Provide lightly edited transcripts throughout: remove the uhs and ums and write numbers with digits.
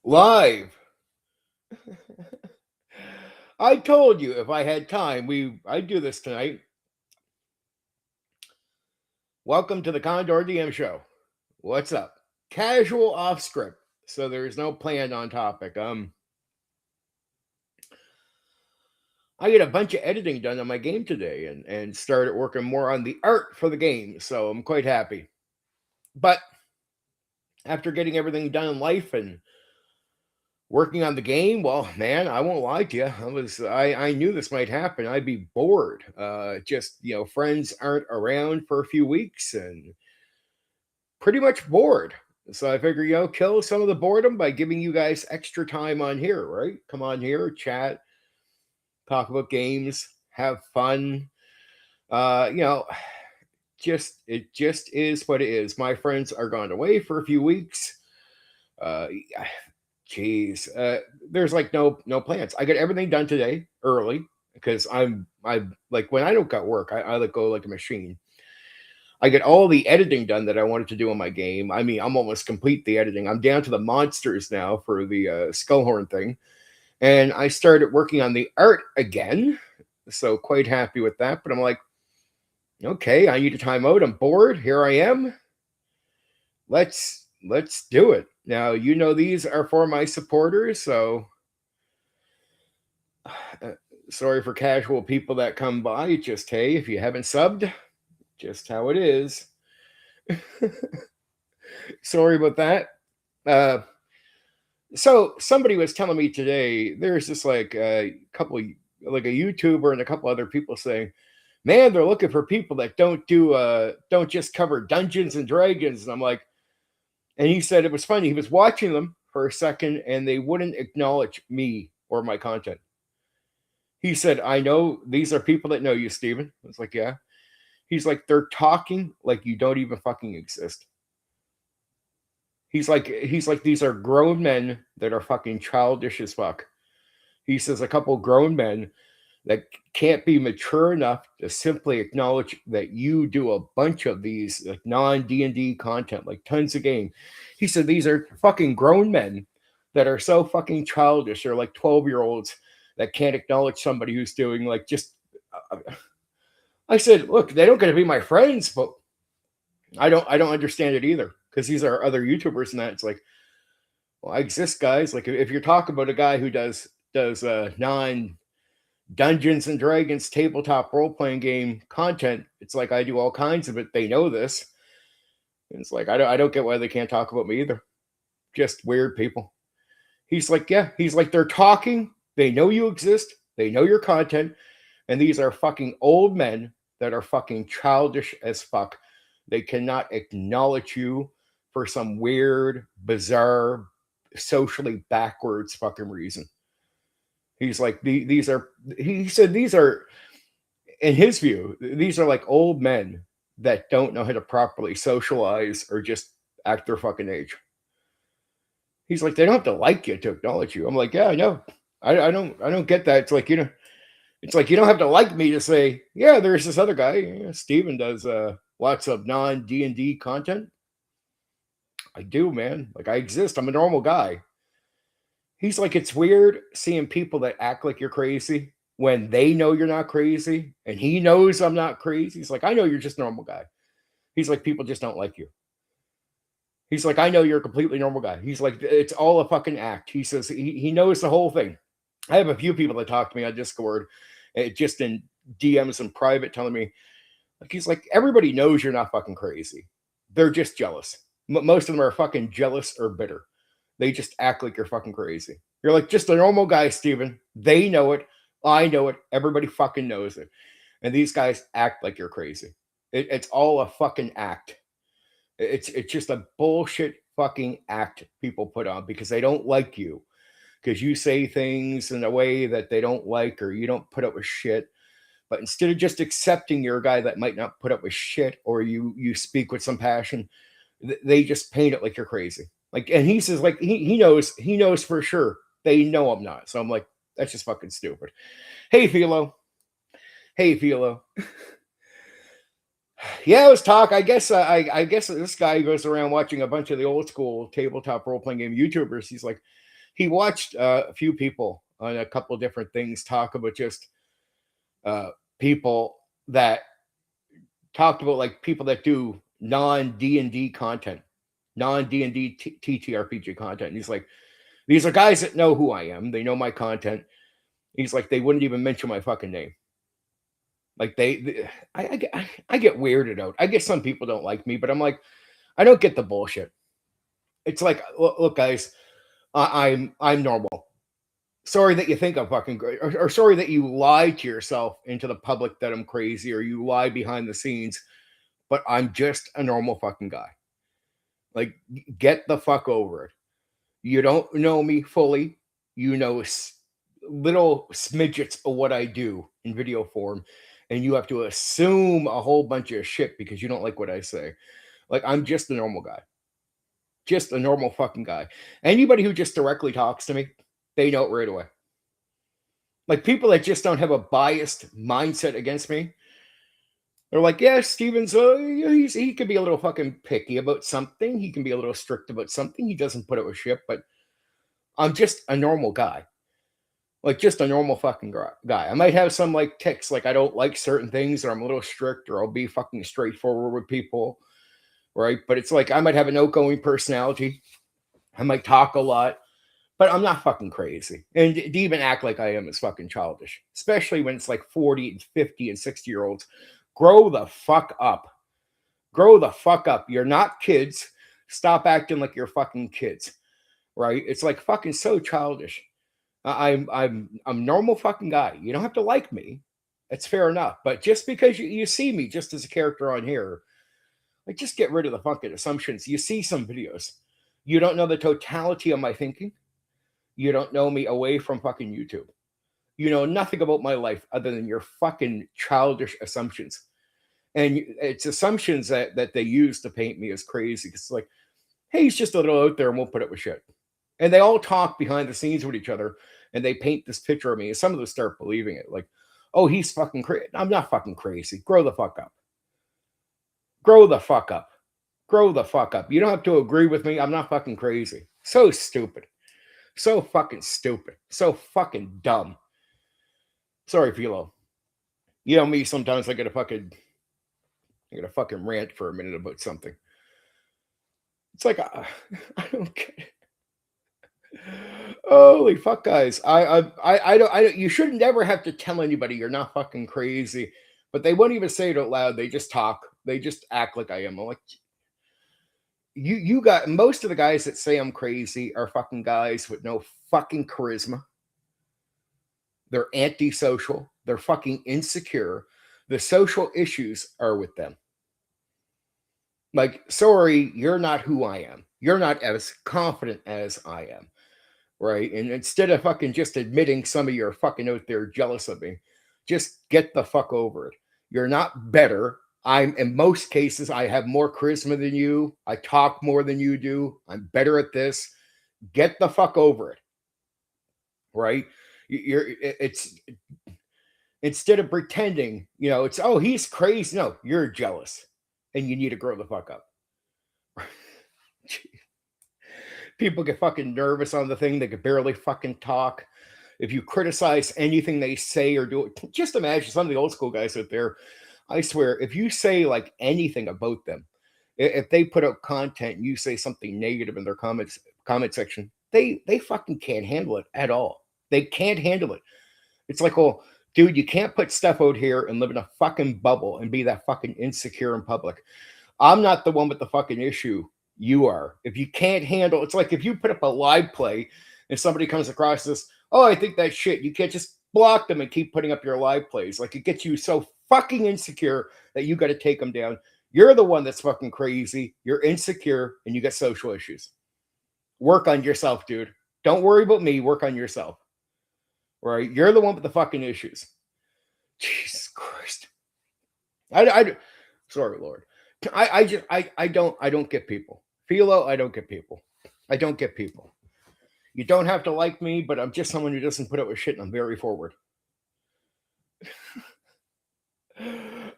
Live. I told you if I had time, I'd do this tonight. Welcome to the Condor DM show. What's up? Casual off script, so there's no plan on topic. I get a bunch of editing done on my game today and started working more on the art for the game, so I'm quite happy. But after getting everything done in life and working on the game, well, man, I won't lie to you. I knew this might happen. I'd be bored. Just friends aren't around for a few weeks and pretty much bored. So I figure, kill some of the boredom by giving you guys extra time on here, right? Come on here, chat, talk about games, have fun. Uh, you know, it just is what it is. My friends are gone away for a few weeks. Uh, Jeez, there's like no plans. I got everything done today early because I like when I don't got work, I like go like a machine. I get all the editing done that I wanted to do in my game. I mean, I'm almost complete the editing. I'm down to the monsters now for the Skullhorn thing, and I started working on the art again. So quite happy with that. But I'm like, okay, I need a timeout. I'm bored. Here I am. Let's do it. Now, these are for my supporters, so sorry for casual people that come by. Just hey, if you haven't subbed, just how it is. Sorry about that. Uh, so somebody was telling me today there's just like a couple, like a YouTuber and a couple other people saying, "Man, they're looking for people that don't just cover Dungeons and Dragons." And I'm like, and he said it was funny. He was watching them for a second and they wouldn't acknowledge me or my content. He said, "I know these are people that know you, Steven." I was like, "Yeah." He's like, "They're talking like you don't even fucking exist." He's like, "These are grown men that are fucking childish as fuck." He says a couple grown men that can't be mature enough to simply acknowledge that you do a bunch of these like non D&D content, like tons of game. He said these are fucking grown men that are so fucking childish. They're like 12-year-olds that can't acknowledge somebody who's doing like just. I said, look, they don't get to be my friends, but I don't understand it either because these are other YouTubers and that. It's like, well, I exist, guys. Like if you're talking about a guy who does non Dungeons and Dragons tabletop role playing game content, it's like I do all kinds of it. They know this. And it's like I don't get why they can't talk about me either. Just weird people. He's like, yeah, he's like they're talking. They know you exist. They know your content, and these are fucking old men that are fucking childish as fuck. They cannot acknowledge you for some weird, bizarre, socially backwards fucking reason. He's like, these are, he said, these are, in his view, these are like old men that don't know how to properly socialize or just act their fucking age. He's like, they don't have to like you to acknowledge you. I'm like, yeah, I know. I don't get that. It's like, it's like you don't have to like me to say, yeah, there's this other guy. Steven does lots of non D&D content. I do, man. Like I exist. I'm a normal guy. He's like, it's weird seeing people that act like you're crazy when they know you're not crazy, and he knows I'm not crazy. He's like, I know you're just a normal guy. He's like, people just don't like you. He's like, I know you're a completely normal guy. He's like, it's all a fucking act. He says he knows the whole thing. I have a few people that talk to me on Discord, just in DMs and private, telling me, like, he's like, everybody knows you're not fucking crazy. They're just jealous. Most of them are fucking jealous or bitter. They just act like you're fucking crazy. You're like just a normal guy, Steven. They know it. I know it. Everybody fucking knows it. And these guys act like you're crazy. It's all a fucking act. It's just a bullshit fucking act people put on because they don't like you. Because you say things in a way that they don't like, or you don't put up with shit. But instead of just accepting you're a guy that might not put up with shit, or you speak with some passion, they just paint it like you're crazy. Like, and he says, like, he knows for sure they know I'm not. So I'm like, that's just fucking stupid. Hey, Philo. Hey, Philo. Yeah, it was talk. I guess I guess this guy goes around watching a bunch of the old school tabletop role playing game YouTubers. He's like, he watched a few people on a couple of different things talk about just people that talked about like people that do non D&D content, non D&D TTRPG content. And he's like, these are guys that know who I am. They know my content. He's like, they wouldn't even mention my fucking name. Like I get weirded out. I guess some people don't like me, but I'm like, I don't get the bullshit. It's like, look guys, I'm normal. Sorry that you think I'm fucking great, or sorry that you lie to yourself into the public that I'm crazy, or you lie behind the scenes. But I'm just a normal fucking guy. Like, get the fuck over it. You don't know me fully. You know little smidgets of what I do in video form, and you have to assume a whole bunch of shit because you don't like what I say. Like, I'm just a normal guy. Just a normal fucking guy. Anybody who just directly talks to me, they know it right away. Like, people that just don't have a biased mindset against me, they're like, yeah, Steven's, he can be a little fucking picky about something. He can be a little strict about something. He doesn't put up with shit, but I'm just a normal guy. Like, just a normal fucking guy. I might have some, like, tics, like I don't like certain things, or I'm a little strict, or I'll be fucking straightforward with people, right? But it's like, I might have an outgoing personality. I might talk a lot, but I'm not fucking crazy. And to even act like I am is fucking childish, especially when it's like 40 and 50 and 60-year-olds. Grow the fuck up. Grow the fuck up. You're not kids. Stop acting like you're fucking kids, right? It's like fucking so childish. I'm a normal fucking guy. You don't have to like me. It's fair enough. But just because you see me just as a character on here, like, just get rid of the fucking assumptions. You see some videos. You don't know the totality of my thinking. You don't know me away from fucking YouTube. You know nothing about my life other than your fucking childish assumptions. And it's assumptions that they use to paint me as crazy. It's like, hey, he's just a little out there and we'll put up with shit. And they all talk behind the scenes with each other and they paint this picture of me. And some of them start believing it. Like, oh, he's fucking crazy. I'm not fucking crazy. Grow the fuck up. Grow the fuck up. Grow the fuck up. You don't have to agree with me. I'm not fucking crazy. So stupid. So fucking stupid. So fucking dumb. Sorry, Philo. You know me, sometimes I gotta fucking rant for a minute about something. It's like, I don't get it. Holy fuck, guys! I don't. You should never have to tell anybody you're not fucking crazy, but they won't even say it out loud. They just talk. They just act like I am. I'm like, you got most of the guys that say I'm crazy are fucking guys with no fucking charisma. They're antisocial. They're fucking insecure. The social issues are with them. Like, sorry, you're not who I am. You're not as confident as I am. Right? And instead of fucking just admitting some of you are fucking out there jealous of me, just get the fuck over it. You're not better. In most cases, I have more charisma than you. I talk more than you do. I'm better at this. Get the fuck over it. Right? It's instead of pretending, it's, oh, he's crazy. No, you're jealous and you need to grow the fuck up. People get fucking nervous on the thing. They can barely fucking talk. If you criticize anything they say or do, just imagine some of the old school guys out there. I swear, if you say like anything about them, if they put out content and you say something negative in their comment section, they fucking can't handle it at all. They can't handle it. It's like, oh, dude, you can't put stuff out here and live in a fucking bubble and be that fucking insecure in public. I'm not the one with the fucking issue. You are. If you can't handle, it's like if you put up a live play and somebody comes across this, oh, I think that's shit. You can't just block them and keep putting up your live plays. Like, it gets you so fucking insecure that you got to take them down. You're the one that's fucking crazy. You're insecure and you got social issues. Work on yourself, dude. Don't worry about me. Work on yourself. Right? You're the one with the fucking issues. Jesus Christ. Sorry, Lord. I don't get people. Philo, I don't get people. I don't get people. You don't have to like me, but I'm just someone who doesn't put up with shit and I'm very forward.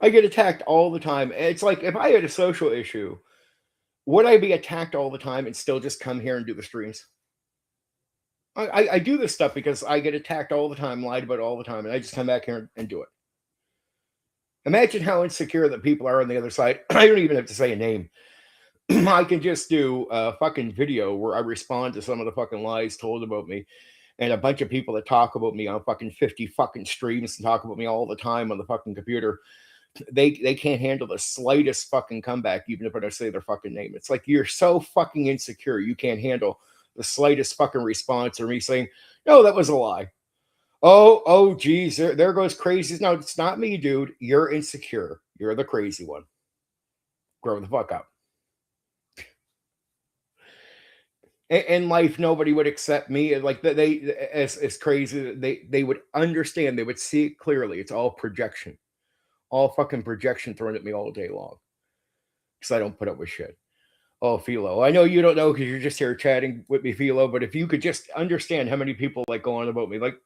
I get attacked all the time. It's like, if I had a social issue, would I be attacked all the time and still just come here and do the streams? I do this stuff because I get attacked all the time, lied about all the time, and I just come back here and do it. Imagine how insecure that people are on the other side. I don't even have to say a name. I can just do a fucking video where I respond to some of the fucking lies told about me, and a bunch of people that talk about me on fucking 50 fucking streams and talk about me all the time on the fucking computer. They can't handle the slightest fucking comeback, even if I don't say their fucking name. It's like you're so fucking insecure, you can't handle the slightest fucking response or me saying, no, that was a lie. Oh, geez, there goes crazy. No, it's not me, dude. You're insecure. You're the crazy one. Grow the fuck up. In life, nobody would accept me. Like they, as crazy. They would understand. They would see it clearly. It's all projection, all fucking projection thrown at me all day long. Because I don't put up with shit. Oh, Philo, I know you don't know because you're just here chatting with me, Philo. But if you could just understand how many people like go on about me, like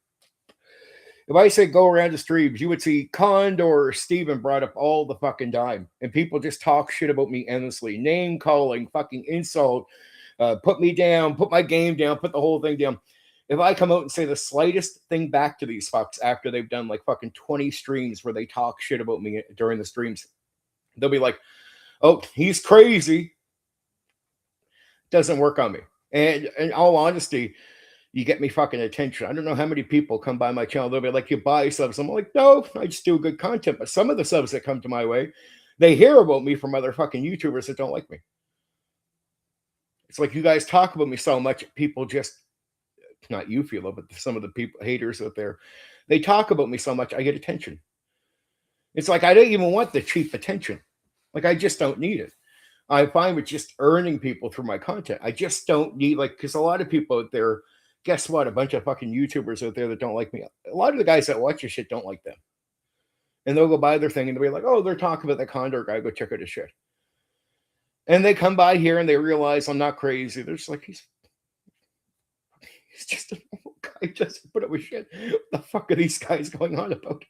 if I say go around the streams, you would see Condor or Steven brought up all the fucking time, and people just talk shit about me endlessly, name calling, fucking insult, put me down, put my game down, put the whole thing down. If I come out and say the slightest thing back to these fucks after they've done like fucking 20 streams where they talk shit about me during the streams, they'll be like, oh, he's crazy. Doesn't work on me. And in all honesty, you get me fucking attention. I don't know how many people come by my channel. They'll be like, you buy subs. I'm like, no, I just do good content. But some of the subs that come to my way, they hear about me from other fucking YouTubers that don't like me. It's like you guys talk about me so much, people just, not you, Philo, but some of the people, haters out there, they talk about me so much, I get attention. It's like I don't even want the cheap attention. Like I just don't need it. I find with just earning people through my content. I just don't need, like, because a lot of people out there, guess what? A bunch of fucking YouTubers out there that don't like me. A lot of the guys that watch your shit don't like them. And they'll go buy their thing and they'll be like, oh, they're talking about the Condor guy. Go check out his shit. And they come by here and they realize I'm not crazy. They're just like, he's just a normal guy. Just put up with shit. What the fuck are these guys going on about?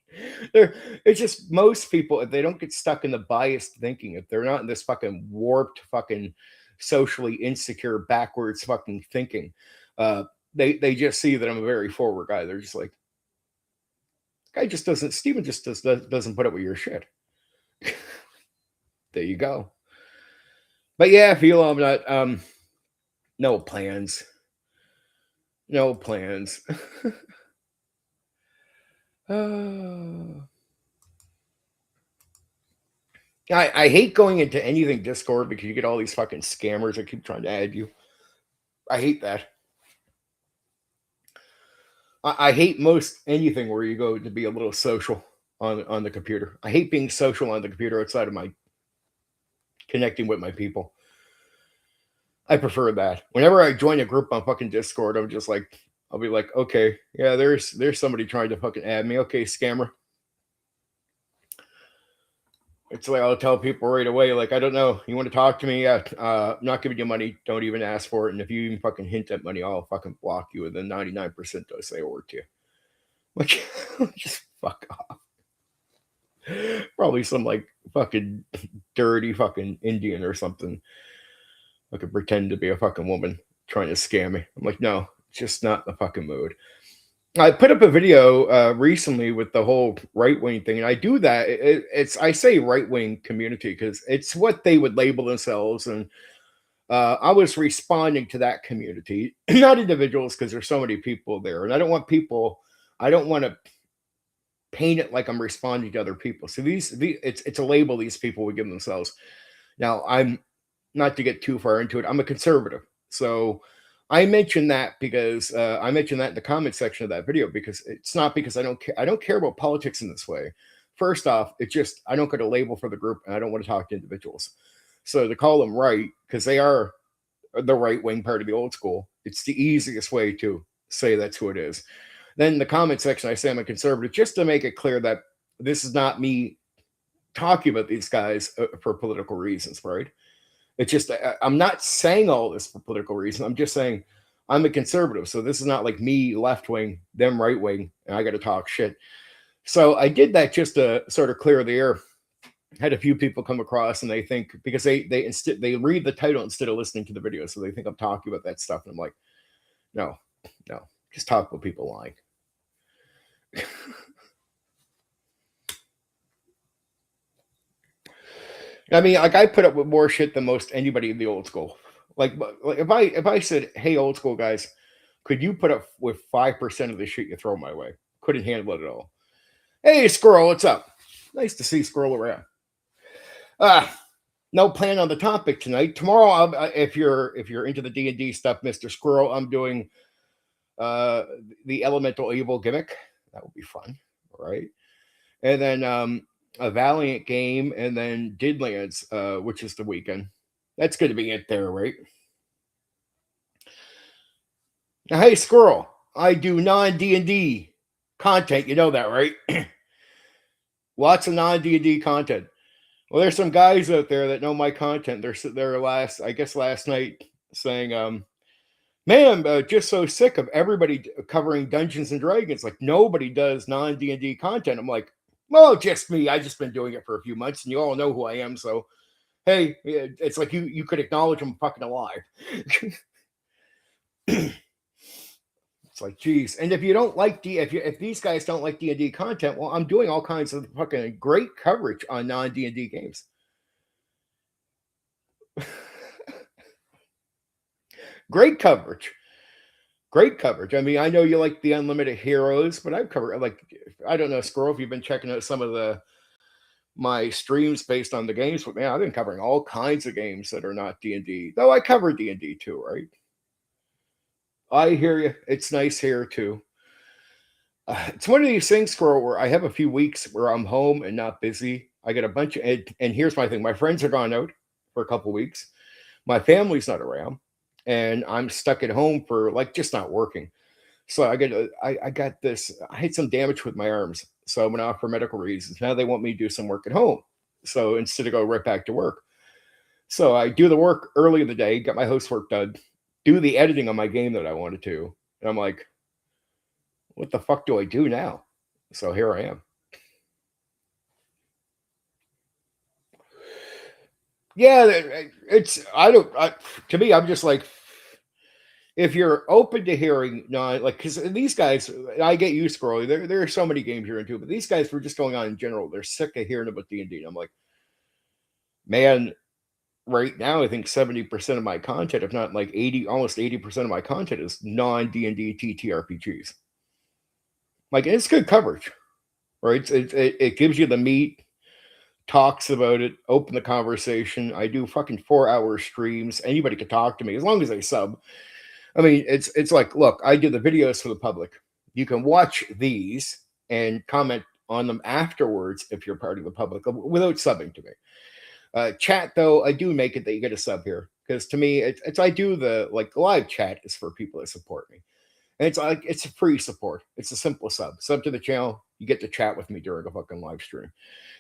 It's just most people, if they don't get stuck in the biased thinking, if they're not in this fucking warped, fucking socially insecure, backwards fucking thinking, they just see that I'm a very forward guy. They're just like, guy just doesn't, Steven just doesn't put up with your shit. There you go. But yeah, I feel I'm not, no plans. No plans. I hate going into anything Discord because you get all these fucking scammers that keep trying to add you. I hate that. I hate most anything where you go to be a little social on the computer. I hate being social on the computer outside of my connecting with my people. I prefer that. Whenever I join a group on fucking Discord, I'm just like, I'll be like, okay, yeah, there's somebody trying to fucking add me. Okay, scammer. It's like I'll tell people right away, like, I don't know, you want to talk to me? Yeah, I'm not giving you money. Don't even ask for it. And if you even fucking hint at money, I'll fucking block you. And then 99% don't say a word to you. Like, just fuck off. Probably some like fucking dirty fucking Indian or something. I could pretend to be a fucking woman trying to scam me. I'm like, no, just not the fucking mood. I put up a video recently with the whole right wing thing, and I do that. I say right wing community because it's what they would label themselves, and I was responding to that community, not individuals, because there's so many people there, and I don't want to paint it like I'm responding to other people. So it's a label these people would give themselves. Now I'm not to get too far into it. I'm a conservative, so I mentioned that because I mentioned that in the comment section of that video because it's not because I don't care. I don't care about politics in this way. First off, it's just I don't get a label for the group, and I don't want to talk to individuals. So to call them right because they are the right wing part of the old school, it's the easiest way to say that's who it is. Then in the comment section, I say I'm a conservative just to make it clear that this is not me talking about these guys for political reasons, right? It's just, I'm not saying all this for political reasons. I'm just saying I'm a conservative. So this is not like me left wing, them right wing, and I got to talk shit. So I did that just to sort of clear the air. Had a few people come across and they think because they read the title instead of listening to the video. So they think I'm talking about that stuff. And I'm like, no, No, just talk about people lying. I mean, like I put up with more shit than most anybody in the old school. Like if I said, "Hey, old school guys, could you put up with 5% of the shit you throw my way?" Couldn't handle it at all. Hey, Squirrel, what's up? Nice to see Squirrel around. No plan on the topic tonight. Tomorrow, if you're into the D&D stuff, Mister Squirrel, I'm doing the Elemental Evil gimmick. That will be fun, right? And then a Valiant game, and then Didlands, which is the weekend. That's going to be it there, right? Now, hey, Squirrel, I do non-D&D content. You know that, right? Lots of non-D&D content. Well, there's some guys out there that know my content. They're there last night saying, man, I'm just so sick of everybody covering Dungeons and Dragons. Like nobody does non-D&D content. I'm like, well, just me. I just been doing it for a few months, and you all know who I am. So, hey, it's like you could acknowledge I'm fucking alive. It's like, geez. And if you don't like if these guys don't like D&D content, well, I'm doing all kinds of fucking great coverage on non-D&D games. Great coverage. Great coverage. I mean, I know you like the Unlimited Heroes, but I've covered like I don't know, Squirrel, if you've been checking out some of my streams based on the games, but man, I've been covering all kinds of games that are not D&D. Though I cover D&D too, right? I hear you. It's nice here too. It's one of these things, Squirrel, where I have a few weeks where I'm home and not busy. I get a bunch of, and here's my thing: my friends are gone out for a couple weeks. My family's not around, and I'm stuck at home for like just not working. So I got this. I had some damage with my arms, so I went off for medical reasons. Now they want me to do some work at home. So instead of go right back to work, so I do the work early in the day, get my house work done, do the editing on my game that I wanted to, and I'm like, what the fuck do I do now? So here I am. Yeah, it's I don't. To me, I'm just like, if you're open to hearing, no, like because these guys, I get you, Scrolly. There are so many games you're into, but these guys were just going on in general. They're sick of hearing about D&D. I'm like, man, right now I think 70% of my content, if not like 80, almost 80% of my content is non D&D TTRPGs. Like it's good coverage, right? It gives you the meat, talks about it, open the conversation. I do fucking 4-hour streams. Anybody can talk to me as long as they sub. I mean, it's like, look, I do the videos for the public. You can watch these and comment on them afterwards if you're part of the public without subbing to me. Chat though, I do make it that you get a sub here because to me, it's I do the like live chat is for people that support me, and it's like it's a free support. It's a simple sub to the channel. You get to chat with me during a fucking live stream.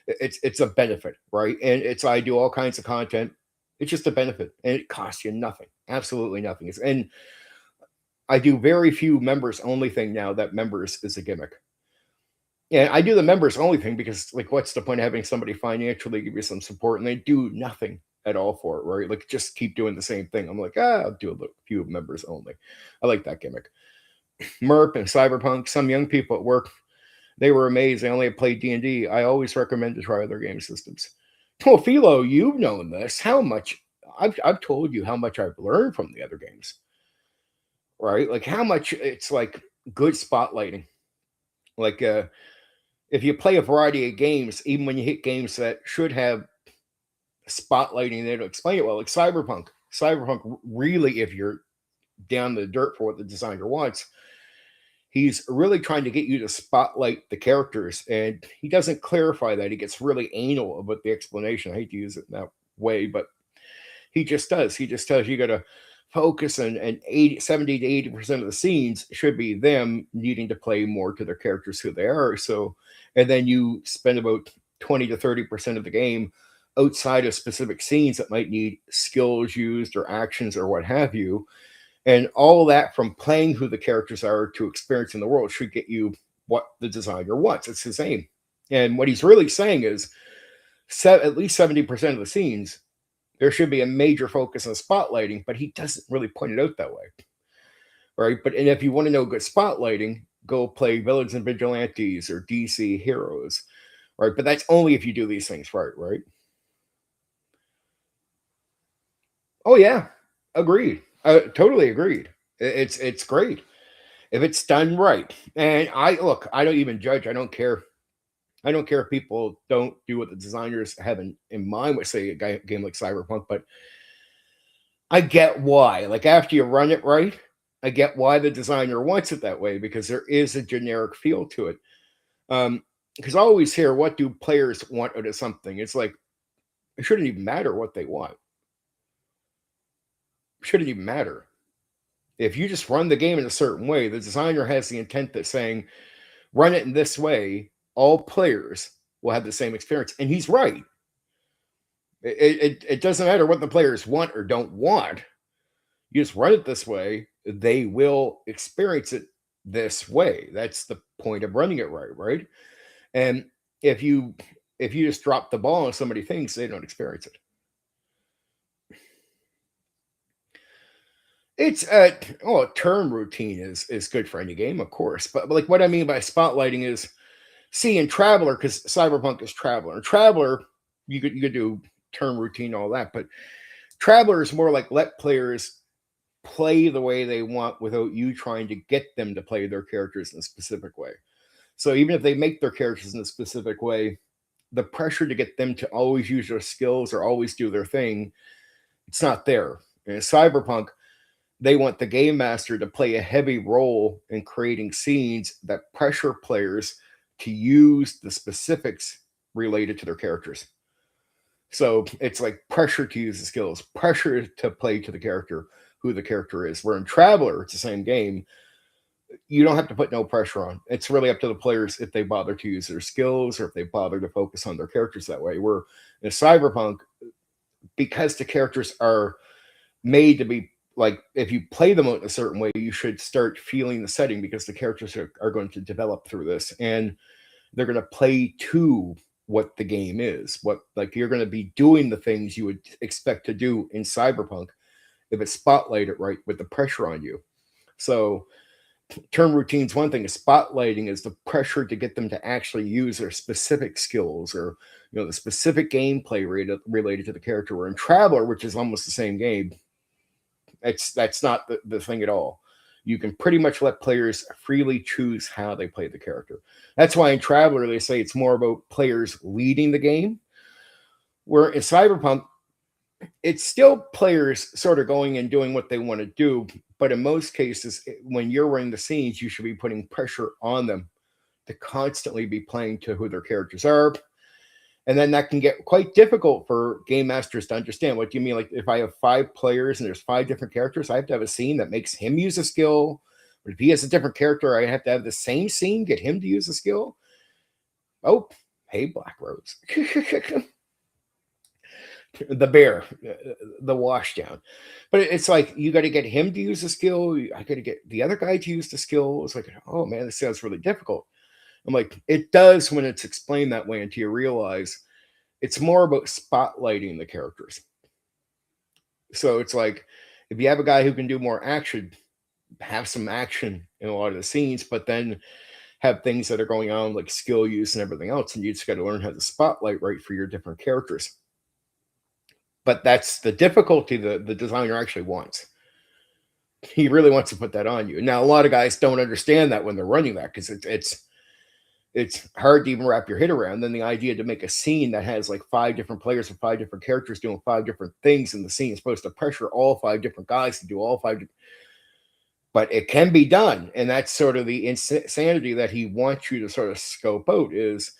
It's a benefit, right? And it's I do all kinds of content. It's just a benefit, and it costs you nothing, absolutely nothing. And I do very few members only thing now. That members is a gimmick. And I do the members only thing because, like, what's the point of having somebody financially give you some support and they do nothing at all for it, right? Like, just keep doing the same thing. I'm like, I'll do a few members only. I like that gimmick. Merp and Cyberpunk, some young people at work, they were amazed. They only played D&D. I always recommend to try other game systems. Well, Philo, you've known this. How much I've told you how much I've learned from the other games, right? Like how much it's like good spotlighting. Like if you play a variety of games, even when you hit games that should have spotlighting, they don't explain it well. Like Cyberpunk really, if you're down the dirt for what the designer wants, he's really trying to get you to spotlight the characters, and he doesn't clarify that. He gets really anal about the explanation. I hate to use it in that way, but he just does. He just tells you got to focus, and 70 to 80% of the scenes should be them needing to play more to their characters who they are. So, and then you spend about 20 to 30% of the game outside of specific scenes that might need skills used or actions or what have you. And all that from playing who the characters are to experiencing the world should get you what the designer wants. It's his aim. And what he's really saying is at least 70% of the scenes, there should be a major focus on spotlighting, but he doesn't really point it out that way. right? But and if you want to know good spotlighting, go play Villains and Vigilantes or DC Heroes, right? But that's only if you do these things right? Oh yeah, agreed. Totally agreed. It's great if it's done right. And I don't even judge. I don't care. I don't care if people don't do what the designers have in mind with, say, a game like Cyberpunk, but I get why. Like, after you run it right, I get why the designer wants it that way, because there is a generic feel to it. Because I always hear, what do players want out of something? It's like, it shouldn't even matter what they want. It shouldn't even matter. If you just run the game in a certain way, the designer has the intent that saying, run it in this way, all players will have the same experience. And he's right. It doesn't matter what the players want or don't want. You just run it this way, they will experience it this way. That's the point of running it right? And if you just drop the ball on so many things, they don't experience it. It's a turn routine is good for any game, of course. But like, what I mean by spotlighting is, see, in Traveler, because Cyberpunk is Traveler. In Traveler, you could do turn routine, all that, but Traveler is more like, let players play the way they want without you trying to get them to play their characters in a specific way. So even if they make their characters in a specific way, the pressure to get them to always use their skills or always do their thing, it's not there. In Cyberpunk, they want the game master to play a heavy role in creating scenes that pressure players to use the specifics related to their characters. So it's like pressure to use the skills, pressure to play to the character, who the character is. Where in Traveler, it's the same game. You don't have to put no pressure on. It's really up to the players if they bother to use their skills or if they bother to focus on their characters that way. Where in Cyberpunk, because the characters are made to be like, if you play them out in a certain way, you should start feeling the setting, because the characters are going to develop through this, and they're going to play to what the game is. What, like, you're going to be doing the things you would expect to do in Cyberpunk if it's spotlighted right with the pressure on you. So turn routine's one thing. Spotlighting is the pressure to get them to actually use their specific skills, or the specific gameplay related to the character. We're in Traveler, which is almost the same game. That's not the thing at all. You can pretty much let players freely choose how they play the character. That's why in Traveler they say it's more about players leading the game. Where in Cyberpunk, it's still players sort of going and doing what they want to do, but in most cases, when you're running the scenes, you should be putting pressure on them to constantly be playing to who their characters are. And then that can get quite difficult for game masters to understand. What do you mean? Like, if I have 5 players and there's 5 different characters, I have to have a scene that makes him use a skill. But if he has a different character, I have to have the same scene, get him to use a skill. Oh, hey, Black Rose. The bear, the washdown. But it's like, you got to get him to use a skill. I got to get the other guy to use the skill. It's like, oh man, this sounds really difficult. I'm like, it does when it's explained that way, until you realize it's more about spotlighting the characters. So it's like, if you have a guy who can do more action, have some action in a lot of the scenes, but then have things that are going on like skill use and everything else, and you just got to learn how to spotlight right for your different characters. But that's the difficulty the designer actually wants. He really wants to put that on you. Now, a lot of guys don't understand that when they're running that, because it's hard to even wrap your head around. Then the idea to make a scene that has like 5 different players with 5 different characters doing 5 different things, and the scene is supposed to pressure all 5 different guys to do all 5. But it can be done, and that's sort of the insanity that he wants you to sort of scope out. Is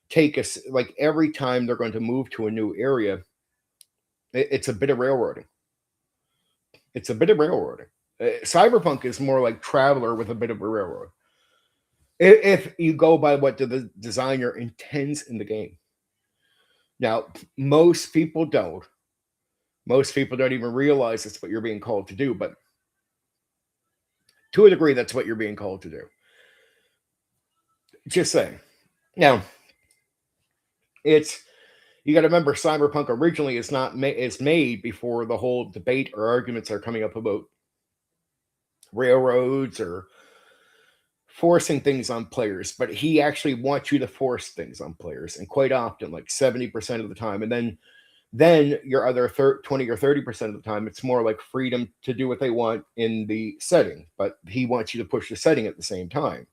take us, like, every time they're going to move to a new area, it's a bit of railroading. It's a bit of railroading. Cyberpunk is more like Traveler with a bit of a railroad, if you go by what the designer intends in the game. Now, most people don't. Most people don't even realize it's what you're being called to do, but to a degree, that's what you're being called to do. Just saying. Now, you got to remember, Cyberpunk originally is made before the whole debate or arguments are coming up about railroads or forcing things on players, but he actually wants you to force things on players, and quite often, like 70% of the time. And then your other 20 or 30% of the time, it's more like freedom to do what they want in the setting, but he wants you to push the setting at the same time.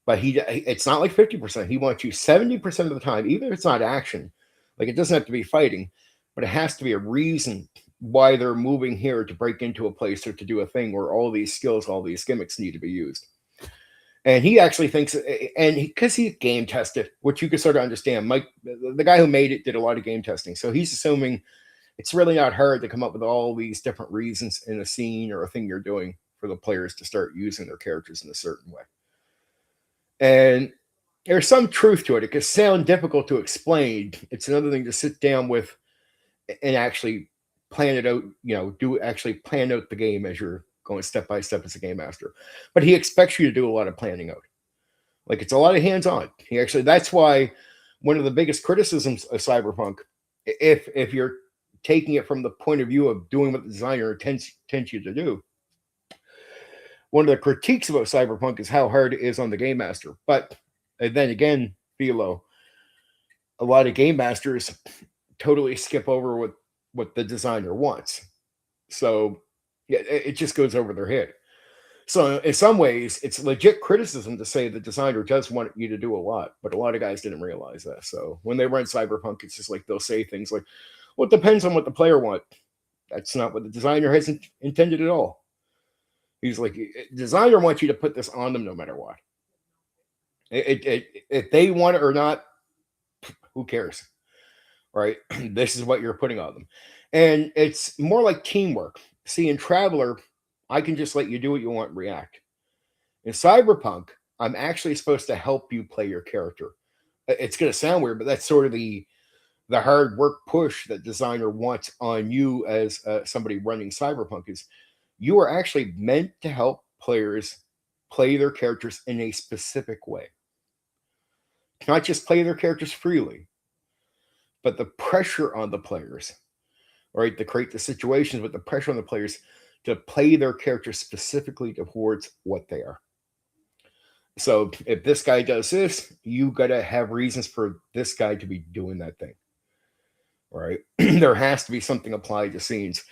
But it's not like 50%. He wants you 70% of the time, even if it's not action. Like, it doesn't have to be fighting, but it has to be a reason why they're moving here to break into a place or to do a thing where all these skills, all these gimmicks need to be used. And he actually thinks, and because he game tested, which you can sort of understand, Mike, the guy who made it, did a lot of game testing. So he's assuming it's really not hard to come up with all these different reasons in a scene or a thing you're doing for the players to start using their characters in a certain way. And there's some truth to it. It can sound difficult to explain. It's another thing to sit down with and actually plan it out, actually plan out the game as you're going step by step as a game master. But he expects you to do a lot of planning out. Like, it's a lot of hands-on. That's why one of the biggest criticisms of Cyberpunk, if you're taking it from the point of view of doing what the designer intends you to do, one of the critiques about Cyberpunk is how hard it is on the game master. But then again, Philo, a lot of game masters totally skip over what the designer wants. So yeah, it just goes over their head. So in some ways, it's legit criticism to say the designer does want you to do a lot, but a lot of guys didn't realize that. So when they run Cyberpunk, it's just like they'll say things like, well, it depends on what the player wants. That's not what the designer has intended at all. He's like, designer wants you to put this on them no matter what. If they want it or not, who cares? Right? This is what you're putting on them. And it's more like teamwork. See, in Traveler, I can just let you do what you want and react. In Cyberpunk, I'm actually supposed to help you play your character. It's going to sound weird, but that's sort of the hard work push that designer wants on you as somebody running Cyberpunk. Is you are actually meant to help players play their characters in a specific way. Not just play their characters freely, but the pressure on the players, right, to create the situations, with the pressure on the players to play their characters specifically towards what they are. So if this guy does this, you got to have reasons for this guy to be doing that thing, right? There has to be something applied to scenes.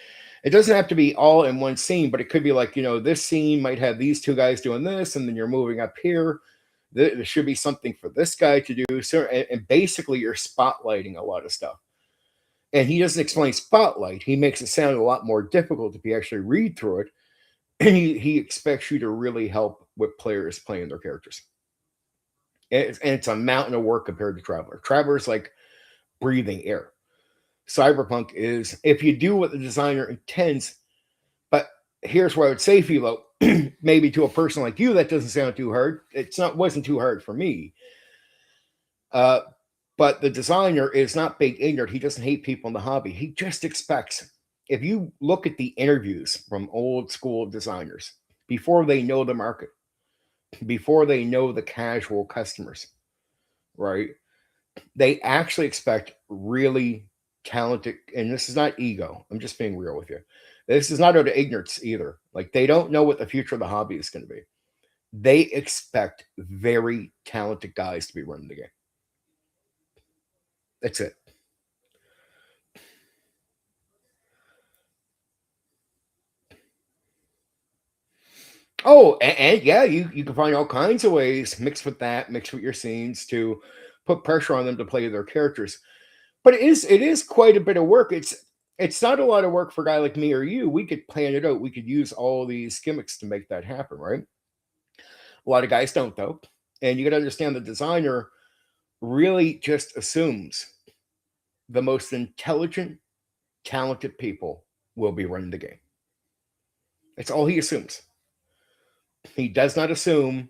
It doesn't have to be all in one scene, but it could be like, this scene might have these two guys doing this, and then you're moving up here. There should be something for this guy to do. So, and basically you're spotlighting a lot of stuff. And he doesn't explain spotlight. He makes it sound a lot more difficult if you actually read through it. And he expects you to really help with players playing their characters. And it's a mountain of work compared to Traveler. Traveler is like breathing air. Cyberpunk is, if you do what the designer intends, but here's where I would say, Philo, maybe to a person like you, that doesn't sound too hard. Wasn't too hard for me. But the designer is not big ignorant. He doesn't hate people in the hobby. He just expects, if you look at the interviews from old school designers, before they know the market, before they know the casual customers, right? They actually expect really talented, and this is not ego. I'm just being real with you. This is not out of ignorance either. Like, they don't know what the future of the hobby is going to be. They expect very talented guys to be running the game. That's it. Oh, and yeah, you can find all kinds of ways mixed with your scenes to put pressure on them to play their characters. But it is quite a bit of work. It's not a lot of work for a guy like me or you. We could plan it out. We could use all these gimmicks to make that happen, right? A lot of guys don't, though. And you got to understand, the designer really just assumes the most intelligent, talented people will be running the game. That's all he assumes. He does not assume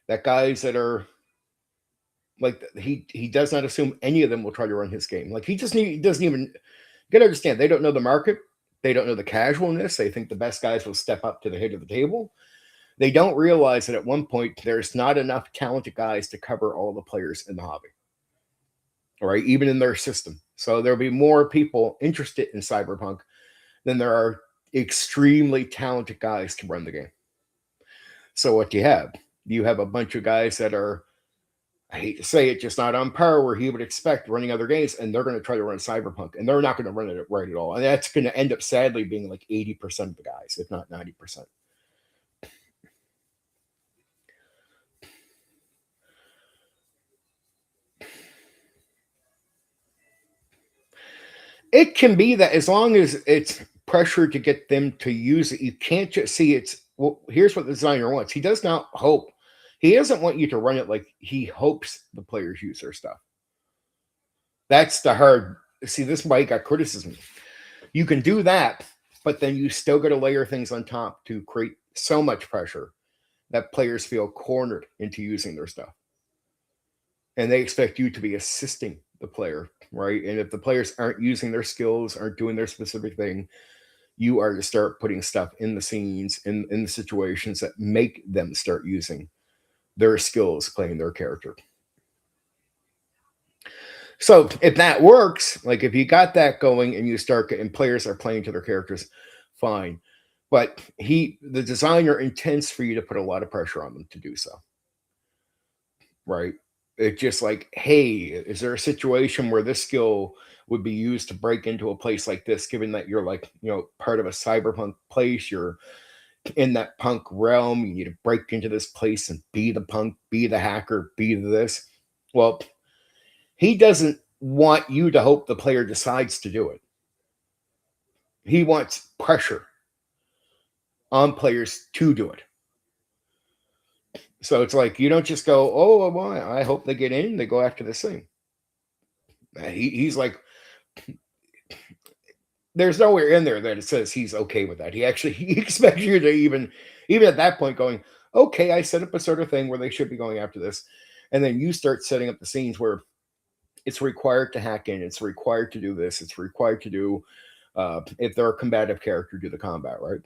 that guys that are like, he does not assume any of them will try to run his game. Like, he doesn't even, you gotta understand, they don't know the market. They don't know the casualness. They think the best guys will step up to the head of the table. They don't realize that at one point there's not enough talented guys to cover all the players in the hobby. All right, even in their system. So there'll be more people interested in Cyberpunk than there are extremely talented guys to run the game. So what do you have? You have a bunch of guys that are, I hate to say it, just not on par where he would expect running other games, and they're going to try to run Cyberpunk, and they're not going to run it right at all. And that's going to end up sadly being like 80% of the guys, if not 90%. It can be that as long as it's pressure to get them to use it, you can't just see it's, well, here's what the designer wants. He does not hope. He doesn't want you to run it like he hopes the players use their stuff. That's the hard, see, this is why he got criticism. You can do that, but then you still got to layer things on top to create so much pressure that players feel cornered into using their stuff. And they expect you to be assisting the player, right? And if the players aren't using their skills, aren't doing their specific thing, you are to start putting stuff in the scenes, in the situations that make them start using their skills, playing their character. So if that works, like if you got that going and you start and players are playing to their characters, fine. But the designer intends for you to put a lot of pressure on them to do so. Right? It's just like, hey, is there a situation where this skill would be used to break into a place like this, given that you're like, part of a cyberpunk place, you're in that punk realm, you need to break into this place and be the punk, be the hacker, be this. Well, he doesn't want you to hope the player decides to do it. He wants pressure on players to do it. So it's like, you don't just go, oh, well, I hope they get in, they go after this thing. He's like, there's nowhere in there that it says he's okay with that. He expects you to even at that point going, okay, I set up a sort of thing where they should be going after this. And then you start setting up the scenes where it's required to hack in, it's required to do this, it's required to do, if they're a combative character, do the combat, right?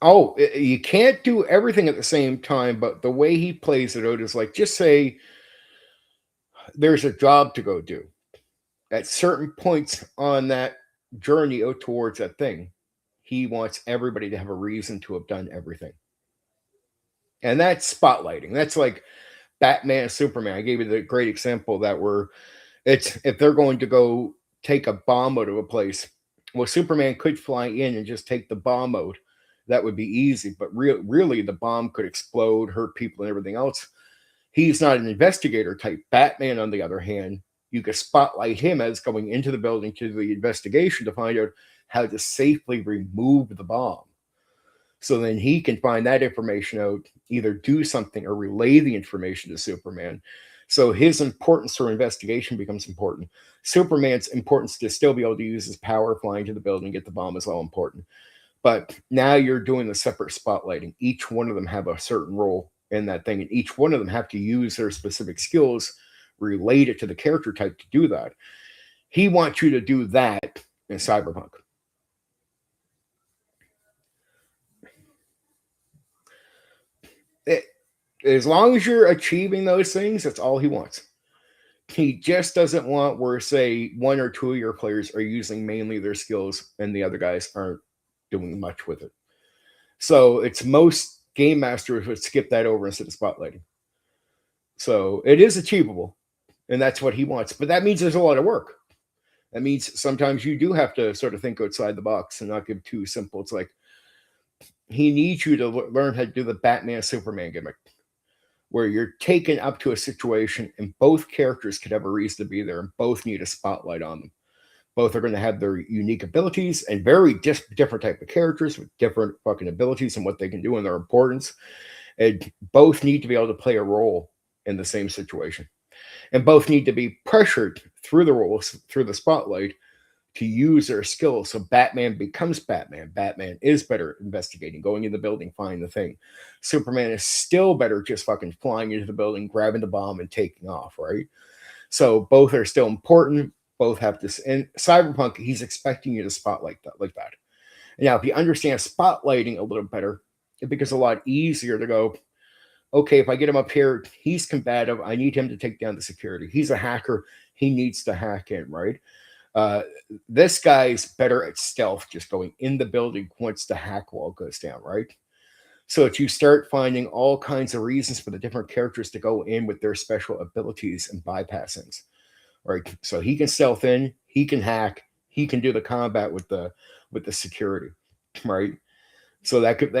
Oh, you can't do everything at the same time, but the way he plays it out is like, just say there's a job to go do. At certain points on that journey out towards that thing, he wants everybody to have a reason to have done everything. And that's spotlighting. That's like Batman, Superman. I gave you the great example that where it's, if they're going to go take a bomb out of a place, well, Superman could fly in and just take the bomb out. That would be easy, but really the bomb could explode, hurt people and everything else. He's not an investigator type. Batman, on the other hand, you could spotlight him as going into the building to the investigation to find out how to safely remove the bomb. So then he can find that information out, either do something or relay the information to Superman. So his importance for investigation becomes important. Superman's importance to still be able to use his power, flying to the building, get the bomb is all important. But now you're doing the separate spotlighting. Each one of them have a certain role in that thing, and each one of them have to use their specific skills related to the character type to do that. He wants you to do that in Cyberpunk. As long as you're achieving those things, that's all he wants. He just doesn't want where, say, one or two of your players are using mainly their skills and the other guys aren't doing much with it. So it's most game masters would skip that over instead of spotlighting. So it is achievable, and that's what he wants. But that means there's a lot of work. That means sometimes you do have to sort of think outside the box and not give too simple. It's like he needs you to learn how to do the Batman Superman gimmick, where you're taken up to a situation and both characters could have a reason to be there and both need a spotlight on them. Both are going to have their unique abilities and very different type of characters with different fucking abilities and what they can do and their importance. And both need to be able to play a role in the same situation. And both need to be pressured through the roles, through the spotlight, to use their skills. So Batman becomes Batman. Batman is better at investigating, going in the building, finding the thing. Superman is still better just fucking flying into the building, grabbing the bomb, and taking off, right? So both are still important. Both have this. And Cyberpunk, he's expecting you to spotlight that like that. Now, if you understand spotlighting a little better, it becomes a lot easier to go, okay, if I get him up here, he's combative. I need him to take down the security. He's a hacker. He needs to hack in, right? This guy's better at stealth, just going in the building once the hack wall goes down, right? So that you start finding all kinds of reasons for the different characters to go in with their special abilities and bypassings, right? So he can stealth in, he can hack, he can do the combat with the security, right? So that could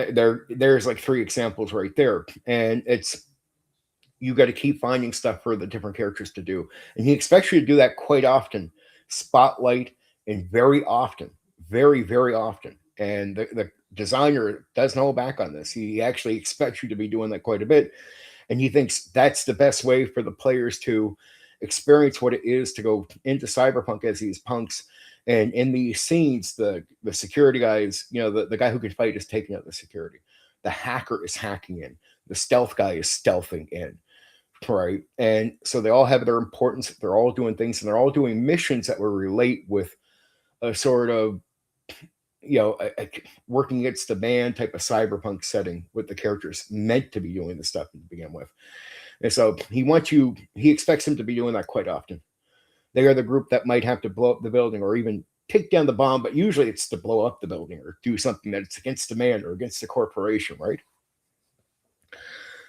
there's like three examples right there, and it's you got to keep finding stuff for the different characters to do, and he expects you to do that quite often, spotlight, and very often, very often. And the designer doesn't hold back on this. He actually expects you to be doing that quite a bit, and he thinks that's the best way for the players to experience what it is to go into cyberpunk as these punks. And in these scenes, the security guys, the guy who can fight is taking out the security, the hacker is hacking in, the stealth guy is stealthing in, right? And so they all have their importance, they're all doing things, and they're all doing missions that will relate with a sort of a working against the man type of cyberpunk setting with the characters meant to be doing the stuff to begin with. And so he expects them to be doing that quite often. They are the group that might have to blow up the building or even take down the bomb, but usually it's to blow up the building or do something that's against the man or against the corporation, right?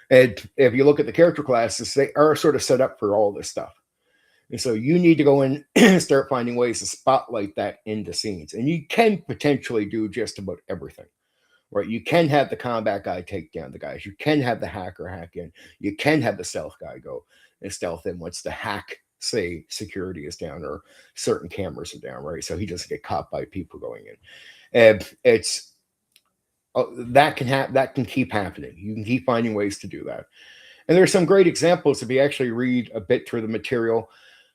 And if you look at the character classes, they are sort of set up for all this stuff. And so you need to go in and start finding ways to spotlight that into scenes. And you can potentially do just about everything, right? You can have the combat guy take down the guys. You can have the hacker hack in. You can have the stealth guy go and stealth in once the hack, say, security is down or certain cameras are down, right? So he doesn't get caught by people going in. And it's that can keep happening. You can keep finding ways to do that. And there's some great examples if you actually read a bit through the material.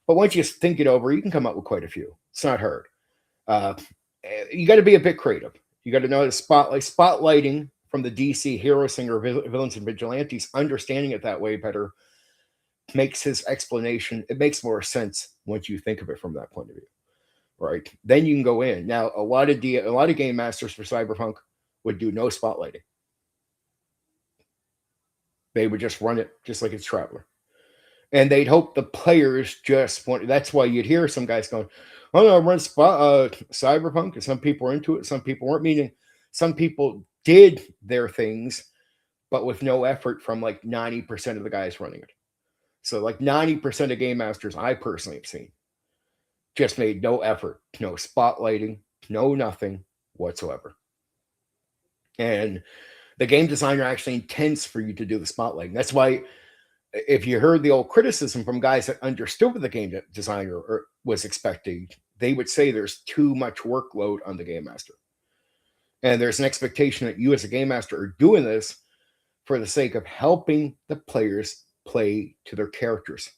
But once you think it over, you can come up with quite a few. It's not hard. You got to be a bit creative. You got to know the spotlighting from the DC hero singer, villains, and vigilantes, understanding it that way better makes his explanation, it makes more sense once you think of it from that point of view, right? Then you can go in. Now, a lot of game masters for Cyberpunk would do no spotlighting. They would just run it just like it's Traveler. And they'd hope the players just want. That's why you'd hear some guys going, "Oh no, run Cyberpunk." And some people were into it, some people weren't. Meaning, some people did their things, but with no effort from like 90% of the guys running it. So like 90% of game masters I personally have seen just made no effort, no spotlighting, no nothing whatsoever. And the game designer actually intends for you to do the spotlighting. That's why, if you heard the old criticism from guys that understood what the game designer was expecting, they would say there's too much workload on the game master. And there's an expectation that you as a game master are doing this for the sake of helping the players play to their characters,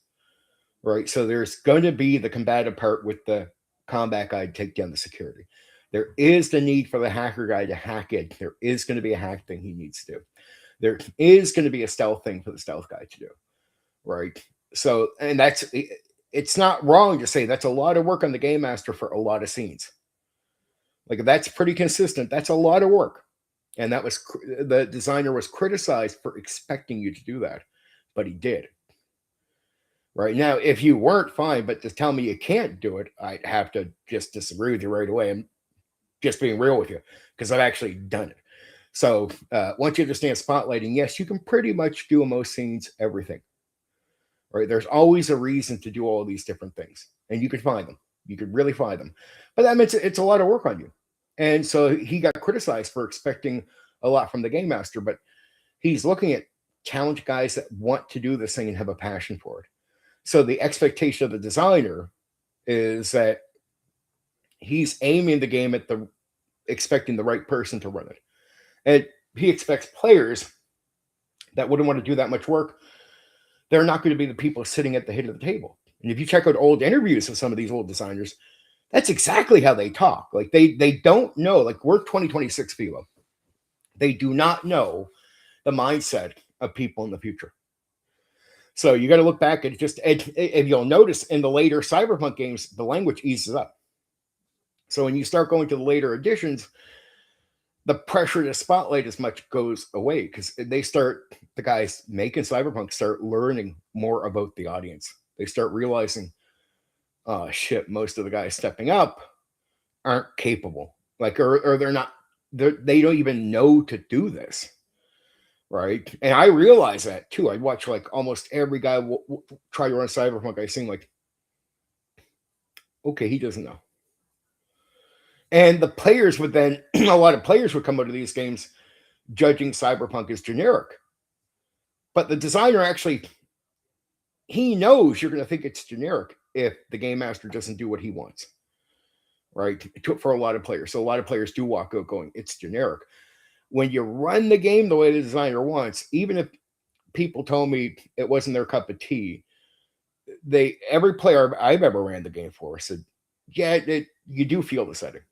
right? So there's going to be the combative part with the combat guy to take down the security. There is the need for the hacker guy to hack in. There is going to be a hack thing he needs to do. There is going to be a stealth thing for the stealth guy to do, right? So, and it's not wrong to say that's a lot of work on the game master for a lot of scenes. Like, that's pretty consistent. That's a lot of work. And that was, the designer was criticized for expecting you to do that, but he did. Right now, if you weren't, fine, but to tell me you can't do it, I'd have to just disagree with you right away. I'm just being real with you because I've actually done it. So once you understand spotlighting, yes, you can pretty much do in most scenes everything. Right? There's always a reason to do all these different things, and you can find them. You can really find them, but that means it's a lot of work on you. And so he got criticized for expecting a lot from the game master, but he's looking at talented guys that want to do this thing and have a passion for it. So the expectation of the designer is that he's aiming the game at expecting the right person to run it. And he expects players that wouldn't want to do that much work. They're not going to be the people sitting at the head of the table. And if you check out old interviews of some of these old designers, that's exactly how they talk. Like they don't know, like, we're 2026 people. They do not know the mindset of people in the future. So you got to look back at just, if you'll notice in the later Cyberpunk games, the language eases up. So when you start going to the later editions, the pressure to spotlight as much goes away because the guys making Cyberpunk start learning more about the audience. They start realizing shit, most of the guys stepping up aren't capable. Like, or they're not, they don't even know to do this. Right. And I realize that too. I watch like almost every guy try to run Cyberpunk. I seem like, okay, he doesn't know. And the players would then, a lot of players would come out of these games judging Cyberpunk as generic. But the designer actually, he knows you're going to think it's generic if the game master doesn't do what he wants. Right. For a lot of players. So a lot of players do walk out going, it's generic. When you run the game the way the designer wants, even if people told me it wasn't their cup of tea, every player I've ever ran the game for said, yeah, you do feel the setting.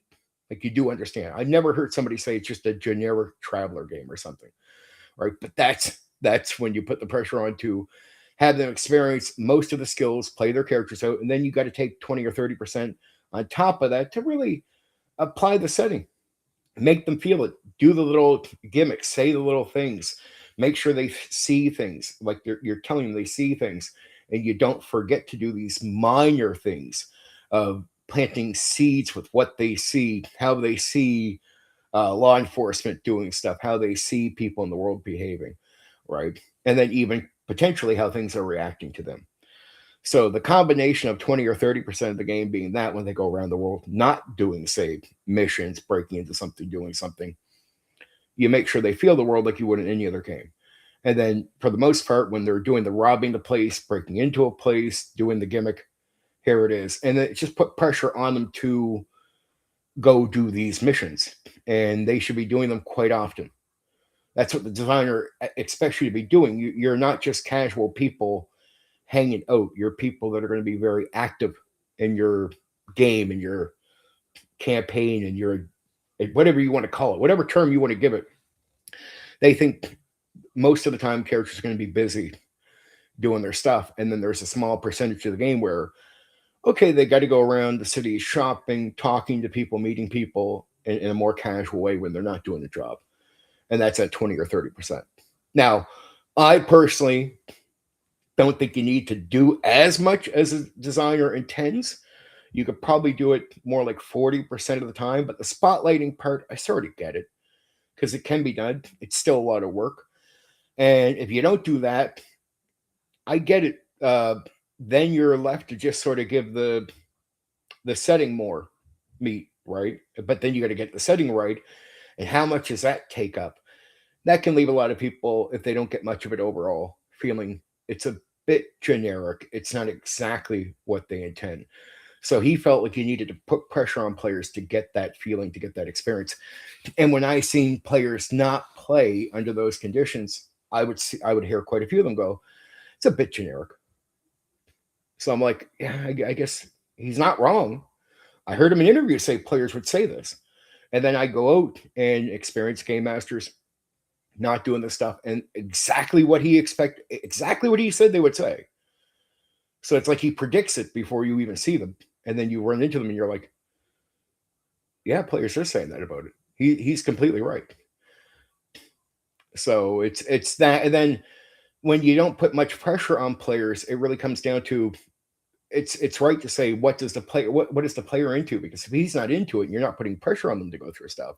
Like you do understand. I never heard somebody say it's just a generic traveler game or something. Right. But that's when you put the pressure on to have them experience most of the skills, play their characters out, and then you got to take 20 or 30% on top of that to really apply the setting. Make them feel it. Do the little gimmicks. Say the little things. Make sure they see things. Like you're telling them they see things. And you don't forget to do these minor things of planting seeds with what they see, how they see law enforcement doing stuff, how they see people in the world behaving, right? And then even potentially how things are reacting to them. So the combination of 20 or 30% of the game being that when they go around the world, not doing, say, missions, breaking into something, doing something, you make sure they feel the world like you would in any other game. And then for the most part, when they're doing the robbing the place, breaking into a place, doing the gimmick, here it is. And it just put pressure on them to go do these missions. And they should be doing them quite often. That's what the designer expects you to be doing. You're not just casual people hanging out. You're people that are going to be very active in your game, in your campaign, and your whatever you want to call it, whatever term you want to give it. They think most of the time characters are going to be busy doing their stuff. And then there's a small percentage of the game where, okay, they got to go around the city shopping, talking to people, meeting people in a more casual way when they're not doing the job. And that's at 20 or 30%. Now, I personally don't think you need to do as much as a designer intends. You could probably do it more like 40% of the time, but the spotlighting part, I sort of get it because it can be done. It's still a lot of work. And if you don't do that, I get it. Then you're left to just sort of give the setting more meat, right? But then you got to get the setting right. And how much does that take up? That can leave a lot of people, if they don't get much of it overall, feeling it's a bit generic. It's not exactly what they intend. So he felt like he needed to put pressure on players to get that feeling, to get that experience. And when I seen players not play under those conditions, I would hear quite a few of them go, it's a bit generic. So I'm like, yeah, I guess he's not wrong. I heard him in interviews say players would say this. And then I go out and experience game masters not doing this stuff and exactly what he said they would say. So it's like he predicts it before you even see them. And then you run into them and you're like, yeah, players are saying that about it. He's completely right. So it's that. And then when you don't put much pressure on players, it really comes down to it's right to say what is the player into? Because if he's not into it and you're not putting pressure on them to go through stuff,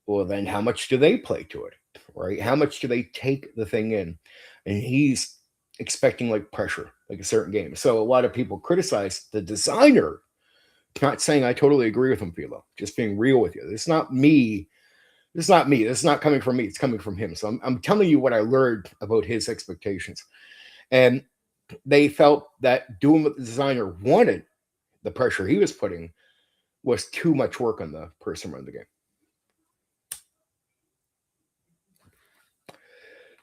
well, then how much do they play to it, right? How much do they take the thing in? And he's expecting like pressure, like a certain game. So a lot of people criticize the designer. Not saying I totally agree with him, Philo. Just being real with you. It's not me. This is not me. This is not coming from me. It's coming from him. So I'm telling you what I learned about his expectations. And they felt that doing what the designer wanted, the pressure he was putting, was too much work on the person running the game.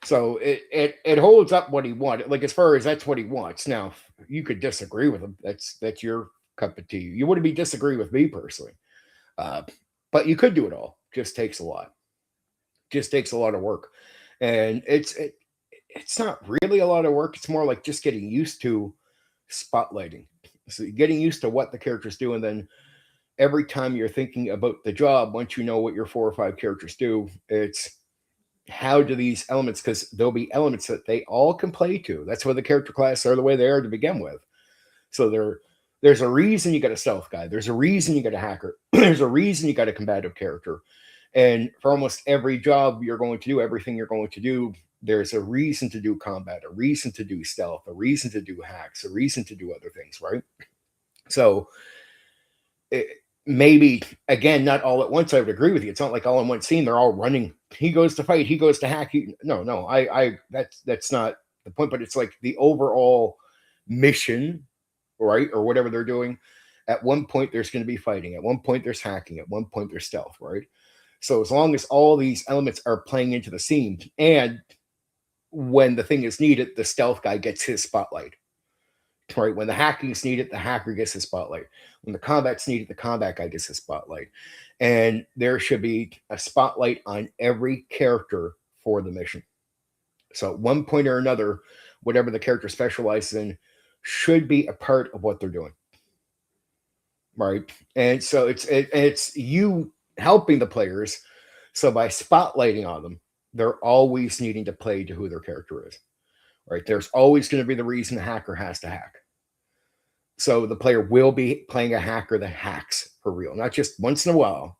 So it holds up what he wanted. Like as far as that's what he wants. Now you could disagree with him. That's your cup of tea. You wouldn't be disagree with me personally, but you could do it all. Just takes a lot. Just takes a lot of work, and it's not really a lot of work. It's more like just getting used to spotlighting. So getting used to what the characters do, and then every time you're thinking about the job, once you know what your 4 or 5 characters do, it's how do these elements, because there'll be elements that they all can play to. That's why the character classes are the way they are to begin with. So there's a reason you got a stealth guy. There's a reason you got a hacker. There's a reason you got a combative character. And for almost every job you're going to do, everything you're going to do, there's a reason to do combat, a reason to do stealth, a reason to do hacks, a reason to do other things, right? So maybe, again, not all at once. I would agree with you. It's not like all in one scene they're all running. He goes to fight, he goes to hack. No, that's not the point. But it's like the overall mission, right, or whatever they're doing. At one point there's going to be fighting, at one point there's hacking, at one point there's stealth, right? So as long as all these elements are playing into the scene, and when the thing is needed, the stealth guy gets his spotlight, right? When the hacking is needed, the hacker gets his spotlight. When the combat's needed, the combat guy gets his spotlight. And there should be a spotlight on every character for the mission. So at one point or another, whatever the character specializes in should be a part of what they're doing, right? And so it's you helping the players. So by spotlighting on them, they're always needing to play to who their character is, right? There's always going to be the reason the hacker has to hack. So the player will be playing a hacker that hacks for real, not just once in a while,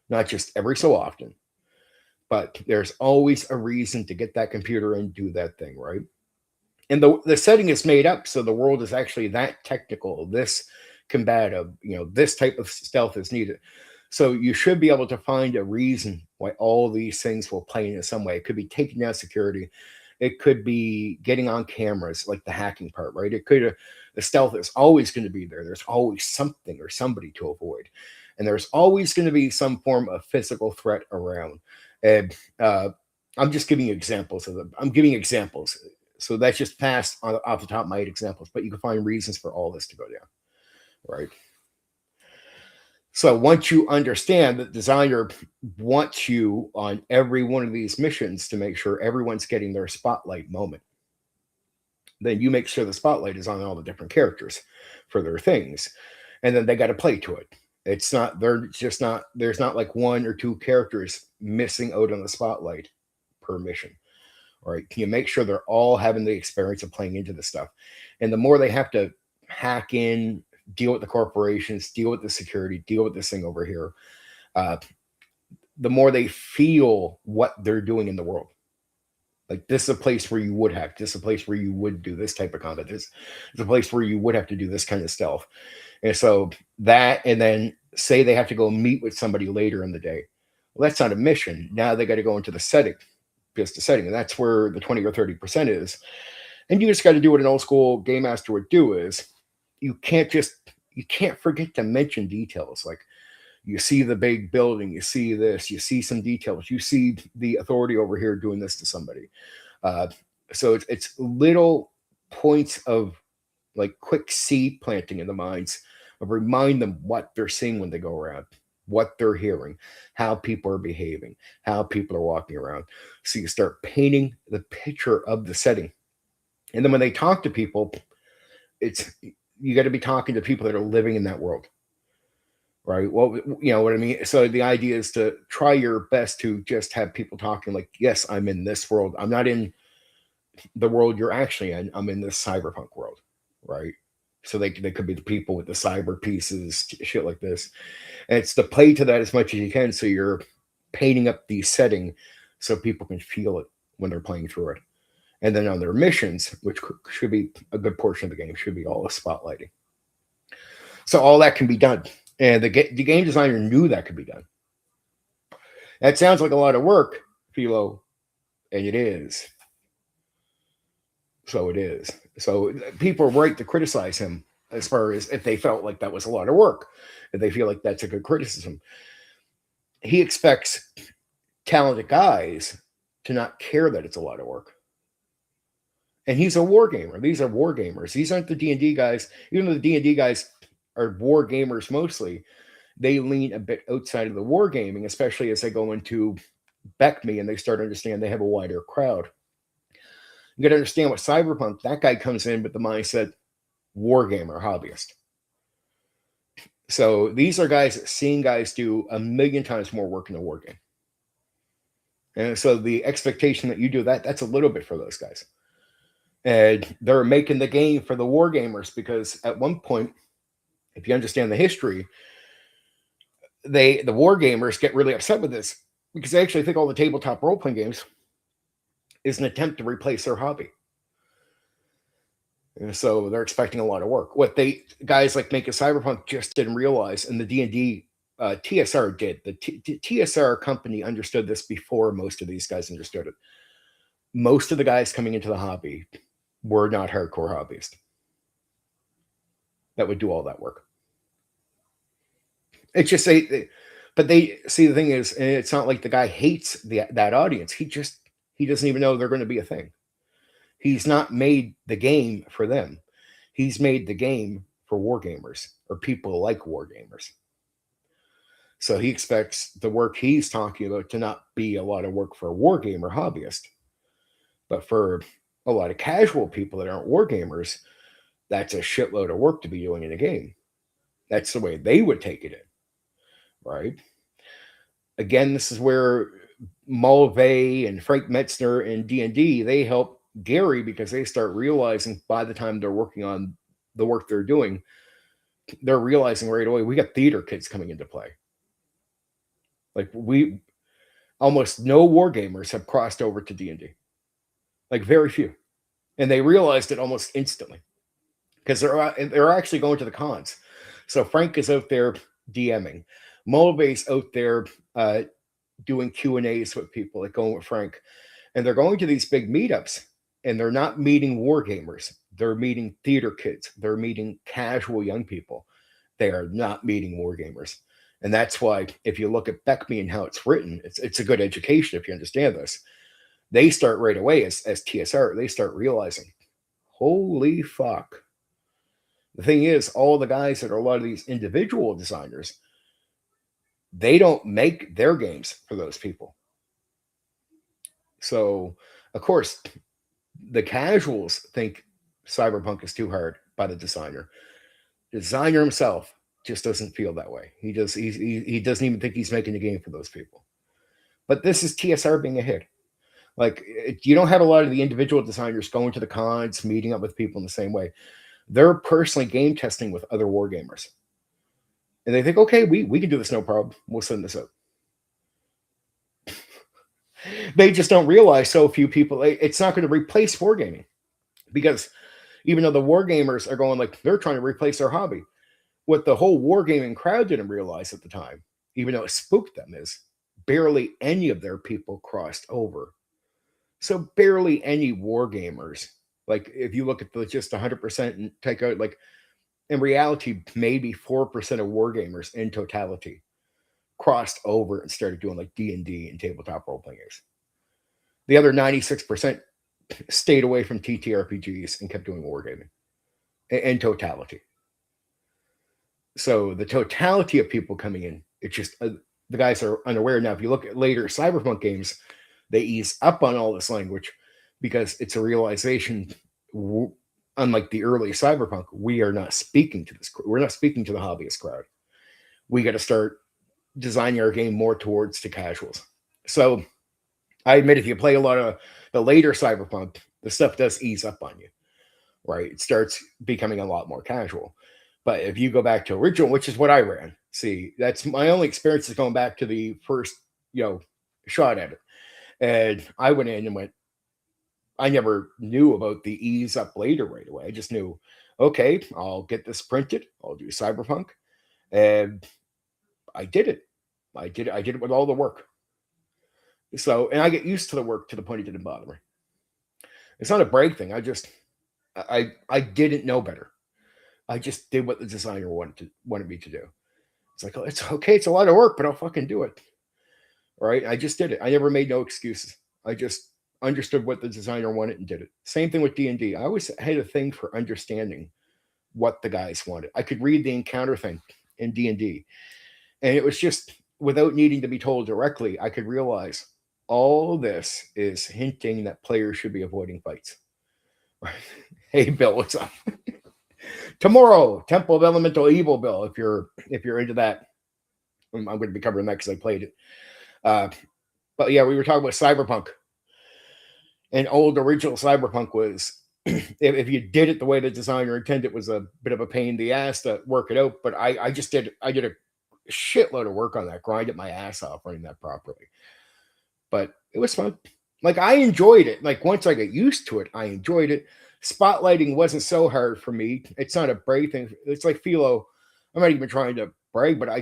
not just every so often, but there's always a reason to get that computer and do that thing, right? And the setting is made up, so the world is actually that technical, this combative, this type of stealth is needed. So you should be able to find a reason why all these things will play in some way. It could be taking down security. It could be getting on cameras, like the hacking part, right? It could, the stealth is always going to be there. There's always something or somebody to avoid. And there's always going to be some form of physical threat around. And I'm just giving you examples of them. I'm giving examples. So that's just passed off the top of my head examples, but you can find reasons for all this to go down, right? So once you understand that the designer wants you on every one of these missions to make sure everyone's getting their spotlight moment, then you make sure the spotlight is on all the different characters for their things. And then they got to play to it. It's not, there's not like one or two characters missing out on the spotlight per mission. All right. Can you make sure they're all having the experience of playing into the stuff? And the more they have to hack in, deal with the corporations, deal with the security, deal with this thing over here, the more they feel what they're doing in the world. Like, this is a place where you would hack. This is a place where you would do this type of combat. This is a place where you would have to do this kind of stealth. And so that, and then say they have to go meet with somebody later in the day. Well, that's not a mission. Now they got to go into the setting, just the setting. And that's where the 20 or 30% is. And you just got to do what an old school game master would do is, you can't forget to mention details. Like, you see the big building, you see this, you see some details, you see the authority over here doing this to somebody. So it's little points of like quick seed planting in the minds of remind them what they're seeing when they go around, what they're hearing, how people are behaving, how people are walking around. So you start painting the picture of the setting. And then when they talk to people, you got to be talking to people that are living in that world, right? Well, you know what I mean? So the idea is to try your best to just have people talking like, yes, I'm in this world. I'm not in the world you're actually in. I'm in this cyberpunk world, right? So they could be the people with the cyber pieces, shit like this. And it's to play to that as much as you can. So you're painting up the setting so people can feel it when they're playing through it. And then on their missions, which should be a good portion of the game, should be all the spotlighting. So all that can be done. And the game designer knew that could be done. That sounds like a lot of work, Philo, and it is. So it is. So people are right to criticize him as far as if they felt like that was a lot of work, if they feel like that's a good criticism. He expects talented guys to not care that it's a lot of work. And he's a war gamer. These are war gamers. These aren't the D&D guys. Even though the D&D guys are war gamers mostly, they lean a bit outside of the war gaming, especially as they go into BECME and they start to understand they have a wider crowd. You got to understand what cyberpunk, that guy comes in with the mindset war gamer, hobbyist. So these are guys that seeing guys do a million times more work in a war game. And so the expectation that you do that's a little bit for those guys. And they're making the game for the war gamers because at one point, if you understand the history, the war gamers get really upset with this because they actually think all the tabletop role playing games is an attempt to replace their hobby. And so they're expecting a lot of work. What guys like making Cyberpunk just didn't realize, and the D&D TSR did. The TSR company understood this before most of these guys understood it. Most of the guys coming into the hobby were not hardcore hobbyists that would do all that work. It's just but they see, the thing is, and it's not like the guy hates that audience. He doesn't even know they're going to be a thing. He's not made the game for them. He's made the game for wargamers or people like wargamers. So he expects the work he's talking about to not be a lot of work for a wargamer hobbyist, but for a lot of casual people that aren't wargamers, that's a shitload of work to be doing in a game. That's the way they would take it in, right? Again, this is where Mulvey and Frank Metzner and D&D, they help Gary because they start realizing by the time they're working on the work they're doing, they're realizing right away, we got theater kids coming into play. Like almost no wargamers have crossed over to D&D. Like very few. And they realized it almost instantly because they're actually going to the cons. So Frank is out there DMing. Mulvey's out there doing Q&As with people, like going with Frank. And they're going to these big meetups, and they're not meeting wargamers. They're meeting theater kids. They're meeting casual young people. They are not meeting wargamers. And that's why if you look at Beckme and how it's written, it's a good education if you understand this. They start right away as TSR, they start realizing, holy fuck. The thing is, all the guys that are a lot of these individual designers, they don't make their games for those people. So, of course, the casuals think Cyberpunk is too hard by the designer. The designer himself just doesn't feel that way. He doesn't even think he's making a game for those people. But this is TSR being a hit. Like, you don't have a lot of the individual designers going to the cons, meeting up with people in the same way. They're personally game testing with other wargamers. And they think, okay, we can do this, no problem. We'll send this out. They just don't realize so few people, it's not going to replace wargaming. Because even though the wargamers are going like, they're trying to replace their hobby. What the whole wargaming crowd didn't realize at the time, even though it spooked them, is barely any of their people crossed over. So barely any wargamers. Like if you look at the just 100% and take out, like in reality, maybe 4% of wargamers in totality crossed over and started doing like D&D and tabletop role-playing games. The other 96% stayed away from TTRPGs and kept doing wargaming in totality. So the totality of people coming in, it's just the guys are unaware. Now, if you look at later Cyberpunk games, they ease up on all this language because it's a realization, unlike the early Cyberpunk, we are not speaking to this. We're not speaking to the hobbyist crowd. We got to start designing our game more towards the casuals. So I admit, if you play a lot of the later Cyberpunk, the stuff does ease up on you, right? It starts becoming a lot more casual. But if you go back to original, which is what I ran, see, that's my only experience is going back to the first, shot at it. And I went in and I never knew about the ease up later right away. I just knew, okay, I'll get this printed. I'll do Cyberpunk. And I did it. I did it with all the work. So, and I get used to the work to the point it didn't bother me. It's not a brag thing. I didn't know better. I just did what the designer wanted me to do. It's like, oh, it's okay. It's a lot of work, but I'll fucking do it. Right? I just did it. I never made no excuses. I just understood what the designer wanted and did it. Same thing with D&D. I always had a thing for understanding what the guys wanted. I could read the encounter thing in D&D. And it was just, without needing to be told directly, I could realize all this is hinting that players should be avoiding fights. Hey, Bill, what's up? Tomorrow, Temple of Elemental Evil, Bill, if you're into that. I'm going to be covering that because I played it. But yeah, we were talking about Cyberpunk. And old original Cyberpunk was if you did it the way the designer intended, it was a bit of a pain in the ass to work it out. But I did a shitload of work on that, grinded my ass off running that properly. But it was fun. Like, I enjoyed it. Like, once I got used to it, I enjoyed it. Spotlighting wasn't so hard for me. It's not a brag thing. It's like Philo. I'm not even trying to brag, but I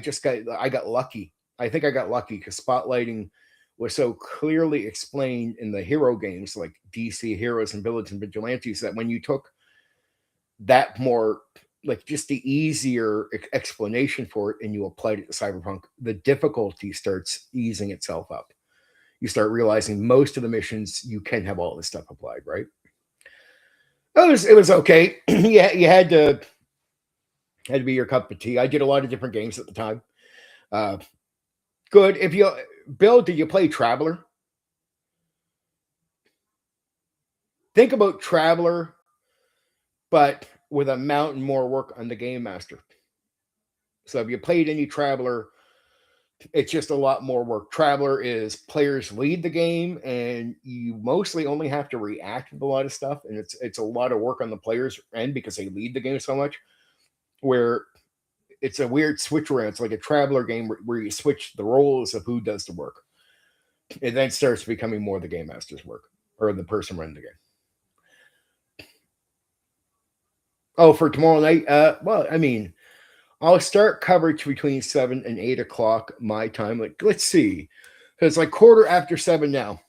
got lucky. I think I got lucky because spotlighting was so clearly explained in the hero games like DC Heroes and Villains and Vigilantes that when you took that more, like, just the easier explanation for it and you applied it to Cyberpunk, the difficulty starts easing itself up. You start realizing most of the missions you can have all this stuff applied, right? It was okay. Yeah, you had to be your cup of tea. I did a lot of different games at the time. Good. If you Bill, did you play Traveler? Think about Traveler, but with a mountain more work on the Game Master. So if you played any Traveler, it's just a lot more work. Traveler is players lead the game, and you mostly only have to react with a lot of stuff, and it's a lot of work on the players' end because they lead the game so much. Where it's a weird switch around. It's like a Traveler game where you switch the roles of who does the work. It then starts becoming more the Game Master's work or the person running the game. Oh, for tomorrow night? Well, I mean, I'll start coverage between 7 and 8 o'clock my time. Like, let's see. It's like 7:15 now.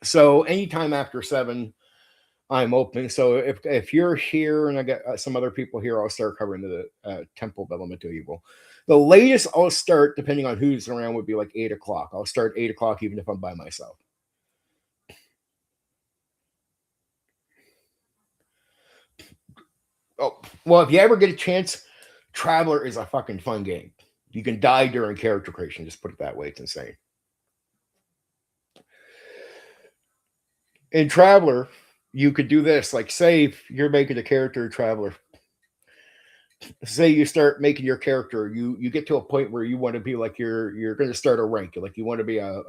So anytime after 7, I'm open. So if you're here and I got some other people here, I'll start covering the Temple of Elemental Evil. The latest I'll start, depending on who's around, would be like 8 o'clock. I'll start 8 o'clock even if I'm by myself. Oh, well, if you ever get a chance, Traveler is a fucking fun game. You can die during character creation. Just put it that way. It's insane. In Traveler, you could do this. Like, say if you're making a character Traveler. Say you start making your character, you get to a point where you want to be like you're going to start a rank. Like you want to be a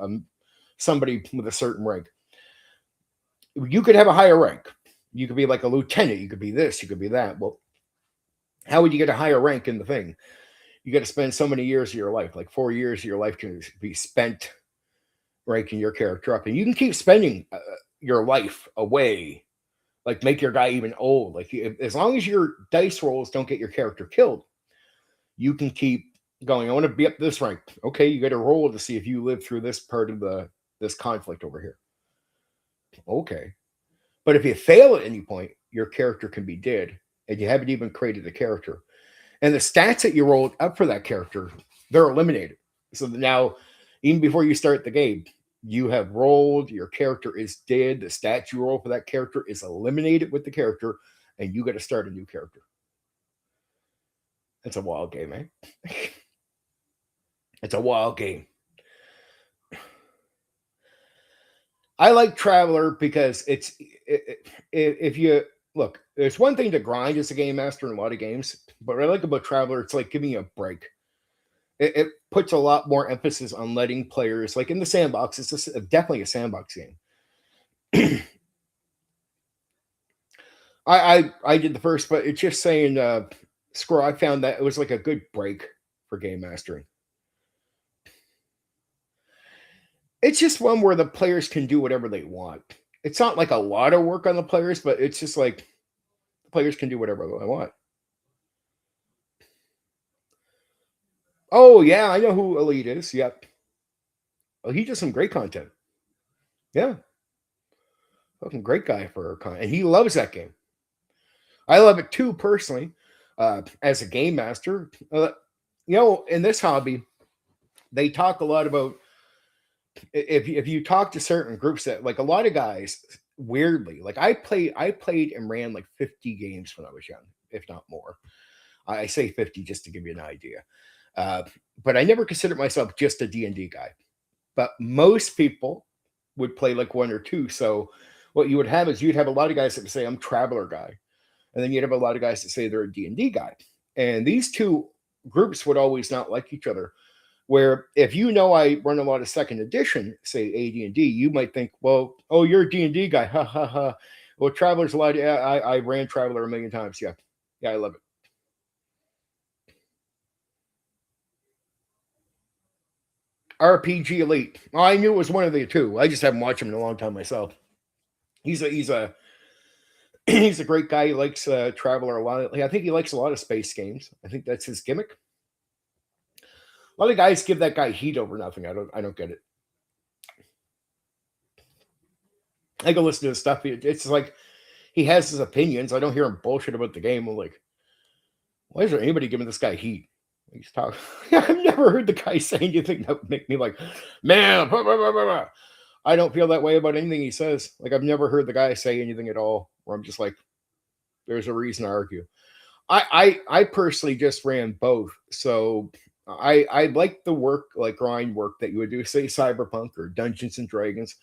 somebody with a certain rank. You could have a higher rank. You could be like a lieutenant. You could be this. You could be that. Well, how would you get a higher rank in the thing? You got to spend so many years of your life, like 4 years of your life can be spent ranking your character up. And you can keep spending your life away, like make your guy even old. Like as long as your dice rolls don't get your character killed, you can keep going. I want to be up this rank. Okay, you got to roll to see if you live through this part of this conflict over here. Okay. But if you fail at any point, your character can be dead and you haven't even created a character. And the stats that you rolled up for that character, they're eliminated. So now, even before you start the game, you have rolled, your character is dead, the stats you roll for that character is eliminated with the character, and you got to start a new character. It's a wild game, eh? It's a wild game. I like Traveler because if you look, there's one thing to grind as a game master in a lot of games, but what I like about Traveler, it's like giving you a break. It puts a lot more emphasis on letting players, like in the sandbox, it's definitely a sandbox game. I did the first, but it's just saying, Squirrel, I found that it was like a good break for game mastering. It's just one where the players can do whatever they want. It's not like a lot of work on the players, but it's just like the players can do whatever they want. Oh, yeah, I know who Elite is. Yep. Oh, he does some great content. Yeah. Fucking great guy for content. And he loves that game. I love it too, personally, as a game master. In this hobby, they talk a lot about if you talk to certain groups that, like, a lot of guys, weirdly, like I played and ran like 50 games when I was young, if not more. I say 50 just to give you an idea. But I never considered myself just a D&D guy. But most people would play like one or two. So what you would have is you'd have a lot of guys that would say, I'm Traveler guy. And then you'd have a lot of guys that say they're a D&D guy. And these two groups would always not like each other. Where if you know I run a lot of second edition, say AD&D, you might think, well, oh, you're a D&D guy, ha ha ha. Well, Traveler's a lot. Yeah, I ran Traveler a million times. Yeah, yeah, I love it. RPG Elite. Oh, I knew it was one of the two. I just haven't watched him in a long time myself. He's a he's a great guy. He likes Traveler a lot. I think he likes a lot of space games. I think that's his gimmick. A lot of guys give that guy heat over nothing. I don't get it. I go listen to his stuff. It's like he has his opinions. I don't hear him bullshit about the game. I'm like, why is there anybody giving this guy heat? He's talking. I've never heard the guy say anything that would make me like, man, blah, blah, blah, blah. I don't feel that way about anything he says. Like I've never heard the guy say anything at all where I'm just like, there's a reason to argue. I personally just ran both. So I like the work, like grind work that you would do, say Cyberpunk or Dungeons and Dragons.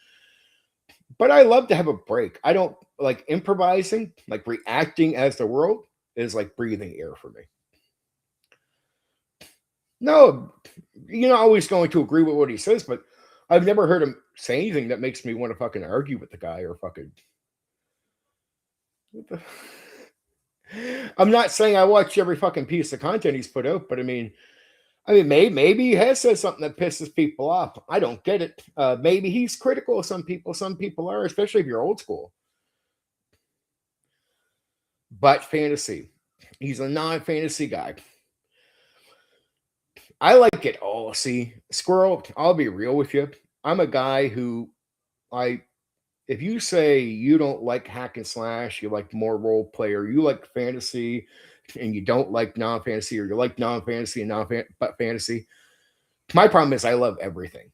But I love to have a break. I don't like improvising, like reacting as the world is like breathing air for me. No, you're not always going to agree with what he says, but I've never heard him say anything that makes me want to fucking argue with the guy or fucking. What the... I'm not saying I watch every fucking piece of content he's put out, but maybe he has said something that pisses people off. I don't get it. Maybe he's critical of some people. Some people are, especially if you're old school. But fantasy, he's a non-fantasy guy. I like it all. See, Squirrel, I'll be real with you. I'm a guy who if you say you don't like hack and slash, you like more role player, you like fantasy, and you don't like non-fantasy, or you like non-fantasy and but fantasy. My problem is I love everything.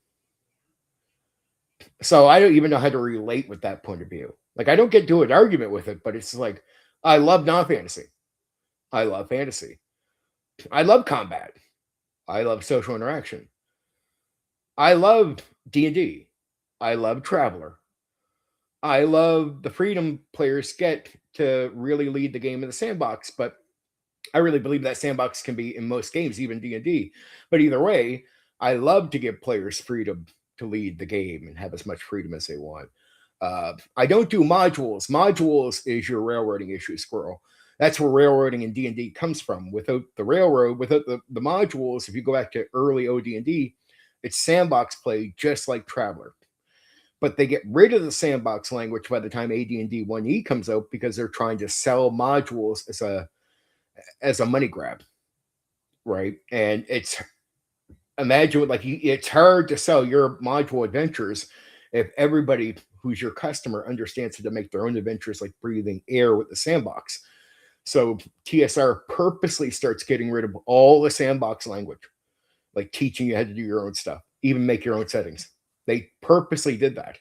So I don't even know how to relate with that point of view. Like I don't get to an argument with it, but it's like I love non-fantasy. I love fantasy. I love combat. I love social interaction. I love D&D. I love Traveler. I love the freedom players get to really lead the game in the sandbox, but I really believe that sandbox can be in most games, even D&D. But either way, I love to give players freedom to lead the game and have as much freedom as they want. I don't do modules. Modules is your railroading issue, Squirrel. That's where railroading in D&D comes from. Without the railroad, without the modules, if you go back to early OD&D, it's sandbox play just like Traveler. But they get rid of the sandbox language by the time AD&D 1E comes out because they're trying to sell modules as a money grab, right? And it's it's hard to sell your module adventures if everybody who's your customer understands how to make their own adventures, like breathing air with the sandbox. So TSR purposely starts getting rid of all the sandbox language, like teaching you how to do your own stuff, even make your own settings. They purposely did that.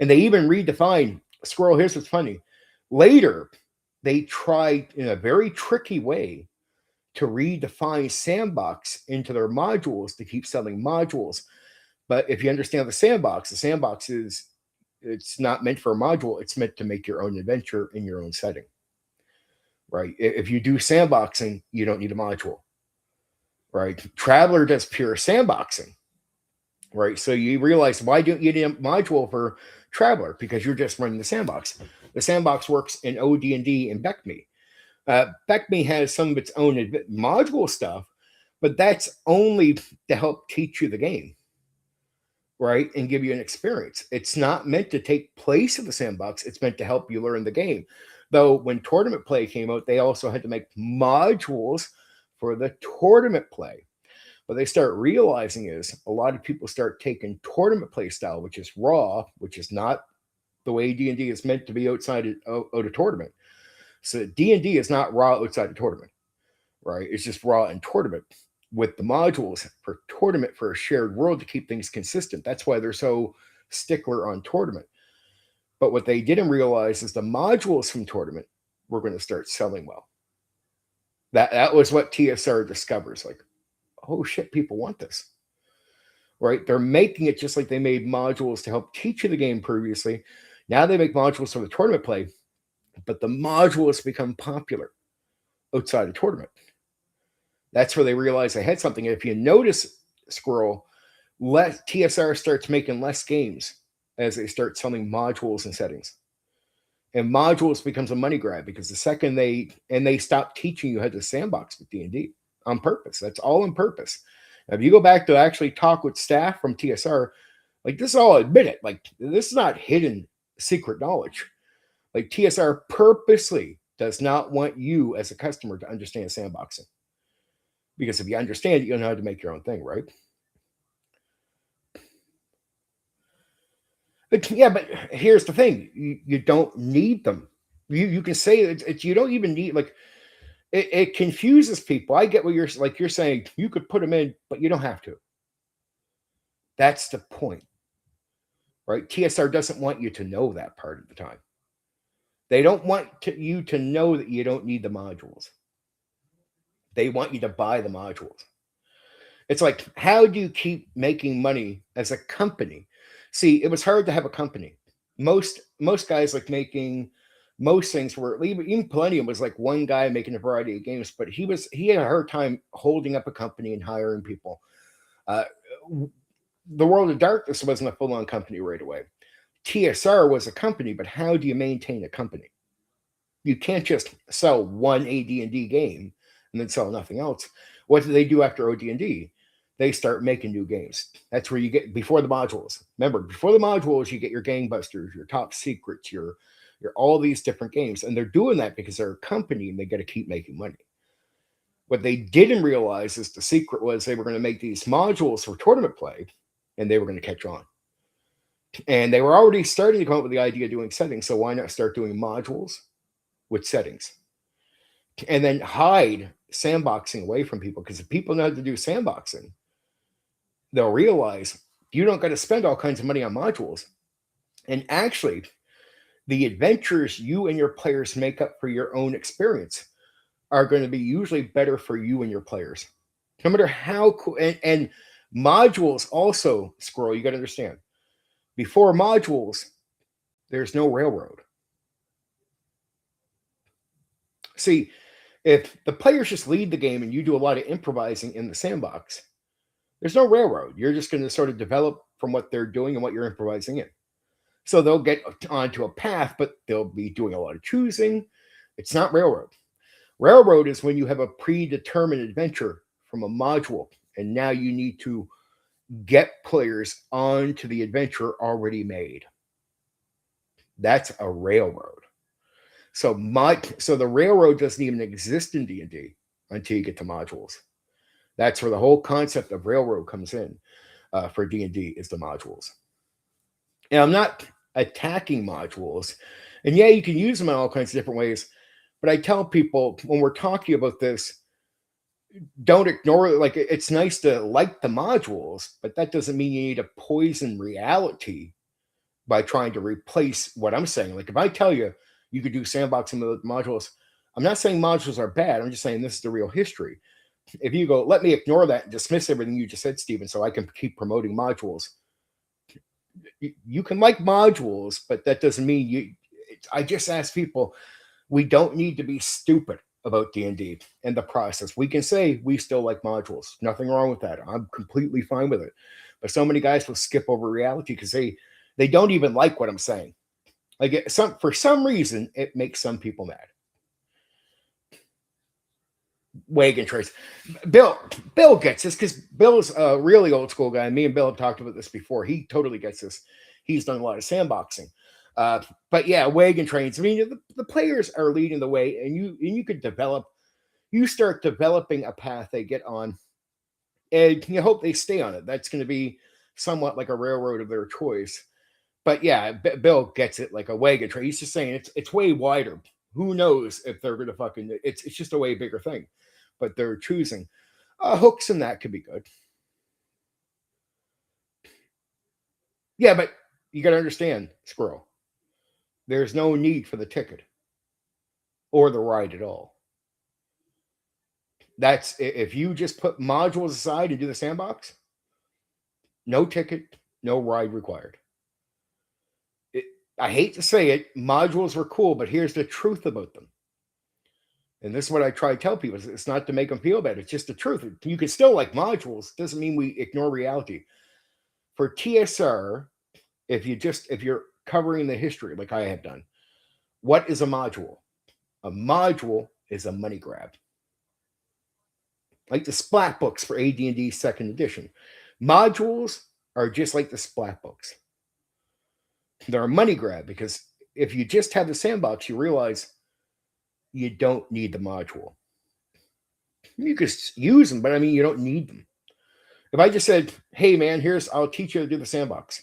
And they even redefined Squirrel. Here's what's funny. Later, they tried in a very tricky way to redefine sandbox into their modules to keep selling modules. But if you understand the sandbox it's not meant for a module. It's meant to make your own adventure in your own setting, right? If you do sandboxing, you don't need a module, right? Traveler does pure sandboxing, right? So you realize, why don't you need a module for Traveler? Because you're just running the sandbox. The sandbox works in OD&D and BECME. BECME has some of its own module stuff, but that's only to help teach you the game, right? And give you an experience. It's not meant to take place of the sandbox. It's meant to help you learn the game. Though when tournament play came out, they also had to make modules for the tournament play. What they start realizing is a lot of people start taking tournament play style, which is raw, which is not the way D&D is meant to be outside of a tournament. So D&D is not raw outside a tournament, right? It's just raw in tournament with the modules for tournament for a shared world to keep things consistent. That's why they're so stickler on tournament. But what they didn't realize is the modules from tournament were going to start selling well. That was what TSR discovers. Like, oh shit, people want this, right? They're making it just like they made modules to help teach you the game previously. Now they make modules for the tournament play, but the modules become popular outside of tournament. That's where they realize they had something. And if you notice, Squirrel, TSR starts making less games as they start selling modules and settings. And modules becomes a money grab because the second they stop teaching you how to sandbox with D&D on purpose. That's all on purpose. Now, if you go back to actually talk with staff from TSR, like this is all admit it. Like this is not hidden secret knowledge. Like TSR purposely does not want you as a customer to understand sandboxing. Because if you understand it, you'll know how to make your own thing, right? But yeah, but here's the thing: you don't need them. You can say it's you don't even need like it confuses people. I get what you're like. You're saying you could put them in, but you don't have to. That's the point, right? TSR doesn't want you to know that part of the time. They don't want you to know that you don't need the modules. They want you to buy the modules. It's like, how do you keep making money as a company? See, it was hard to have a company. Most guys like making most things were even Palladium was like one guy making a variety of games, but he had a hard time holding up a company and hiring people. The World of Darkness wasn't a full-on company right away. TSR was a company, but how do you maintain a company? You can't just sell one AD&D game and then sell nothing else. What do they do after OD&D? They start making new games. That's where you get before the modules. Remember, before the modules, you get your gangbusters, your top secrets, your all these different games. And they're doing that because they're a company and they got to keep making money. What they didn't realize is the secret was they were going to make these modules for tournament play and they were going to catch on. And they were already starting to come up with the idea of doing settings. So why not start doing modules with settings? And then hide sandboxing away from people. Because if people know how to do sandboxing, they'll realize you don't got to spend all kinds of money on modules. And actually, the adventures you and your players make up for your own experience are going to be usually better for you and your players. No matter how cool. And modules also, Squirrel, you got to understand. Before modules, there's no railroad. See, if the players just lead the game and you do a lot of improvising in the sandbox, there's no railroad. You're just going to sort of develop from what they're doing and what you're improvising in. So they'll get onto a path, but they'll be doing a lot of choosing. It's not railroad. Railroad is when you have a predetermined adventure from a module, and now you need to get players onto the adventure already made. That's a railroad. So the railroad doesn't even exist in D&D until you get to modules. That's where the whole concept of railroad comes in for D&D is the modules. And I'm not attacking modules. And yeah, you can use them in all kinds of different ways. But I tell people when we're talking about this, don't ignore it. Like, it's nice to like the modules, but that doesn't mean you need to poison reality by trying to replace what I'm saying. Like, if I tell you you could do sandboxing with modules, I'm not saying modules are bad. I'm just saying this is the real history. If you go, let me ignore that and dismiss everything you just said, Stephen, so I can keep promoting modules. You can like modules, but that doesn't mean you. I just ask people, we don't need to be stupid about D&D and the process. We can say we still like modules. Nothing wrong with that. I'm completely fine with it. But so many guys will skip over reality because they don't even like what I'm saying. Like, for some reason, it makes some people mad. Wagon trace. Bill gets this because Bill's a really old school guy. Me and Bill have talked about this before. He totally gets this. He's done a lot of sandboxing. But yeah, wagon trains. I mean, the players are leading the way, and you could develop. You start developing a path they get on, and you hope they stay on it. That's going to be somewhat like a railroad of their choice. But yeah, Bill gets it like a wagon train. He's just saying it's way wider. Who knows if they're going to fucking? It's just a way bigger thing. But they're choosing hooks, and that could be good. Yeah, but you got to understand, Squirrel. There's no need for the ticket or the ride at all. That's if you just put modules aside and do the sandbox, no ticket, no ride required. I hate to say it, modules were cool, but here's the truth about them. And this is what I try to tell people. It's not to make them feel bad. It's just the truth. You can still like modules. Doesn't mean we ignore reality. For TSR, if you're covering the history like I have done, What is a module? A module is a money grab. Like the splat books for AD&D second edition. Modules are just like the splat books. They're a money grab because if you just have the sandbox, you realize you don't need the module. You could use them, but I mean, you don't need them. If I just said, hey man, I'll teach you to do the sandbox.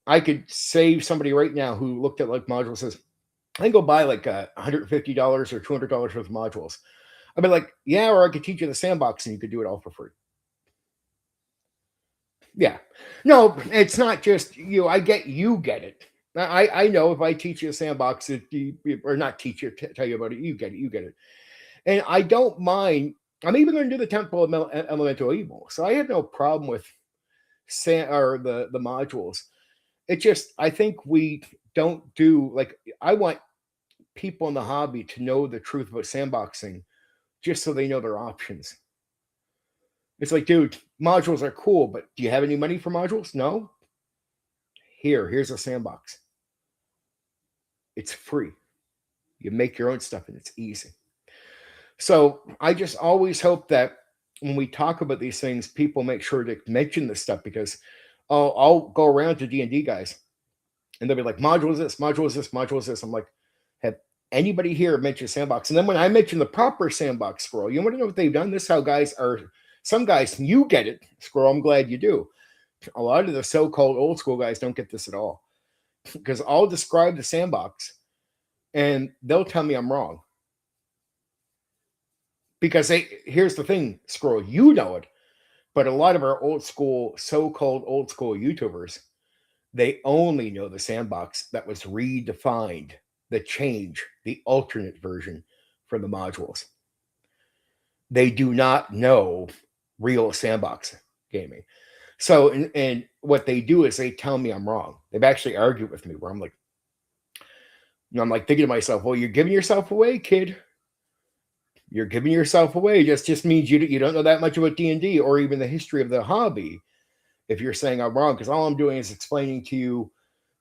I could save somebody right now who looked at like modules says, I can go buy like $150 or $200 worth of modules. I'd be like, yeah, or I could teach you the sandbox and you could do it all for free. Yeah. No, it's not just you. You get it. I know if I teach you a sandbox, or not teach you, tell you about it, you get it. And I don't mind. I'm even going to do the Temple of Elemental Evil. So I have no problem with the modules. It just, I think we don't do, like, I want people in the hobby to know the truth about sandboxing just so they know their options. It's like, dude, modules are cool, but do you have any money for modules? No? Here's a sandbox. It's free. You make your own stuff and it's easy. So I just always hope that when we talk about these things, people make sure to mention this stuff because I'll go around to D&D guys and they'll be like, module is this, module is this, module is this. I'm like, have anybody here mentioned sandbox? And then when I mention the proper sandbox scroll, you want to know what they've done? This is how guys are. Some guys, you get it, Squirrel. I'm glad you do. A lot of the so-called old school guys don't get this at all because I'll describe the sandbox and they'll tell me I'm wrong. Because here's the thing, Squirrel, you know it, but a lot of our so-called old school YouTubers, they only know the sandbox that was redefined, the change, the alternate version for the modules. They do not know real sandbox gaming. So, and what they do is they tell me I'm wrong. They've actually argued with me where I'm like thinking to myself, well, you're giving yourself away, kid. You're giving yourself away. Just means you don't know that much about D&D or even the history of the hobby if you're saying I'm wrong, because all I'm doing is explaining to you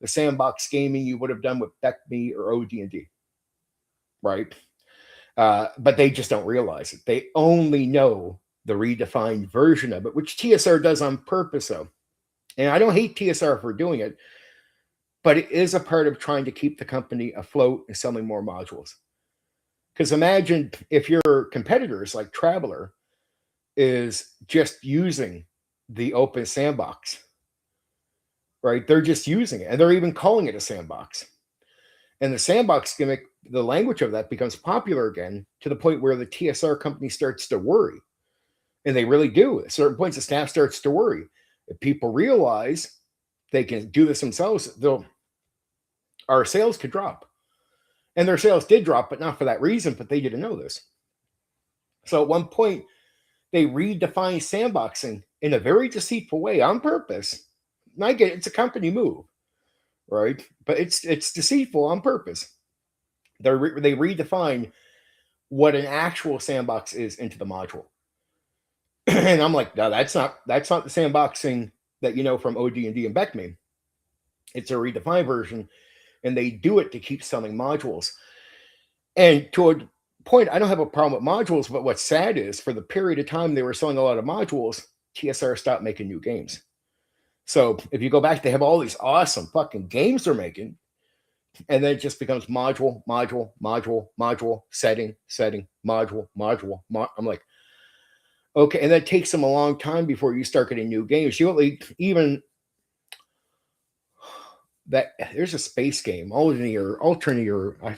the sandbox gaming you would have done with BECME or OD&D, right? But they just don't realize it. They only know the redefined version of it, which TSR does on purpose, though. And I don't hate TSR for doing it, but it is a part of trying to keep the company afloat and selling more modules. Because imagine if your competitors like Traveler is just using the open sandbox, right? They're just using it and they're even calling it a sandbox. And the sandbox gimmick, the language of that becomes popular again to the point where the TSR company starts to worry. And they really do. At certain points, the staff starts to worry. If people realize they can do this themselves, our sales could drop. And their sales did drop, but not for that reason, but they didn't know this. So at one point, they redefined sandboxing in a very deceitful way on purpose. And I get it, it's a company move, right? But it's deceitful on purpose. They redefine what an actual sandbox is into the module. And I'm like, no, that's not the sandboxing that you know from OD&D and BECME. It's a redefined version, and they do it to keep selling modules. And to a point, I don't have a problem with modules, but what's sad is for the period of time they were selling a lot of modules, TSR stopped making new games. So if you go back, they have all these awesome fucking games they're making, and then it just becomes module, setting, module. I'm like, okay, and that takes them a long time before you start getting new games. You even that there's a space game, Alternator. I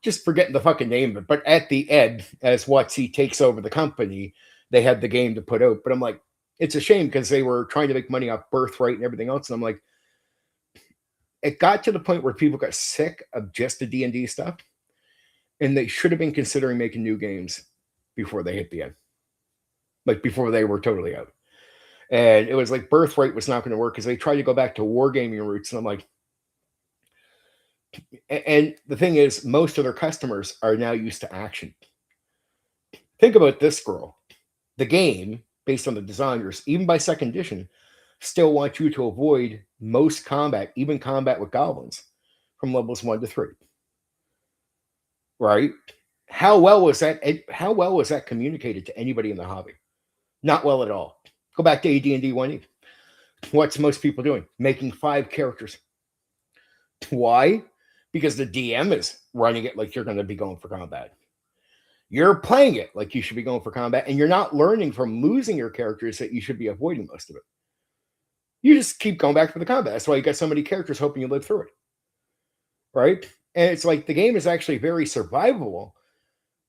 just forgetting the fucking name of it. But at the end, as WotC takes over the company, they had the game to put out. But I'm like, it's a shame because they were trying to make money off Birthright and everything else. And I'm like, it got to the point where people got sick of just the D&D stuff, and they should have been considering making new games before they hit the end. Like before they were totally out. And it was like Birthright was not going to work because they tried to go back to wargaming roots. And I'm like, and the thing is, most of their customers are now used to action. Think about this, Squirrel. The game, based on the designers, even by second edition, still want you to avoid most combat, even combat with goblins, from levels 1 to 3. Right? How well was that communicated to anybody in the hobby? Not well at all. Go back to AD&D 1E. What's most people doing? Making 5 characters. Why? Because the DM is running it like you're going to be going for combat. You're playing it like you should be going for combat, and you're not learning from losing your characters that you should be avoiding most of it. You just keep going back for the combat. That's why you got so many characters hoping you live through it. Right? And it's like the game is actually very survivable,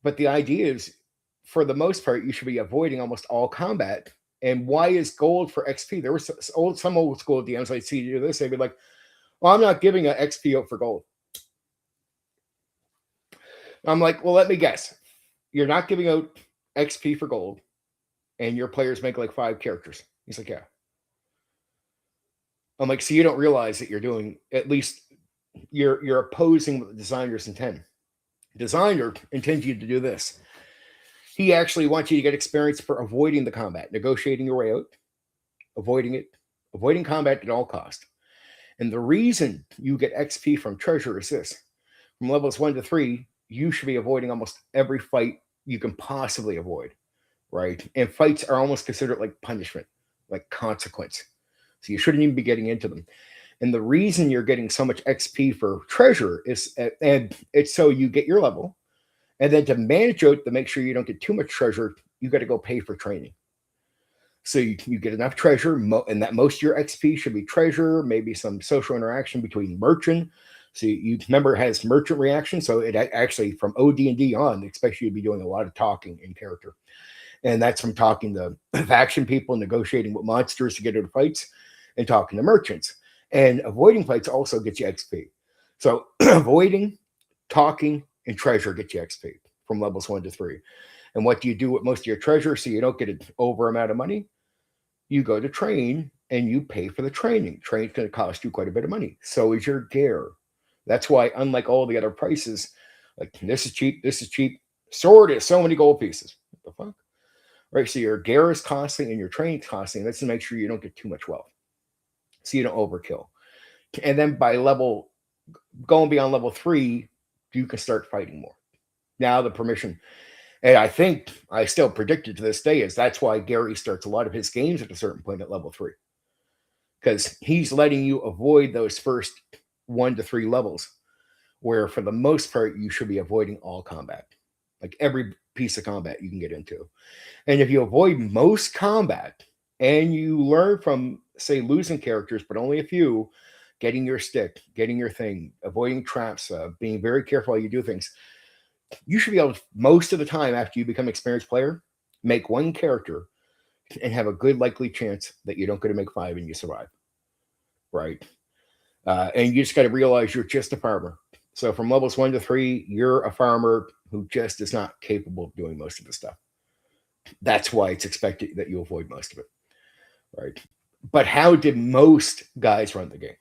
but the idea is, for the most part, you should be avoiding almost all combat. And why is gold for XP? There were some old school DMs I'd see do this. They'd be like, well, I'm not giving an XP out for gold. I'm like, well, let me guess. You're not giving out XP for gold, and your players make like 5 characters. He's like, yeah. I'm like, so you don't realize that you're doing, at least you're opposing what the designer's intent. Designer intends you to do this. He actually wants you to get experience for avoiding the combat, negotiating your way out, avoiding combat at all cost. And the reason you get XP from treasure is this. From levels 1 to 3, you should be avoiding almost every fight you can possibly avoid, right? And fights are almost considered like punishment, like consequence. So you shouldn't even be getting into them. And the reason you're getting so much XP for treasure is, and it's so you get your level, and then to manage out, to make sure you don't get too much treasure, you got to go pay for training. So you get enough treasure, and that most of your XP should be treasure, maybe some social interaction between merchant. So you remember it has merchant reaction. So it actually, from OD&D on, they expect you to be doing a lot of talking in character. And that's from talking to faction people, negotiating with monsters to get into fights, and talking to merchants. And avoiding fights also gets you XP. So avoiding, talking, and treasure get you XP from levels 1 to 3. And what do you do with most of your treasure so you don't get an over amount of money? You go to train and you pay for the training. Training's going to cost you quite a bit of money. So is your gear. That's why, unlike all the other prices, like this is cheap, sword is so many gold pieces. What the fuck? Right? So your gear is costly and your training's costly. And that's to make sure you don't get too much wealth, so you don't overkill. And then going beyond level 3, you can start fighting more. Now the permission, and I think I still predicted to this day, is that's why Gary starts a lot of his games at a certain point at level 3, because he's letting you avoid those first 1 to 3 levels, where for the most part you should be avoiding all combat, like every piece of combat you can get into. And if you avoid most combat and you learn from, say, losing characters, but only a few, getting your stick, getting your thing, avoiding traps, being very careful while you do things, you should be able to, most of the time after you become an experienced player, make 1 character and have a good likely chance that you don't get to make 5 and you survive, right? And you just got to realize you're just a farmer. So from levels 1 to 3, you're a farmer who just is not capable of doing most of the stuff. That's why it's expected that you avoid most of it, right? But how did most guys run the game?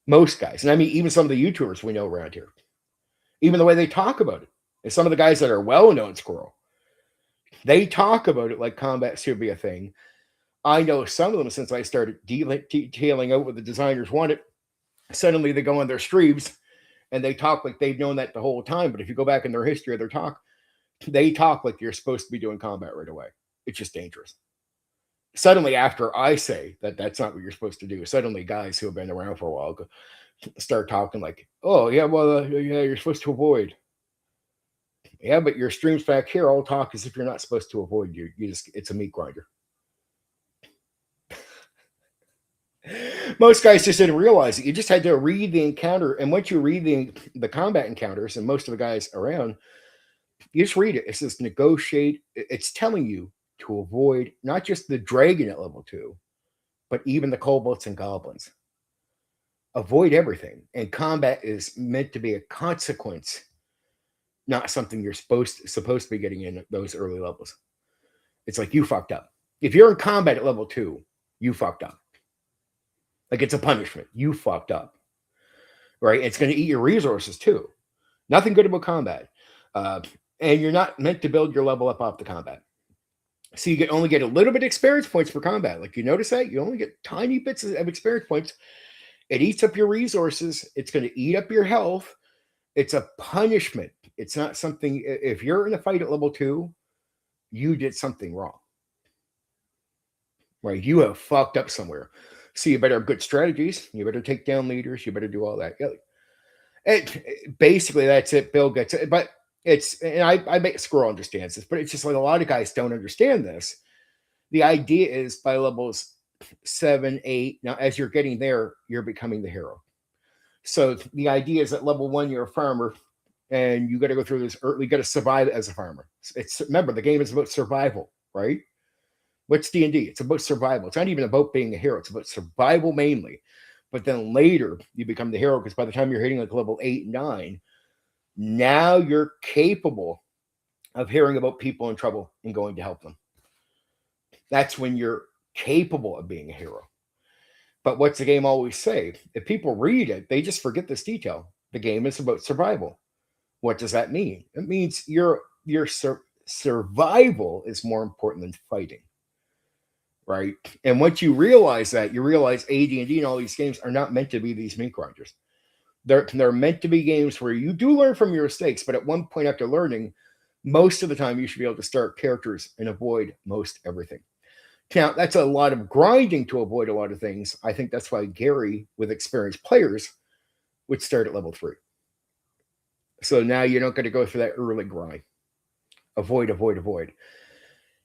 Most guys, and I mean even some of the YouTubers we know around here, even the way they talk about it, and some of the guys that are well-known Squirrel, they talk about it like combat should be a thing. I know some of them, since I started detailing out what the designers wanted, suddenly they go on their streams and they talk like they've known that the whole time. But if you go back in their history of their talk, they talk like you're supposed to be doing combat right away. It's just dangerous. Suddenly, after I say that that's not what you're supposed to do, suddenly guys who have been around for a while start talking like, oh, yeah, well, yeah, you're supposed to avoid. Yeah, but your streams back here all talk as if you're not supposed to avoid. You just, it's a meat grinder. Most guys just didn't realize it. You just had to read the encounter. And once you read the combat encounters, and most of the guys around, you just read it. It says negotiate. It's telling you to avoid not just the dragon at level 2, but even the kobolds and goblins. Avoid everything. And combat is meant to be a consequence, not something you're supposed to be getting in those early levels. It's like you fucked up. If you're in combat at level 2, you fucked up. Like it's a punishment. You fucked up. Right? It's going to eat your resources too. Nothing good about combat. And you're not meant to build your level up off the combat. So you only get a little bit of experience points for combat. Like you notice that? You only get tiny bits of experience points. It eats up your resources. It's going to eat up your health. It's a punishment. It's not something, if you're in a fight at level 2, you did something wrong. Right? You have fucked up somewhere. So you better have good strategies. You better take down leaders. You better do all that. Basically, that's it. Bill gets it. But it's, and I make Squirrel understands this, but it's just like a lot of guys don't understand this. The idea is by levels 7, 8, now as you're getting there, you're becoming the hero. So the idea is at level 1, you're a farmer, and you got to go through this early, you got to survive as a farmer. It's, remember, the game is about survival, right? What's D&D? It's about survival. It's not even about being a hero. It's about survival mainly. But then later you become the hero, because by the time you're hitting like level 8 and 9, now you're capable of hearing about people in trouble and going to help them. That's when you're capable of being a hero. But what's the game always say? If people read it, they just forget this detail. The game is about survival. What does that mean? It means your survival is more important than fighting, right? And once you realize that, you realize AD&D and all these games are not meant to be these meat grinders. They're meant to be games where you do learn from your mistakes, but at one point after learning, most of the time you should be able to start characters and avoid most everything. Now, that's a lot of grinding to avoid a lot of things. I think that's why Gary, with experienced players, would start at level 3. So now you're not going to go through that early grind. Avoid, avoid, avoid.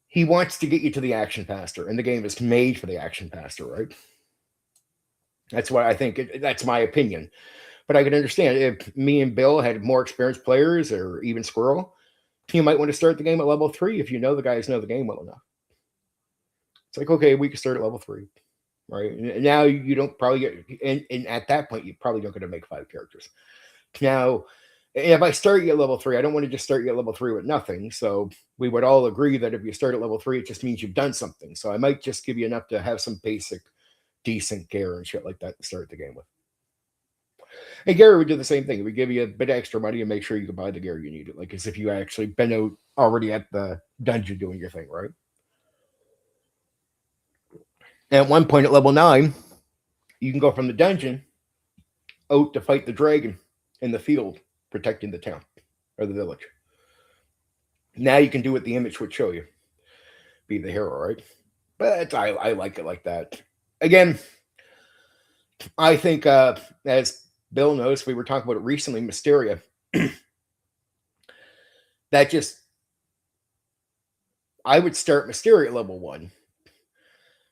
He wants to get you to the action faster, and the game is made for the action faster, right? That's what I think. That's my opinion. But I can understand if me and Bill had more experienced players, or even Squirrel, you might want to start the game at level 3 if you know the guys know the game well enough. It's like, okay, we can start at level 3, right? And now you don't probably get, and at that point, you probably don't get to make 5 characters. Now, if I start you at level 3, I don't want to just start you at level 3 with nothing. So we would all agree that if you start at level 3, it just means you've done something. So I might just give you enough to have some basic, decent gear and shit like that to start the game with. And Gary would do the same thing. We give you a bit of extra money and make sure you can buy the gear you need, like as if you actually been out already at the dungeon doing your thing, right? And at one point at level 9, you can go from the dungeon out to fight the dragon in the field, protecting the town or the village. Now you can do what the image would show you. Be the hero, right? But I like it like that. Again, I think, as Bill knows, we were talking about it recently, Mysteria. That just, I would start Mysteria at level 1,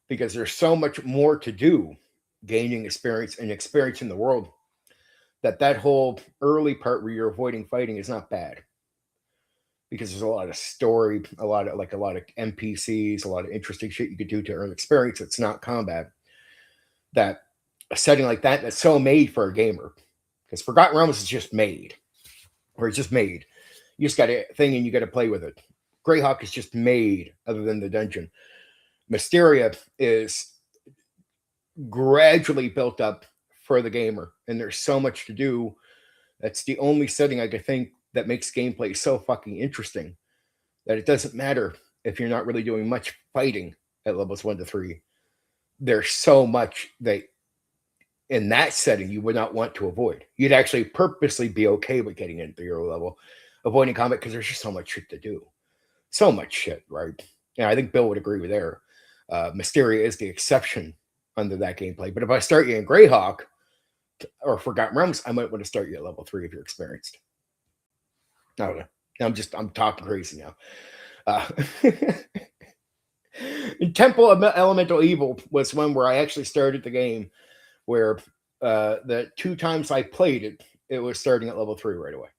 because there's so much more to do, gaining experience and experience in the world, that whole early part where you're avoiding fighting is not bad, because there's a lot of story, a lot of NPCs, a lot of interesting shit you could do to earn experience. It's not combat. That a setting like that, that's so made for a gamer, because Forgotten Realms is just made, or it's just made. You just got a thing and you got to play with it. Greyhawk is just made, other than the dungeon. Mysteria is gradually built up for the gamer, and there's so much to do. That's the only setting I could think that makes gameplay so fucking interesting, that it doesn't matter if you're not really doing much fighting at levels 1 to 3. There's so much that in that setting you would not want to avoid. You'd actually purposely be okay with getting into the hero level, avoiding combat, because there's just so much shit to do. So much shit, right? And I think Bill would agree with there. Mysteria is the exception under that gameplay. But if I start you in Greyhawk or Forgotten Realms, I might want to start you at level 3 if you're experienced. I don't know. I'm talking crazy now. Temple of Elemental Evil was one where I actually started the game, where the 2 times I played it, it was starting at level 3 right away.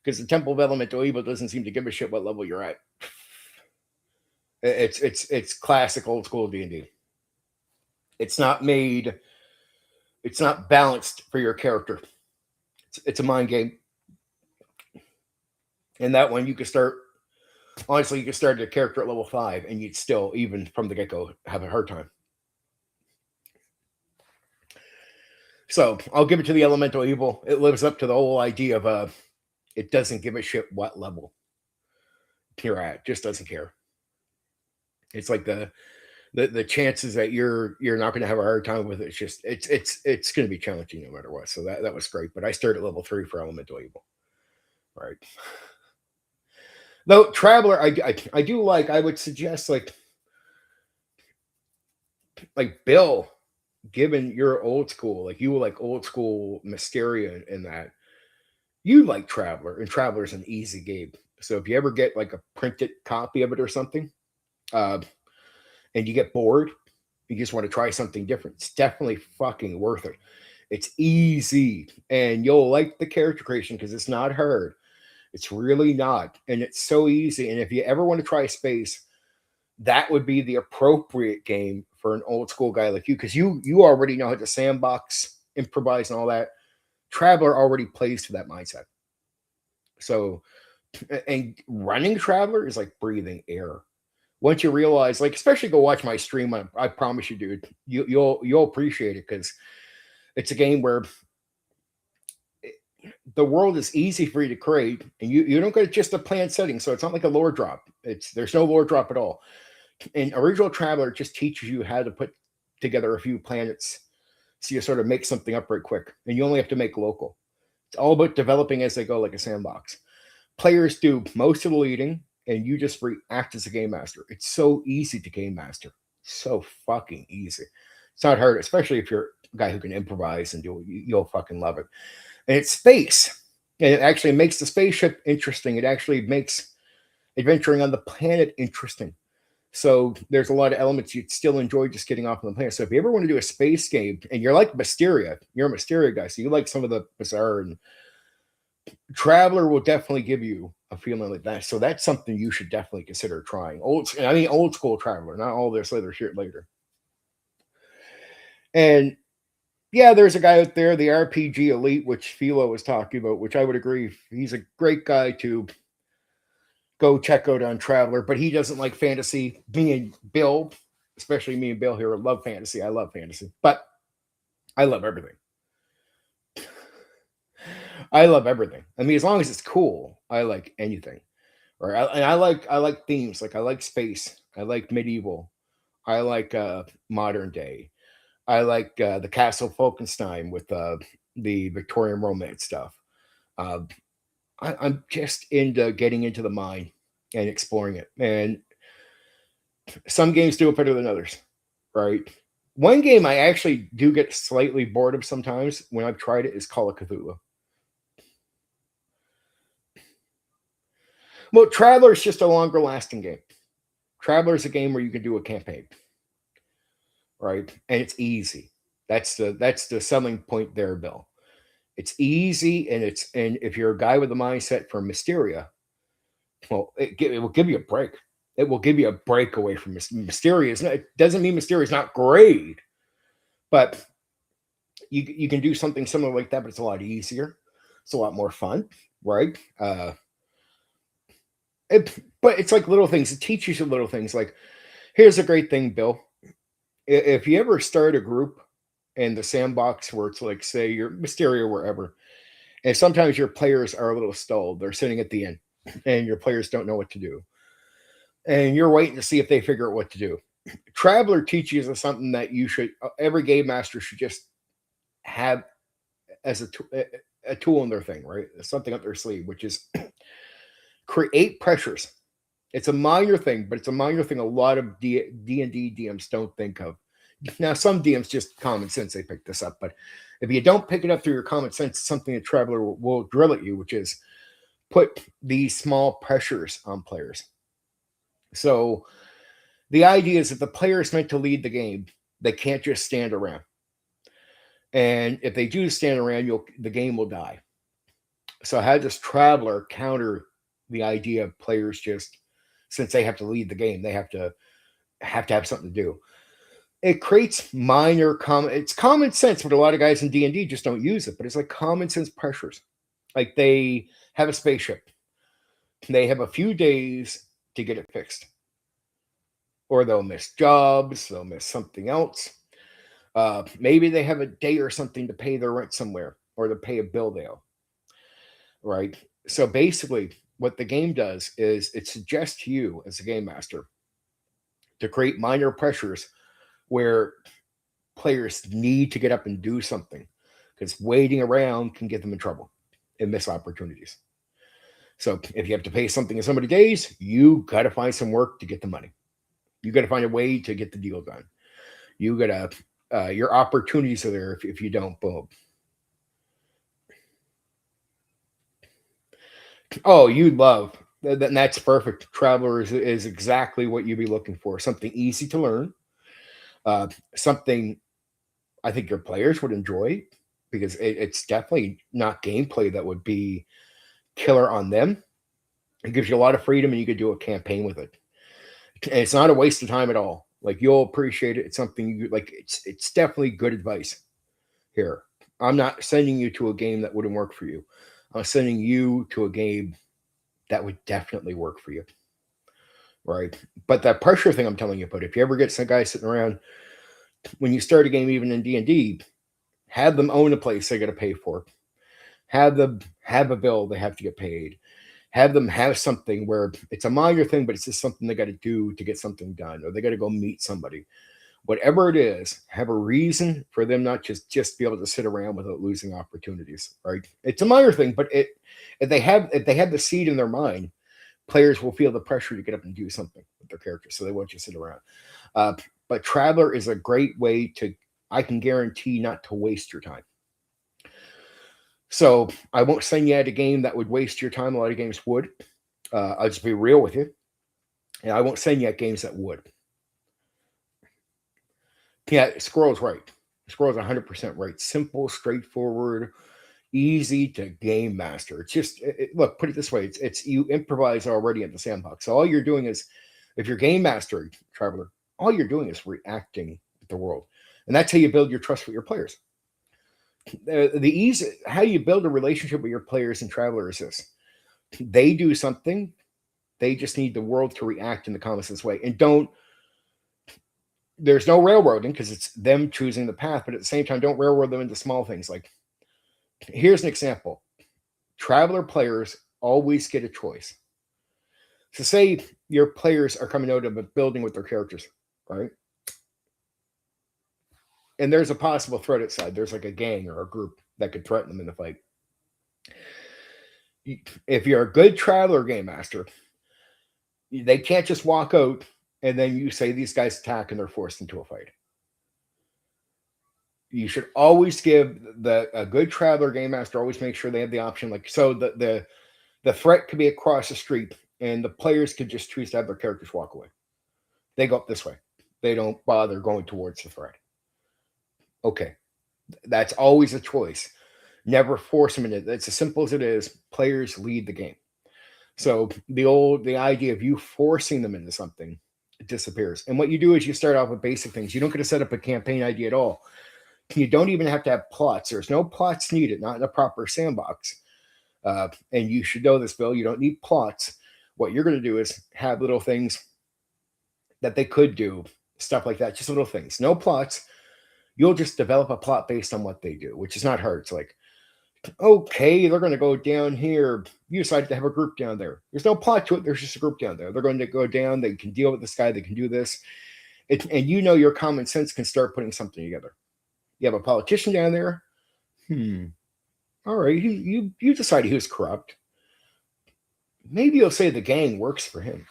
Because the Temple of Elemental Evil doesn't seem to give a shit what level you're at. It's classic old school D&D. It's not made, it's not balanced for your character. It's a mind game. And that one you could start, honestly, you could start a character at level 5 and you'd still, even from the get-go, have a hard time. So I'll give it to the Elemental Evil. It lives up to the whole idea of it doesn't give a shit what level you're at. Just doesn't care. It's like the the chances that you're not going to have a hard time with it, it's going to be challenging no matter what. So that was great. But I started at level 3 for Elemental Evil. Right. Though Traveler, I do like. I would suggest like Bill, given you're old school, like you like old school Mysteria in that, you like Traveler, and Traveler's an easy game. So if you ever get like a printed copy of it or something, uh, and you get bored, you just want to try something different, it's definitely fucking worth it. It's easy, and you'll like the character creation because it's not hard. It's really not, and it's so easy. And if you ever want to try space, that would be the appropriate game for an old school guy like you, because you already know how to sandbox, improvise, and all that. Traveler already plays to that mindset. So, and running Traveler is like breathing air. Once you realize, like, especially go watch my stream, I promise you, dude, you'll appreciate it because it's a game where the world is easy for you to create, and you don't get just a planned setting, so it's not like a lore drop. There's no lore drop at all. And original Traveler just teaches you how to put together a few planets, so you sort of make something up right quick, and you only have to make local. It's all about developing as they go, like a sandbox. Players do most of the leading, and you just act as a game master. It's so easy to game master, so fucking easy. It's not hard, especially if you're a guy who can improvise and you'll fucking love it. And it's space, and it actually makes the spaceship interesting. It actually makes adventuring on the planet interesting. So there's a lot of elements you'd still enjoy just getting off on the planet. So if you ever want to do a space game and you're like Mysteria, you're a Mysteria guy, so you like some of the bizarre, and Traveler will definitely give you a feeling like that. So that's something you should definitely consider trying. Old school Traveler, not all this other shit later. And yeah, there's a guy out there, the RPG Elite, which Philo was talking about, which I would agree. He's a great guy to go check out on Traveler, but he doesn't like fantasy. Me and Bill, especially me and Bill here, love fantasy. I love fantasy, but I love everything. I love everything. I mean, as long as it's cool, I like anything. Right? And I like themes. Like I like space. I like medieval. I like modern day. I like the Castle Falkenstein with the Victorian romance stuff. Uh, I'm just into getting into the mind and exploring it. And some games do it better than others, right? One game I actually do get slightly bored of sometimes when I've tried it is Call of Cthulhu. Well, Traveler is just a longer lasting game. Traveler is a game where you can do a campaign, right? And it's easy. That's the selling point there, Bill. It's easy, and if you're a guy with a mindset for Mysteria, well, it will give you a break. It will give you a break away from Mysteria. It doesn't mean Mysteria is not great, but you can do something similar like that, but it's a lot easier. It's a lot more fun, right? But it's like little things. It teaches you little things. Like, here's a great thing, Bill. If you ever start a group in the sandbox where it's like, say, you're Mysteria, wherever, and sometimes your players are a little stalled. They're sitting at the end, and your players don't know what to do. And you're waiting to see if they figure out what to do. Traveler teaches us something that every game master should just have as a tool in their thing, right? Something up their sleeve, which is create pressures. It's a minor thing, but it's a minor thing a lot of D&D DMs don't think of. Now, some DMs just common sense, they pick this up, but if you don't pick it up through your common sense, it's something that Traveler will drill at you, which is put these small pressures on players. So the idea is that the player is meant to lead the game. They can't just stand around. And if they do stand around, the game will die. So how does Traveler counter the idea of players just, since they have to lead the game, they have to have something to do? It creates it's common sense, but a lot of guys in D&D just don't use it. But it's like common sense pressures. Like they have a spaceship. They have a few days to get it fixed. Or they'll miss jobs. They'll miss something else. Maybe they have a day or something to pay their rent somewhere or to pay a bill they owe. Right? So basically, what the game does is it suggests to you as a game master, to create minor pressures where players need to get up and do something, because waiting around can get them in trouble and miss opportunities. So if you have to pay something in so many days, you got to find some work to get the money. You got to find a way to get the deal done. You got to, your opportunities are there. If you don't, boom. Oh, you'd love that. That's perfect. Traveler is exactly what you'd be looking for. Something easy to learn. Something I think your players would enjoy, because it's definitely not gameplay that would be killer on them. It gives you a lot of freedom, and you could do a campaign with it. And it's not a waste of time at all. Like, you'll appreciate it. It's something you like. It's definitely good advice here. I'm not sending you to a game that wouldn't work for you. I'm sending you to a game that would definitely work for you, right? But that pressure thing I'm telling you about, if you ever get some guy sitting around when you start a game, even in D&D, have them own a place they got to pay for. Have them have a bill they have to get paid. Have them have something where it's a minor thing, but it's just something they got to do to get something done, or they got to go meet somebody. Whatever it is, have a reason for them not just be able to sit around without losing opportunities, right? It's a minor thing, but if they have the seed in their mind, players will feel the pressure to get up and do something with their characters, so they won't just sit around. But Traveler is a great way to, I can guarantee, not to waste your time. So I won't send you at a game that would waste your time. A lot of games would. I'll just be real with you. And I won't send you at games that would. Yeah, Squirrel's right. Squirrel's 100% right. Simple, straightforward, easy to game master. It's just, look, put it this way. It's you improvise already at the sandbox. So all you're doing is, if you're game master, Traveler, all you're doing is reacting to the world. And that's how you build your trust with your players. How you build a relationship with your players in Traveler is this: they do something, they just need the world to react in the calmest way. And there's no railroading, because it's them choosing the path, but at the same time, don't railroad them into small things. Like, here's an example: Traveler players always get a choice. So say your players are coming out of a building with their characters, right? And there's a possible threat outside. There's like a gang or a group that could threaten them in the fight. If you're a good Traveler game master, they can't just walk out and then you say these guys attack and they're forced into a fight. You should always give a good Traveler game master, always make sure they have the option. Like, so the threat could be across the street, and the players could just choose to have their characters walk away. They go up this way. They don't bother going towards the threat. Okay. That's always a choice. Never force them in it. It's as simple as it is. Players lead the game. So the idea of you forcing them into something, it disappears. And what you do is you start off with basic things. You don't get to set up a campaign idea at all. You don't even have to have plots. There's no plots needed, not in a proper sandbox. And you should know this, Bill. You don't need plots. What you're going to do is have little things that they could do, stuff like that, just little things. No plots. You'll just develop a plot based on what they do, which is not hard. It's like, okay, they're going to go down here. You decided to have a group down there. There's no plot to it. There's just a group down there. They're going to go down. They can deal with this guy. They can do this. And you know your common sense can start putting something together. You have a politician down there. All right, you decided he was corrupt. Maybe you'll say the gang works for him.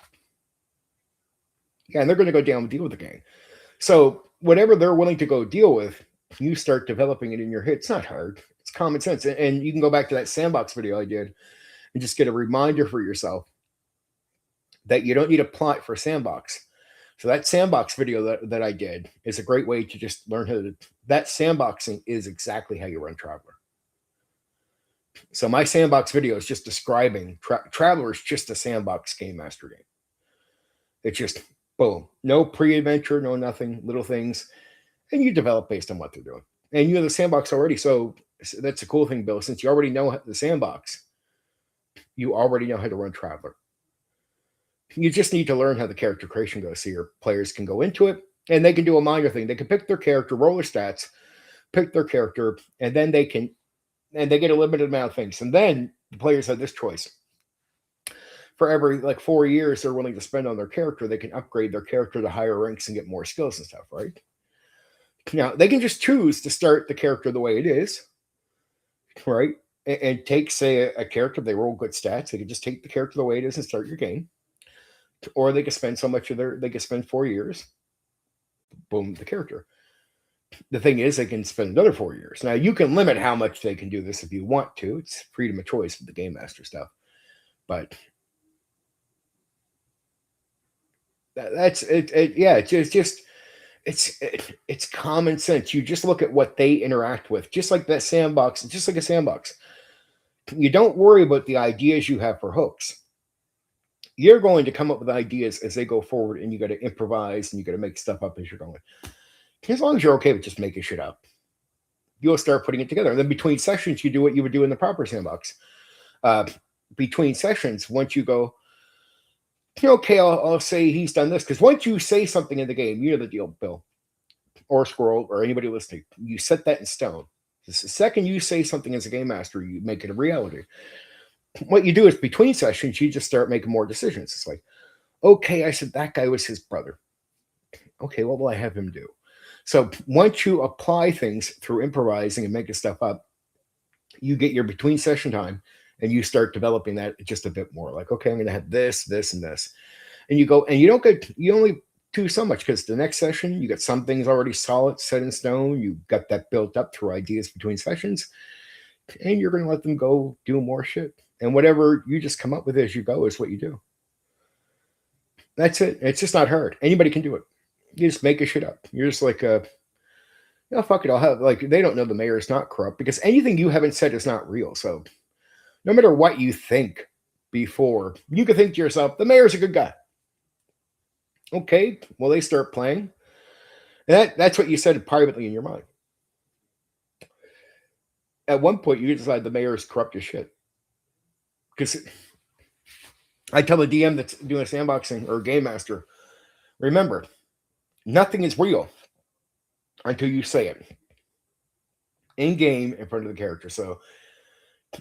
Yeah, and they're going to go down and deal with the gang. So whatever they're willing to go deal with, you start developing it in your head. It's not hard. It's common sense. And you can go back to that sandbox video I did and just get a reminder for yourself that you don't need a plot for sandbox. So that sandbox video that I did is a great way to just learn how to, that sandboxing is exactly how you run Traveler. So my sandbox video is just describing Traveler is just a sandbox game master game. It's just boom, no pre-adventure, no nothing, little things, and you develop based on what they're doing. And you have the sandbox already, so that's a cool thing, Bill. Since you already know the sandbox, you already know how to run Traveler. You just need to learn how the character creation goes, so your players can go into it, and they can do a minor thing. They can pick their character, roll their stats, pick their character, and then they get a limited amount of things. And then the players have this choice. for every like 4 years they're willing to spend on their character, they can upgrade their character to higher ranks and get more skills and stuff, right? Now they can just choose to start the character the way it is, right? And take, say, a character, they roll good stats, they can just take the character the way it is and start your game. Or they can spend so much of they can spend 4 years, boom, the character. The thing is, they can spend another 4 years. Now, you can limit how much they can do this if you want to. It's freedom of choice with the Game Master stuff. But that's it. Yeah, it's common sense. You just look at what they interact with, just like that sandbox, just like a sandbox. You don't worry about the ideas you have for hooks. You're going to come up with ideas as they go forward, and you got to improvise and you got to make stuff up as you're going. As long as you're okay with just making shit up, you'll start putting it together. And then between sessions, you do what you would do in the proper sandbox. Between sessions, once you go, okay, I'll say he's done this. Because once you say something in the game, you know the deal, Bill, or Squirrel, or anybody listening, you set that in stone. The second you say something as a game master, you make it a reality. What you do is between sessions, you just start making more decisions. It's like, okay, I said that guy was his brother. Okay, what will I have him do? So once you apply things through improvising and making stuff up, you get your between session time and you start developing that just a bit more. Like, okay, I'm going to have this, this, and this. And you go, and you only do so much, because the next session, you got some things already solid, set in stone. You got that built up through ideas between sessions, and you're going to let them go do more shit. And whatever you just come up with as you go is what you do. That's it. It's just not hard. Anybody can do it. You just make a shit up. You're just like, fuck it. I'll have, like, they don't know the mayor is not corrupt, because anything you haven't said is not real. So no matter what you think before, you can think to yourself, the mayor's a good guy. Okay, well, they start playing. And that's what you said privately in your mind. At one point, you decide the mayor is corrupt as shit. Because I tell the DM that's doing a sandboxing or a game master, remember, nothing is real until you say it in game in front of the character. So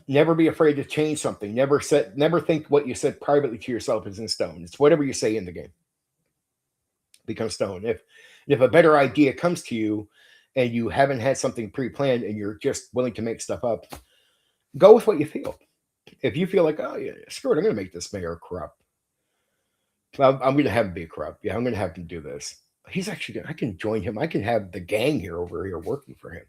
never be afraid to change something. Never think what you said privately to yourself is in stone. It's whatever you say in the game becomes stone. If a better idea comes to you and you haven't had something pre-planned and you're just willing to make stuff up, go with what you feel. If you feel like, oh yeah, screw it, I'm going to make this mayor corrupt. I'm going to have him be corrupt. Yeah, I'm going to have him do this. He's actually I can join him. I can have the gang here over here working for him.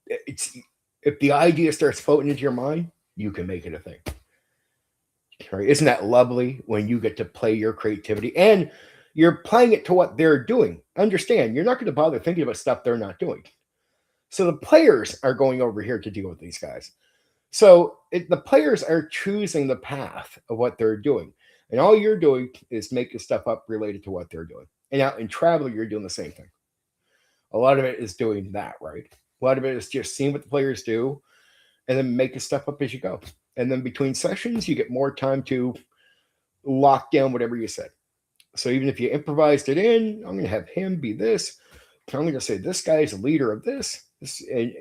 If the idea starts floating into your mind, you can make it a thing. Right? Isn't that lovely when you get to play your creativity and you're playing it to what they're doing? Understand, you're not going to bother thinking about stuff they're not doing. So the players are going over here to deal with these guys. So the players are choosing the path of what they're doing. And all you're doing is making stuff up related to what they're doing. And now in Traveler, you're doing the same thing. A lot of it is doing that, right? A lot of it is just seeing what the players do and then making stuff up as you go. And then between sessions, you get more time to lock down whatever you said. So even if you improvised it in, I'm going to have him be this. I'm going to say this guy is a leader of this. And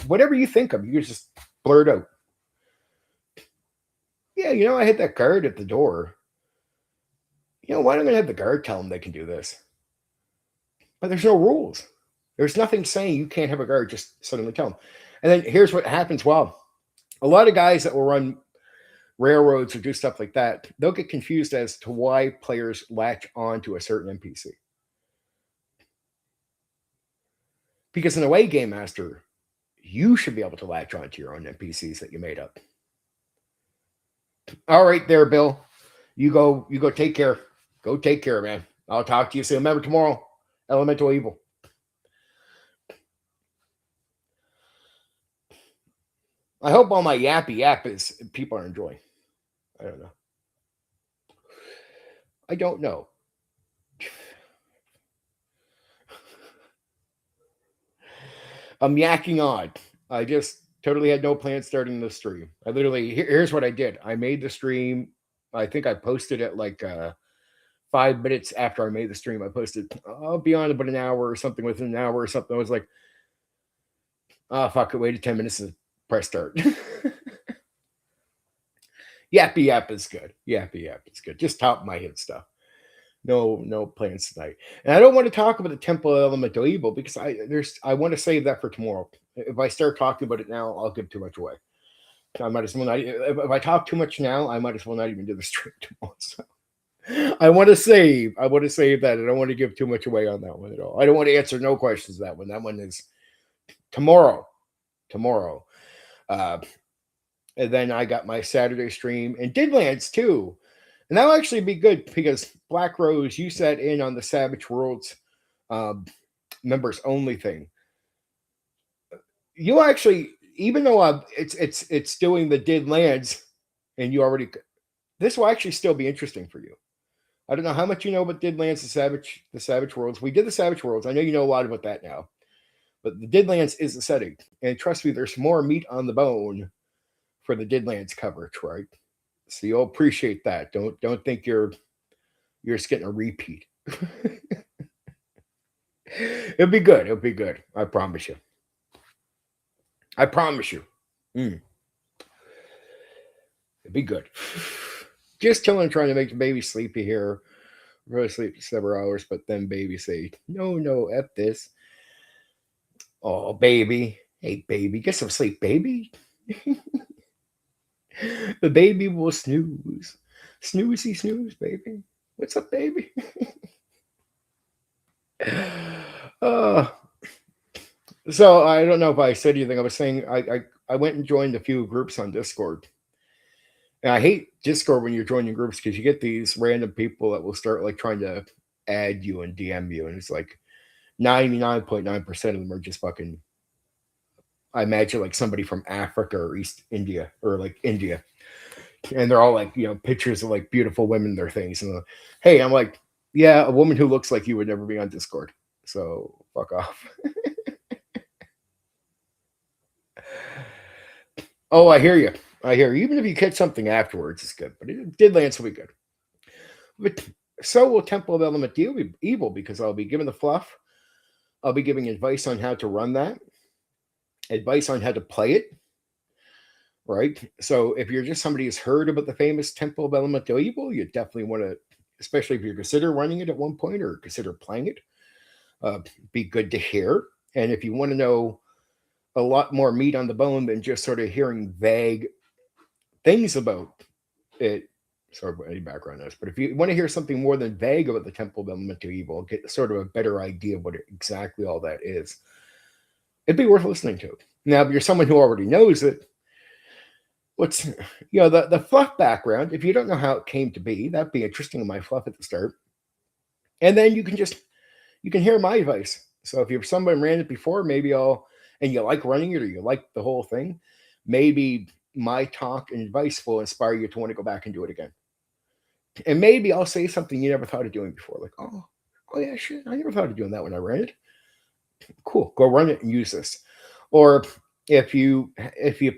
whatever you think of, you just blurt out. Yeah, I had that guard at the door. Why don't I have the guard tell them they can do this? But there's no rules. There's nothing saying you can't have a guard just suddenly tell them. And then here's what happens. Well, a lot of guys that will run railroads or do stuff like that, they'll get confused as to why players latch on to a certain NPC. Because in a way, Game Master, you should be able to latch on to your own NPCs that you made up. All right, there, Bill. You go take care. Go take care, man. I'll talk to you soon. Remember tomorrow, Elemental Evil. I hope all my yappy yap is people are enjoying. I don't know. I don't know. I'm yakking on. I just totally had no plan starting the stream. I literally, here's what I did. I made the stream. I think I posted it like 5 minutes after I made the stream. I posted, I'll be on about an hour or something, within an hour or something. I was like, oh, fuck it. Waited 10 minutes and press start. Yappy Yap is good. Yappy Yap is good. Just top of my head stuff. No plans tonight. And I don't want to talk about the Temple of Elemental Evil because I want to save that for tomorrow. If I start talking about it now, I'll give too much away. I might as well not. If I talk too much now, I might as well not even do the stream tomorrow. So I want to save. I want to save that. I don't want to give too much away on that one at all. I don't want to answer no questions that one. That one is tomorrow. Tomorrow. And then I got my Saturday stream and Didlands too. And that'll actually be good because Black Rose, you sat in on the Savage Worlds members only thing. You actually, even though it's doing the Didlands, and you already, this will actually still be interesting for you. I don't know how much you know about Didlands, the Savage Worlds. We did the Savage Worlds. I know you know a lot about that now, but the Didlands is the setting, and trust me, there's more meat on the bone for the Didlands coverage, right? So you'll appreciate that. Don't think you're just getting a repeat. It'll be good. It'll be good. I promise you. I promise you. It'll be good. Just chilling, trying to make the baby sleepy here. Really sleep several hours, but then baby say, no, F this. Oh, baby. Hey, baby, get some sleep, baby. The baby will snooze. Snoozy snooze, baby. What's up, baby? So I don't know if I said anything. I was saying I went and joined a few groups on Discord. And I hate Discord when you're joining groups because you get these random people that will start like trying to add you and DM you. And it's like 99.9% of them are just fucking, I imagine like somebody from Africa or East India or like India. And they're all like, pictures of like beautiful women, their things. And hey, I'm like, yeah, a woman who looks like you would never be on Discord. So fuck off. Oh, I hear you. I hear you. Even if you catch something afterwards, it's good. But it did land, so be good. But so will Temple of Elemental Evil because I'll be giving the fluff. I'll be giving advice on how to run that, advice on how to play it. Right. So if you're just somebody who's heard about the famous Temple of Elemental Evil, you definitely want to, especially if you consider running it at one point or consider playing it, be good to hear. And if you want to know a lot more meat on the bone than just sort of hearing vague things about it, sorry about any background noise, but if you want to hear something more than vague about the Temple of Elemental Evil, get sort of a better idea of what exactly all that is, it'd be worth listening to. Now, if you're someone who already knows it, what's the fluff background, if you don't know how it came to be, that'd be interesting in my fluff at the start. And then you can hear my advice. So if you're somebody ran it before, maybe and you like running it or you like the whole thing, maybe my talk and advice will inspire you to want to go back and do it again. And maybe I'll say something you never thought of doing before, like, oh yeah, shit, I never thought of doing that when I ran it. Cool, go run it and use this. Or if you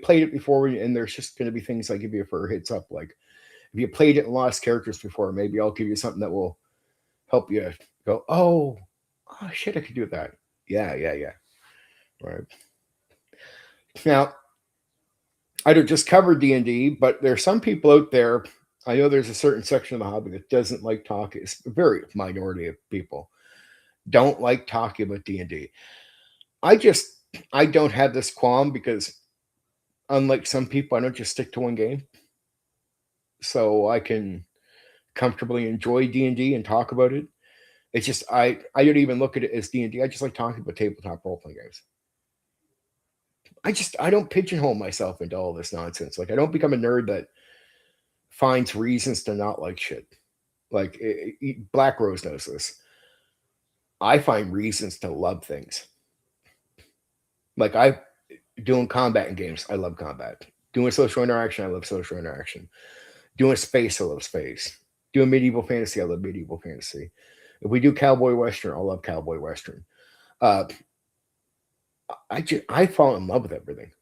played it before and there's just going to be things I give you for a heads up, like if you played it and lost characters before, maybe I'll give you something that will help you go, oh shit, I could do that. Yeah. Right. Now, I don't just cover D&D, but there's some people out there. I know there's a certain section of the hobby that doesn't like talking. It's a very minority of people don't like talking about D&D. I don't have this qualm because unlike some people, I don't just stick to one game. So I can comfortably enjoy D&D and talk about it. It's just, I don't even look at it as D&D. I just like talking about tabletop role-playing games. I don't pigeonhole myself into all this nonsense. Like I don't become a nerd that finds reasons to not like shit. Like Black Rose knows this. I find reasons to love things. Like doing combat in games, I love combat. Doing social interaction, I love social interaction. Doing space, I love space. Doing medieval fantasy, I love medieval fantasy. If we do cowboy western, I love cowboy western. I fall in love with everything.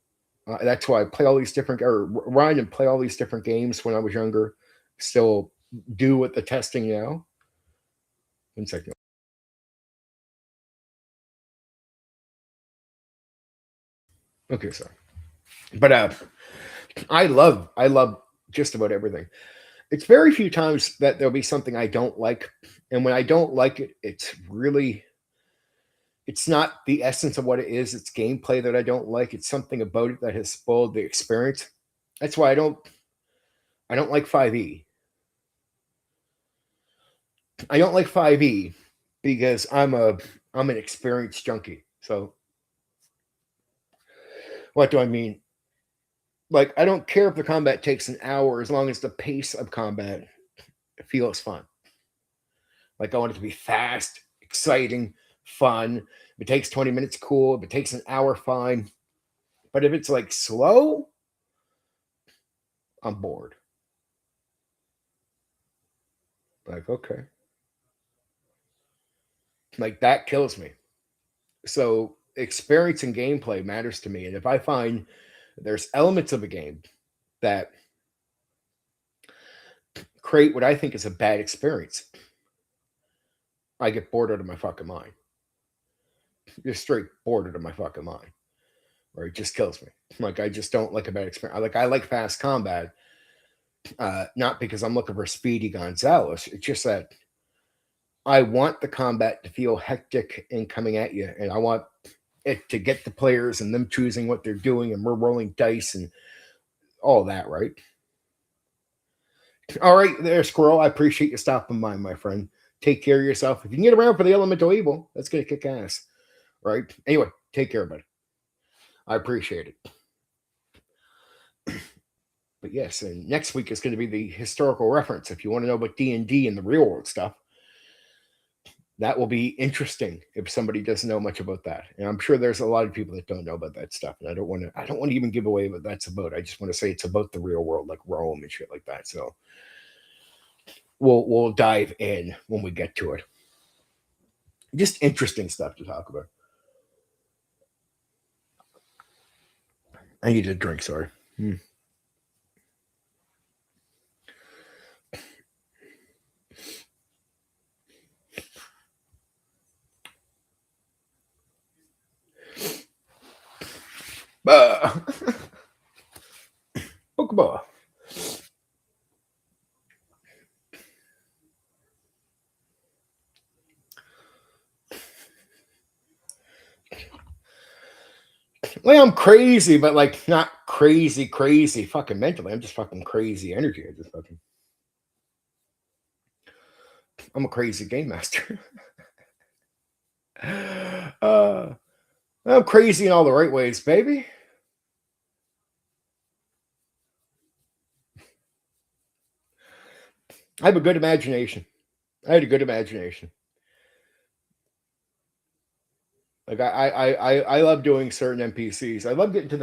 That's why I play all these different, or run and play all these different games when I was younger. Still do with the testing now. 1 second. Okay, sorry. But I love just about everything. It's very few times that there'll be something I don't like. And when I don't like it, it's not the essence of what it is. It's gameplay that I don't like. It's something about it that has spoiled the experience. That's why I don't like 5e. I don't like 5e because I'm an experienced junkie. So what do I mean? Like, I don't care if the combat takes an hour as long as the pace of combat feels fun. Like, I want it to be fast, exciting, fun. If it takes 20 minutes, cool. If it takes an hour, fine. But if it's like slow, I'm bored. Like, okay. Like, that kills me. So, experience and gameplay matters to me. And if I find there's elements of a game that create what I think is a bad experience, I get bored out of my fucking mind. Just straight bored out of my fucking mind. Or it just kills me. Like, I just don't like a bad experience. I like fast combat, not because I'm looking for Speedy Gonzalez. It's just that I want the combat to feel hectic and coming at you, and I want it to get the players and them choosing what they're doing, and we're rolling dice and all that, right? All right, there, Squirrel. I appreciate you stopping by, my friend. Take care of yourself. If you can get around for the elemental evil, that's gonna kick ass, right? Anyway, take care, buddy. I appreciate it. But yes, and next week is going to be the historical reference. If you want to know about D&D and the real world stuff, that will be interesting if somebody doesn't know much about that. And I'm sure there's a lot of people that don't know about that stuff. And I don't want to even give away what that's about. I just want to say it's about the real world, like Rome and shit like that. So we'll dive in when we get to it. Just interesting stuff to talk about. I need a drink, sorry. Pokeball. Like, I'm crazy, but like not crazy fucking mentally. I'm just fucking crazy energy. I'm a crazy game master. I'm crazy in all the right ways, baby. I have a good imagination. I had a good imagination. Like I love doing certain NPCs. I love getting to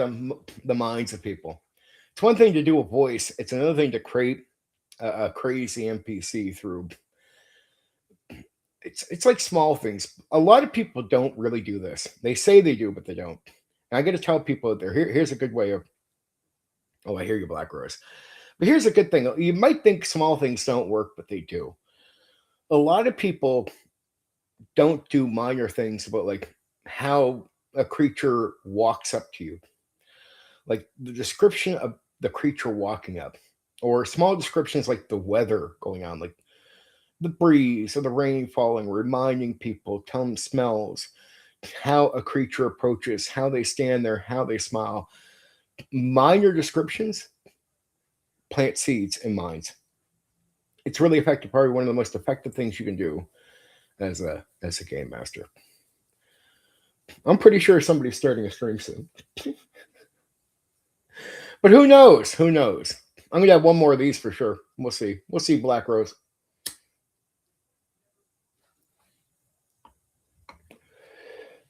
the minds of people. It's one thing to do a voice. It's another thing to create a crazy NPC through. It's like small things. A lot of people don't really do this. They say they do, but they don't. And I got to tell people there. Here's a good way of. Oh, I hear you, Black Rose. But here's a good thing. You might think small things don't work, but they do. A lot of people don't do minor things about like how a creature walks up to you. Like the description of the creature walking up, or small descriptions like the weather going on, like the breeze or the rain falling, reminding people, telling them smells, how a creature approaches, how they stand there, how they smile. Minor descriptions plant seeds in minds. It's really effective. Probably one of the most effective things you can do as a game master. I'm pretty sure somebody's starting a stream soon. But who knows? Who knows? I'm gonna have one more of these for sure. We'll see. We'll see, Black Rose.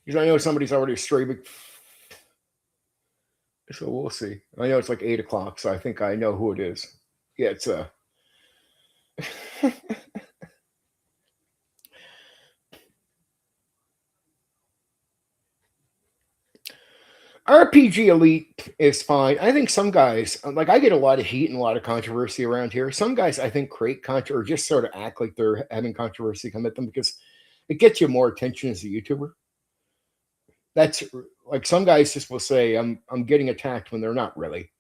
Because I know somebody's already streaming. So we'll see. I know it's like 8 o'clock, so I think I know who it is. Yeah, it's RPG Elite is fine. I think some guys, like I get a lot of heat and a lot of controversy around here. Some guys I think create or just sort of act like they're having controversy come at them because it gets you more attention as a YouTuber. That's like some guys just will say I'm getting attacked when they're not really.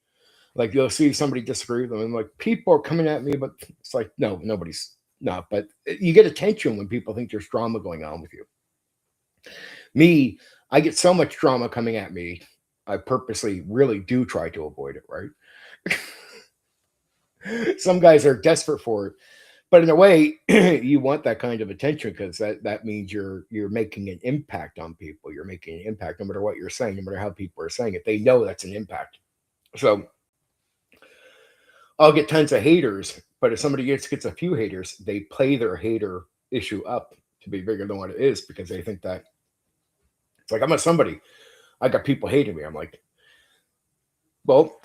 Like you'll see somebody disagree with them, and like people are coming at me, but it's like no, nobody's not. But you get attention when people think there's drama going on with you. Me, I get so much drama coming at me. I purposely really do try to avoid it, right? Some guys are desperate for it, but in a way, you want that kind of attention because that means you're making an impact on people. You're making an impact no matter what you're saying, no matter how people are saying it. They know that's an impact. So I'll get tons of haters, but if somebody gets a few haters, they play their hater issue up to be bigger than what it is because they think that it's like I'm a somebody. I got people hating me. I'm like, well,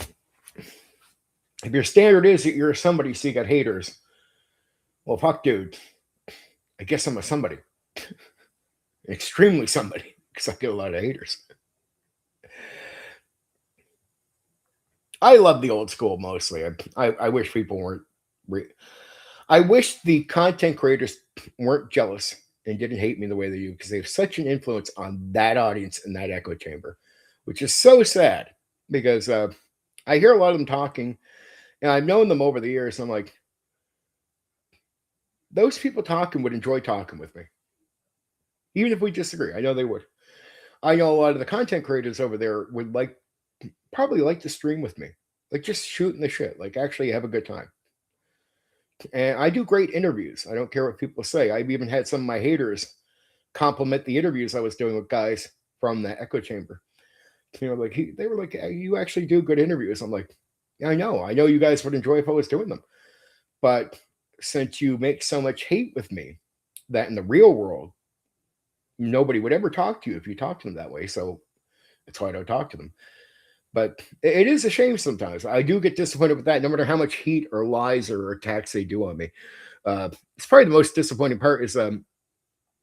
if your standard is that you're somebody, so you got haters, well, fuck, dude. I guess I'm a somebody, extremely somebody, because I get a lot of haters. I love the old school mostly. I wish people weren't. I wish the content creators weren't jealous and didn't hate me the way they do because they have such an influence on that audience and that echo chamber, which is so sad because I hear a lot of them talking, and I've known them over the years. And I'm like, those people talking would enjoy talking with me, even if we disagree. I know they would. I know a lot of the content creators over there would probably like to stream with me, like just shooting the shit, like actually have a good time. And I do great interviews. I don't care what people say. I've even had some of my haters compliment the interviews I was doing with guys from the echo chamber. You know, like they were like, hey, "You actually do good interviews." I'm like, "Yeah, I know. I know you guys would enjoy if I was doing them, but since you make so much hate with me, that in the real world, nobody would ever talk to you if you talk to them that way. So that's why I don't talk to them." But it is a shame sometimes. I do get disappointed with that, no matter how much heat or lies or attacks they do on me. It's probably the most disappointing part is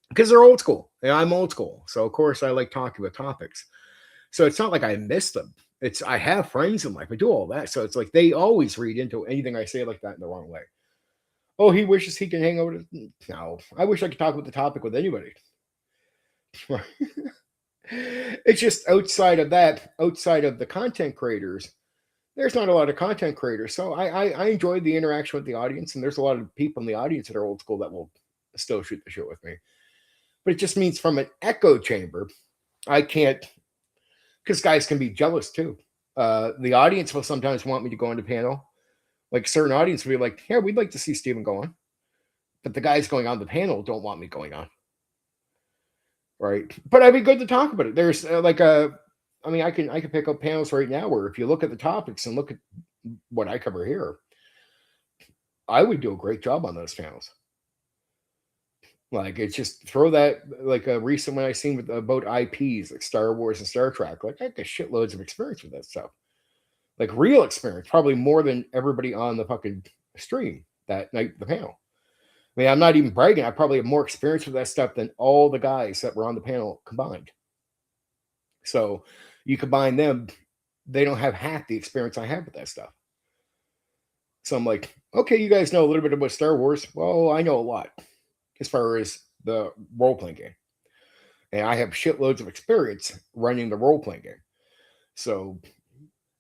because they're old school and I'm old school. So of course I like talking about topics. So it's not like I miss them. It's I have friends in life. I do all that. So it's like they always read into anything I say like that in the wrong way. Oh, he wishes he can hang out. No, I wish I could talk about the topic with anybody. It's just outside of that, outside of the content creators, there's not a lot of content creators. So I enjoy the interaction with the audience, and there's a lot of people in the audience that are old school that will still shoot the shit with me. But it just means from an echo chamber, I can't, because guys can be jealous too. The audience will sometimes want me to go on the panel. Like certain audience will be like, yeah, we'd like to see Steven go on. But the guys going on the panel don't want me going on. Right. But I'd be good to talk about it. There's I mean, I can pick up panels right now where if you look at the topics and look at what I cover here, I would do a great job on those panels. Like it's just throw that like a recent one I seen with about IPs like Star Wars and Star Trek. Like I got shitloads of experience with that stuff. Like real experience, probably more than everybody on the fucking stream that night the panel. I mean, I'm not even bragging. I probably have more experience with that stuff than all the guys that were on the panel combined. So you combine them, they don't have half the experience I have with that stuff. So I'm like, okay, you guys know a little bit about Star Wars. Well, I know a lot as far as the role playing game. And I have shitloads of experience running the role playing game. So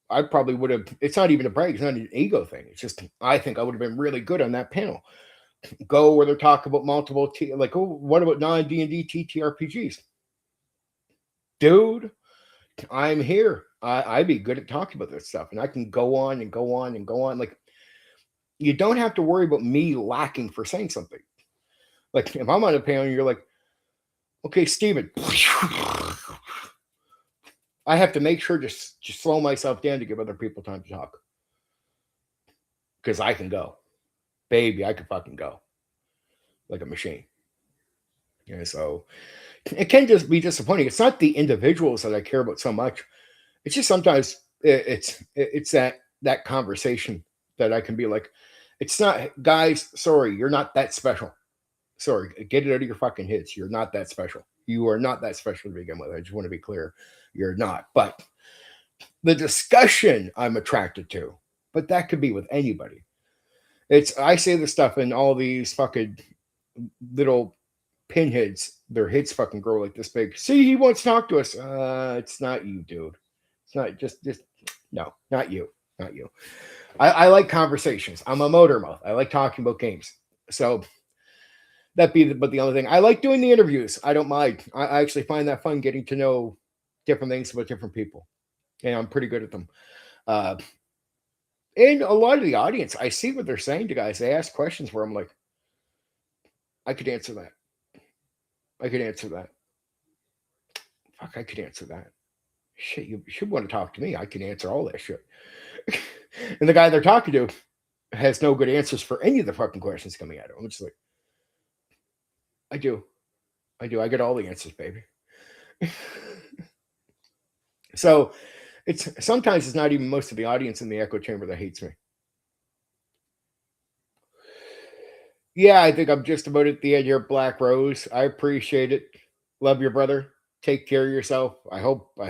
I probably would have, it's not even a brag, it's not an ego thing. It's just, I think I would have been really good on that panel. Go where they're talking about multiple, oh, what about non D&D TTRPGs? Dude, I'm here. I'd be good at talking about this stuff, and I can go on and go on and go on. Like, you don't have to worry about me lacking for saying something. Like, if I'm on a panel and you're like, okay, Steven, I have to make sure to just slow myself down to give other people time to talk. Because I can go. Baby, I can fucking go. Like a machine. Yeah, so it can just be disappointing. It's not the individuals that I care about so much. It's just sometimes it's that conversation that I can be like, it's not, guys, sorry, you're not that special. Sorry, get it out of your fucking heads. You're not that special. You are not that special to begin with. I just want to be clear. You're not. But the discussion I'm attracted to, but that could be with anybody. I say this stuff in all these fucking little pinheads, their heads fucking grow like this big. See, he wants to talk to us. It's not you, dude. It's not just no, not you. not you. I like conversations. I'm a motor mouth. I like talking about games. So but the only thing. I like doing the interviews. I don't mind. I actually find that fun getting to know different things about different people. And I'm pretty good at them. Uh, and a lot of the audience, I see what they're saying to guys. They ask questions where I'm like, I could answer that. I could answer that. Fuck, I could answer that. Shit, you should want to talk to me. I can answer all that shit. And the guy they're talking to has no good answers for any of the fucking questions coming at him. I'm just like, I do. I do. I get all the answers, baby. So sometimes it's not even most of the audience in the echo chamber that hates me. Yeah, I think I'm just about at the end here, Black Rose. I appreciate it. Love your brother. Take care of yourself. I hope I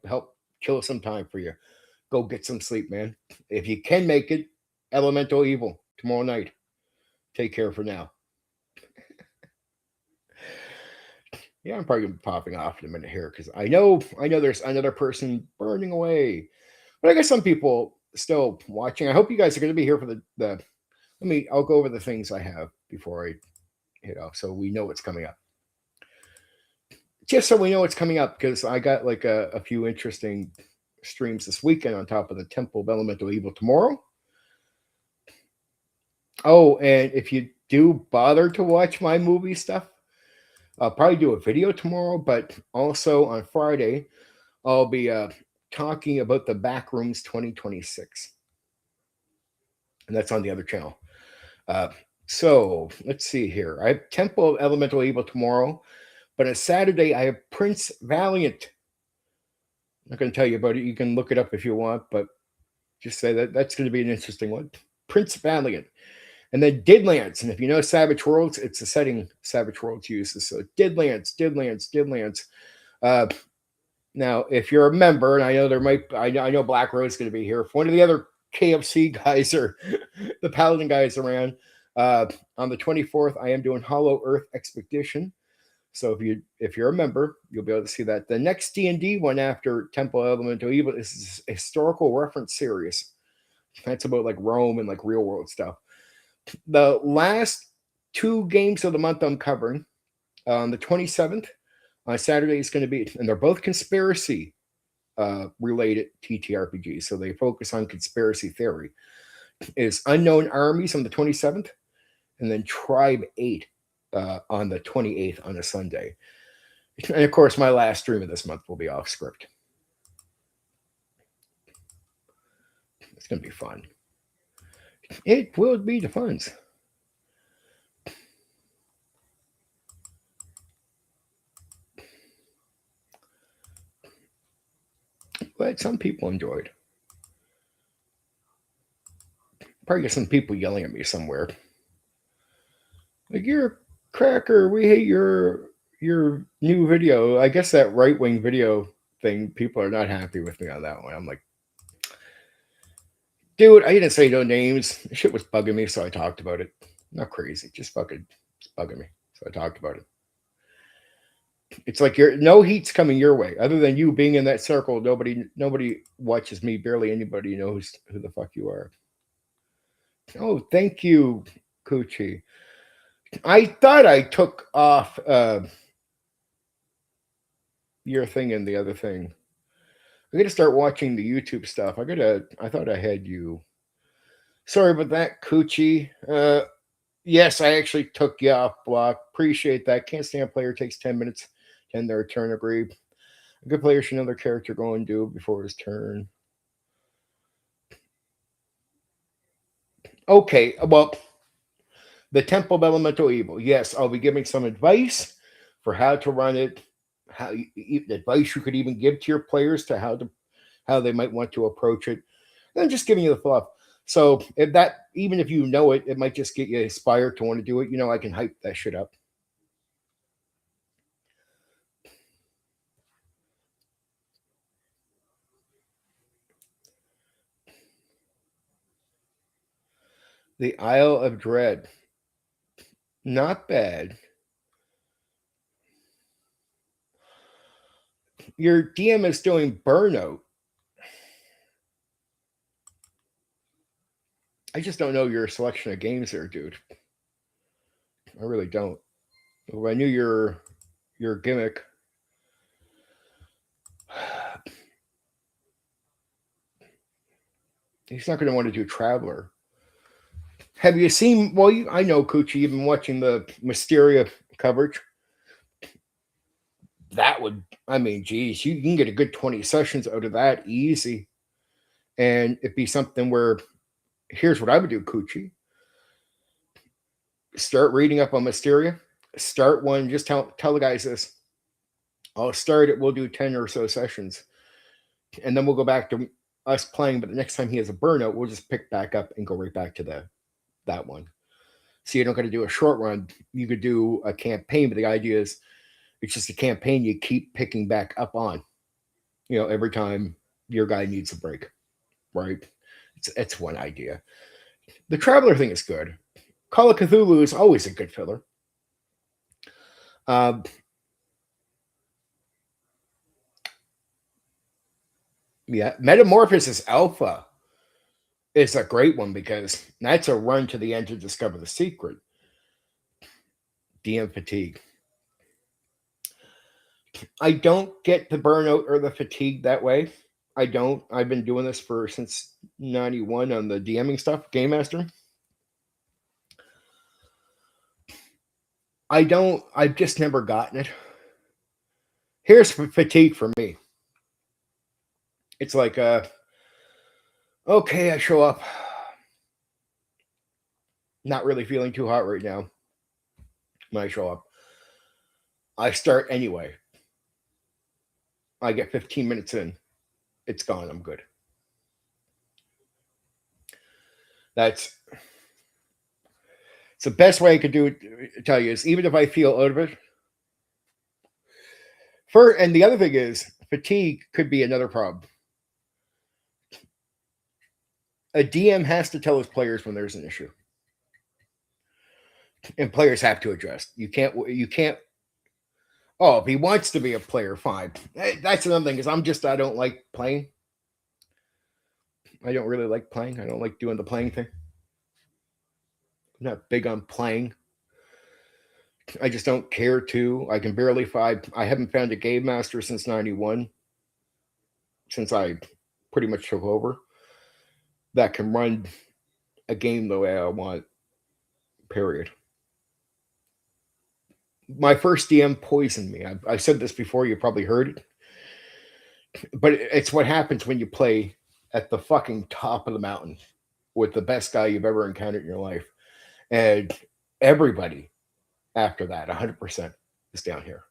help kill some time for you. Go get some sleep, man. If you can make it, Elemental Evil tomorrow night. Take care for now. Yeah, I'm probably gonna be popping off in a minute here because I know there's another person burning away. But I guess some people still watching. I hope you guys are gonna be here for the I'll go over the things I have before I so we know what's coming up. Just so we know what's coming up, because I got like a few interesting streams this weekend on top of the Temple of Elemental Evil tomorrow. Oh, and if you do bother to watch my movie stuff, I'll probably do a video tomorrow, but also on Friday, I'll be talking about the Backrooms 2026. And that's on the other channel. So let's see here. I have Temple of Elemental Evil tomorrow, but on Saturday, I have Prince Valiant. I'm not going to tell you about it. You can look it up if you want, but just say that's going to be an interesting one. Prince Valiant. And then Deadlands. And if you know Savage Worlds, it's the setting Savage Worlds uses. So Deadlands. Now, if you're a member, and I know I know Black Rose is going to be here. If one of the other KFC guys or the Paladin guys around, on the 24th, I am doing Hollow Earth Expedition. So if you're a member, you'll be able to see that. The next D&D one after Temple Elemental Evil is a historical reference series. That's about like Rome and like real world stuff. The last 2 games of the month I'm covering on the 27th on Saturday is going to be, and they're both conspiracy related TTRPGs. So they focus on conspiracy theory. Is Unknown Armies on the 27th, and then Tribe 8 on the 28th on a Sunday. And of course, my last stream of this month will be off script. It's going to be fun. It will be the funs. But some people enjoyed. Probably get some people yelling at me somewhere. Like, you're a cracker. We hate your new video. I guess that right-wing video thing, people are not happy with me on that one. I'm like, dude, I didn't say no names. Shit was bugging me, so I talked about it. Not crazy, just bugging me. So I talked about it. It's like no heat's coming your way. Other than you being in that circle, nobody watches me. Barely anybody knows who the fuck you are. Oh, thank you, Coochie. I thought I took off your thing and the other thing. I got to start watching the YouTube stuff. I thought I had you. Sorry about that, Coochie. Yes, I actually took you off block. Appreciate that. Can't stand a player takes 10 minutes to end their turn. Agree. A good player should know their character go and do before his turn. Okay, well, the Temple of Elemental Evil. Yes, I'll be giving some advice for how to run it. Advice you could even give to your players to how they might want to approach it. And just giving you the fluff. So even if you know it, it might just get you inspired to want to do it. I can hype that shit up. The Isle of Dread. Not bad. Your DM is doing Burnout. I just don't know your selection of games there, dude. I really don't. If I knew your gimmick, he's not going to want to do Traveler. Have you seen? Well, I know, Coochie. You've been watching the Mysteria coverage. That would, I mean, geez, you can get a good 20 sessions out of that easy. And it'd be something where, here's what I would do, Coochie. Start reading up on Mysteria. Start one. Just tell the guys this. I'll start it. We'll do 10 or so sessions. And then we'll go back to us playing. But the next time he has a burnout, we'll just pick back up and go right back to that one. So you don't got to do a short run. You could do a campaign, but the idea is it's just a campaign you keep picking back up on. Every time your guy needs a break, right? It's one idea. The Traveler thing is good. Call of Cthulhu is always a good filler. Yeah, Metamorphosis Alpha is a great one because that's a run to the end to discover the secret. DM fatigue. I don't get the burnout or the fatigue that way. I don't. I've been doing this since 91 on the DMing stuff, Game Master. I've just never gotten it. Here's fatigue for me. It's like, okay, I show up. Not really feeling too hot right now. When I show up, I start anyway. I get 15 minutes in. It's gone. I'm good. It's the best way I could tell you is even if I feel out of it. And the other thing is fatigue could be another problem. A DM has to tell his players when there's an issue. And players have to adjust. You can't. Oh, if he wants to be a player, fine. That's another thing because I don't like playing. I don't really like playing. I don't like doing the playing thing. I'm not big on playing. I just don't care to. I can barely find. I haven't found a game master since 91. Since I pretty much took over. That can run a game the way I want. Period. My first DM poisoned me. I've said this before. You probably heard it. But it's what happens when you play at the fucking top of the mountain with the best guy you've ever encountered in your life. And everybody after that, 100% is down here.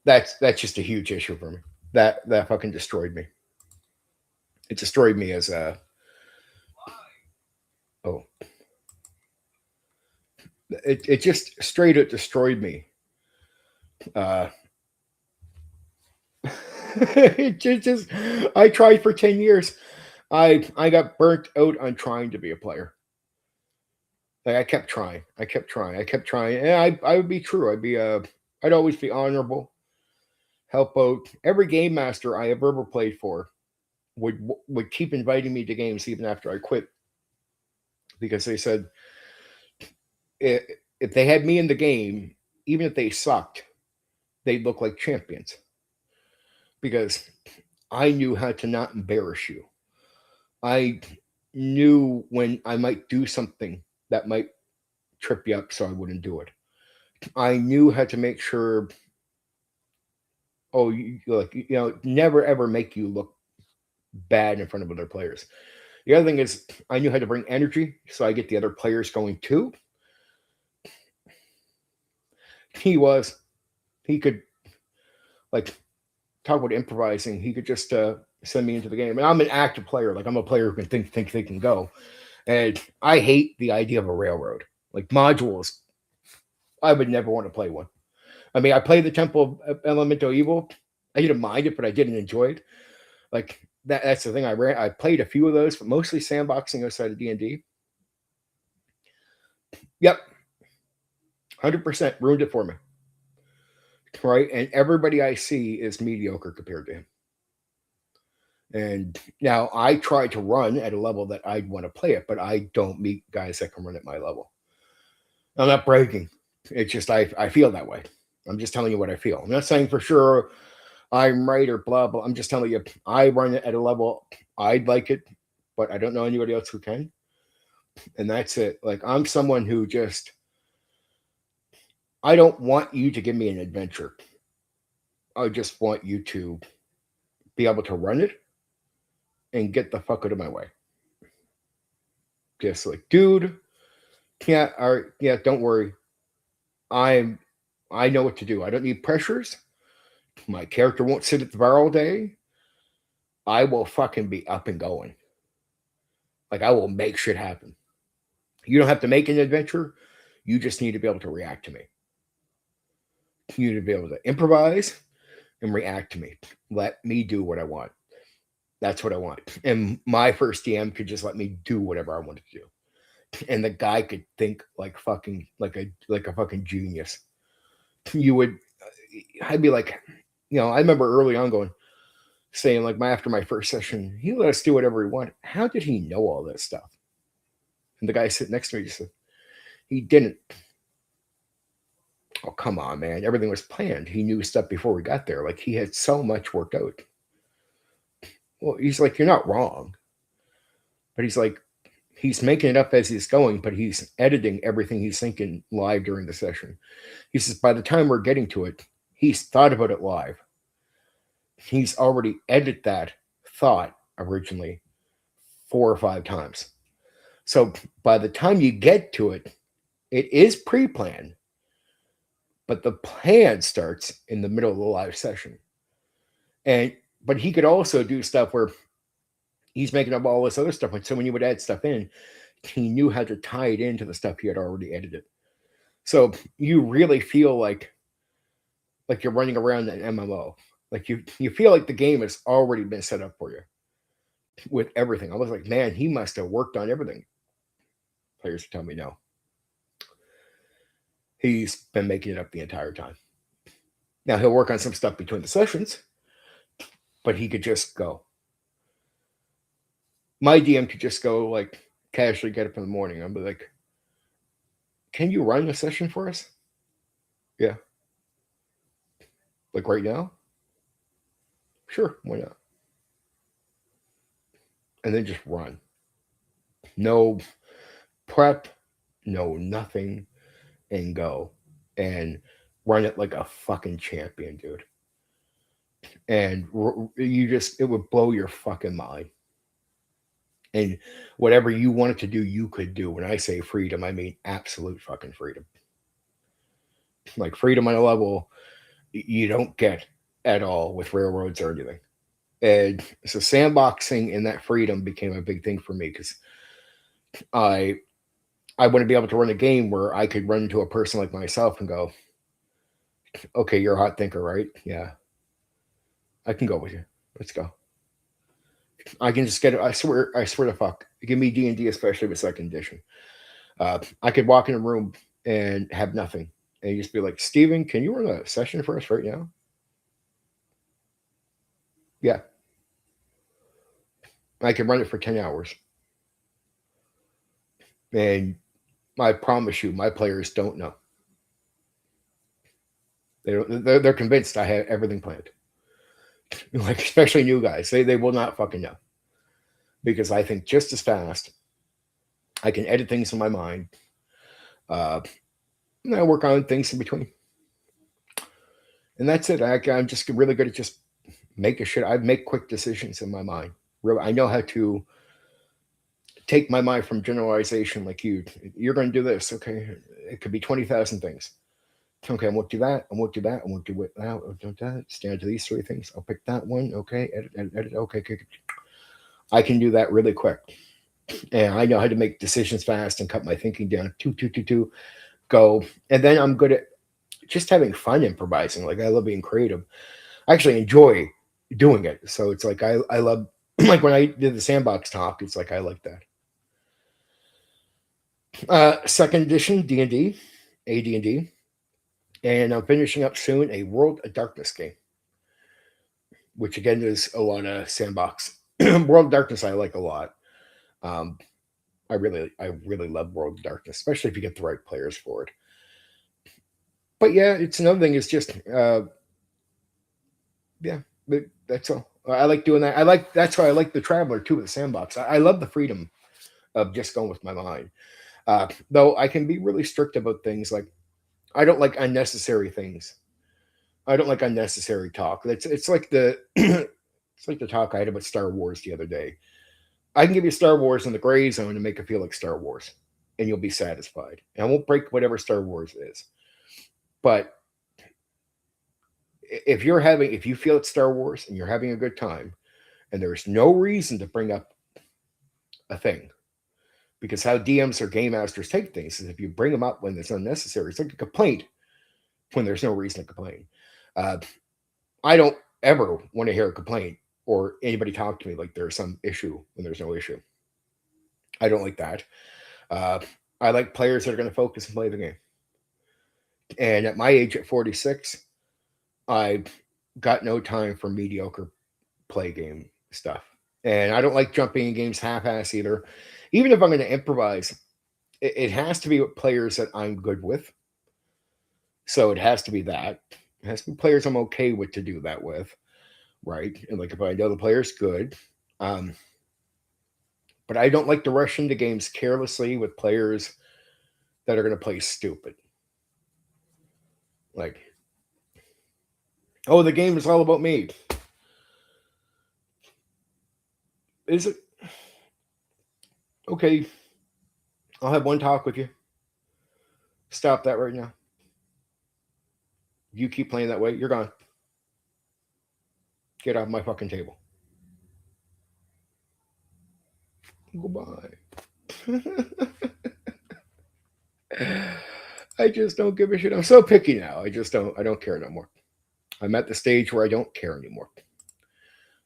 That's just a huge issue for me. That fucking destroyed me. It destroyed me as a... Oh. It just straight up destroyed me. It just I tried for 10 years. I got burnt out on trying to be a player. Like I kept trying, and I would be true. I'd always be honorable, help out. Every game master I have ever played for would keep inviting me to games even after I quit, because they said if they had me in the game, even if they sucked, they'd look like champions. Because I knew how to not embarrass you. I knew when I might do something that might trip you up, so I wouldn't do it. I knew how to make sure, never ever make you look bad in front of other players. The other thing is, I knew how to bring energy, so I get the other players going too. He could, like, talk about improvising. He could just send me into the game. And I'm an active player. Like, I'm a player who can think they can go. And I hate the idea of a railroad. Like, modules, I would never want to play one. I mean, I played the Temple of Elemental Evil. I didn't mind it, but I didn't enjoy it. Like, that's the thing. I played a few of those, but mostly sandboxing outside of D&D. Yep. 100% ruined it for me. Right? And everybody I see is mediocre compared to him. And now I try to run at a level that I'd want to play it, but I don't meet guys that can run at my level. I'm not bragging. It's just I feel that way. I'm just telling you what I feel. I'm not saying for sure I'm right or blah blah. I'm just telling you I run it at a level I'd like it, but I don't know anybody else who can. And that's it. Like I'm someone who just I don't want you to give me an adventure. I just want you to be able to run it and get the fuck out of my way. Just like, dude, yeah, all right, yeah, don't worry. I know what to do. I don't need pressures. My character won't sit at the bar all day. I will fucking be up and going. Like I will make shit happen. You don't have to make an adventure. You just need to be able to react to me. You need to be able to improvise and react to me. Let me do what I want. That's what I want. And my first DM could just let me do whatever I wanted to do. And the guy could think like fucking like a fucking genius. You would I'd be like, I remember early on saying like after my first session, he let us do whatever he wanted. How did he know all this stuff? And the guy sitting next to me just said, he didn't. Oh, come on, man. Everything was planned. He knew stuff before we got there. Like he had so much worked out. Well, he's like, you're not wrong. But he's like, he's making it up as he's going, but he's editing everything he's thinking live during the session. He says, by the time we're getting to it, he's thought about it live. He's already edited that thought originally 4 or 5 times. So by the time you get to it, it is pre-planned, but the plan starts in the middle of the live session. But he could also do stuff where he's making up all this other stuff. So when you would add stuff in, he knew how to tie it into the stuff he had already edited. So you really feel like you're running around an MMO. Like you feel like the game has already been set up for you with everything. I was like, man, he must have worked on everything. Players tell me no. He's been making it up the entire time. Now he'll work on some stuff between the sessions, but he could just go. My DM could just go like casually get up in the morning. I'll be like, can you run a session for us? Yeah. Like right now? Sure, why not? And then just run. No prep, no nothing, and go. And run it like a fucking champion, dude. And it would blow your fucking mind. And whatever you wanted to do, you could do. When I say freedom, I mean absolute fucking freedom. Like freedom on a level you don't get at all with railroads or anything. And so sandboxing and that freedom became a big thing for me because I want to be able to run a game where I could run into a person like myself and go, okay, you're a hot thinker, right? Yeah. I can go with you. Let's go. I can just get it. I swear to fuck. Give me D&D, especially with second edition. I could walk in a room and have nothing. And you just be like, Steven, can you run a session for us right now? Yeah. I can run it for 10 hours. And I promise you, my players don't know. They're convinced I have everything planned. Like, especially new guys. They will not fucking know. Because I think just as fast. I can edit things in my mind. And I work on things in between. And that's it. I'm just really good at just making shit. I make quick decisions in my mind. Really, I know how to take my mind from generalization. Like you're going to do this. Okay. It could be 20,000 things. Okay, I won't do that. I won't do that. I won't do it now. I'll do that. Stand to these 3 things. I'll pick that one. Okay. Edit. Okay. I can do that really quick. And I know how to make decisions fast and cut my thinking down. Two, go. And then I'm good at just having fun improvising. Like I love being creative. I actually enjoy doing it. So it's like I love like when I did the sandbox talk, it's like I like that. Second edition D&D, AD&D. And I'm finishing up soon a World of Darkness game, which again is a lot of sandbox World of Darkness I like a lot. Um, I really love World of Darkness, especially if you get the right players for it. But yeah, it's another thing. It's just yeah, but that's all. I like doing that. That's why I like the Traveler too with the sandbox. I love the freedom of just going with my mind. Though I can be really strict about things like I don't like unnecessary things. I don't like unnecessary talk. It's like the it's like the talk I had about Star Wars the other day. I can give you Star Wars in the gray zone and make it feel like Star Wars, and you'll be satisfied. And I won't break whatever Star Wars is. But if you feel it's Star Wars and you're having a good time, and there's no reason to bring up a thing, because how DMs or game masters take things is if you bring them up when it's unnecessary, it's like a complaint when there's no reason to complain. Uh, I don't ever want to hear a complaint or anybody talk to me like there's some issue when there's no issue. I don't like that. Uh, I like players that are going to focus and play the game. And at my age, at 46, I've got no time for mediocre play game stuff. And I don't like jumping in games half-ass either. Even if I'm going to improvise, it has to be with players that I'm good with. So it has to be that. It has to be players I'm okay with to do that with, right? And like if I know the player's good. But I don't like to rush into games carelessly with players that are going to play stupid. Like, oh, the game is all about me. Is it? Okay, I'll have one talk with you. Stop that right now. You keep playing that way, you're gone. Get off my fucking table. Goodbye. I just don't give a shit. I'm so picky now. I don't care no more. I'm at the stage where I don't care anymore.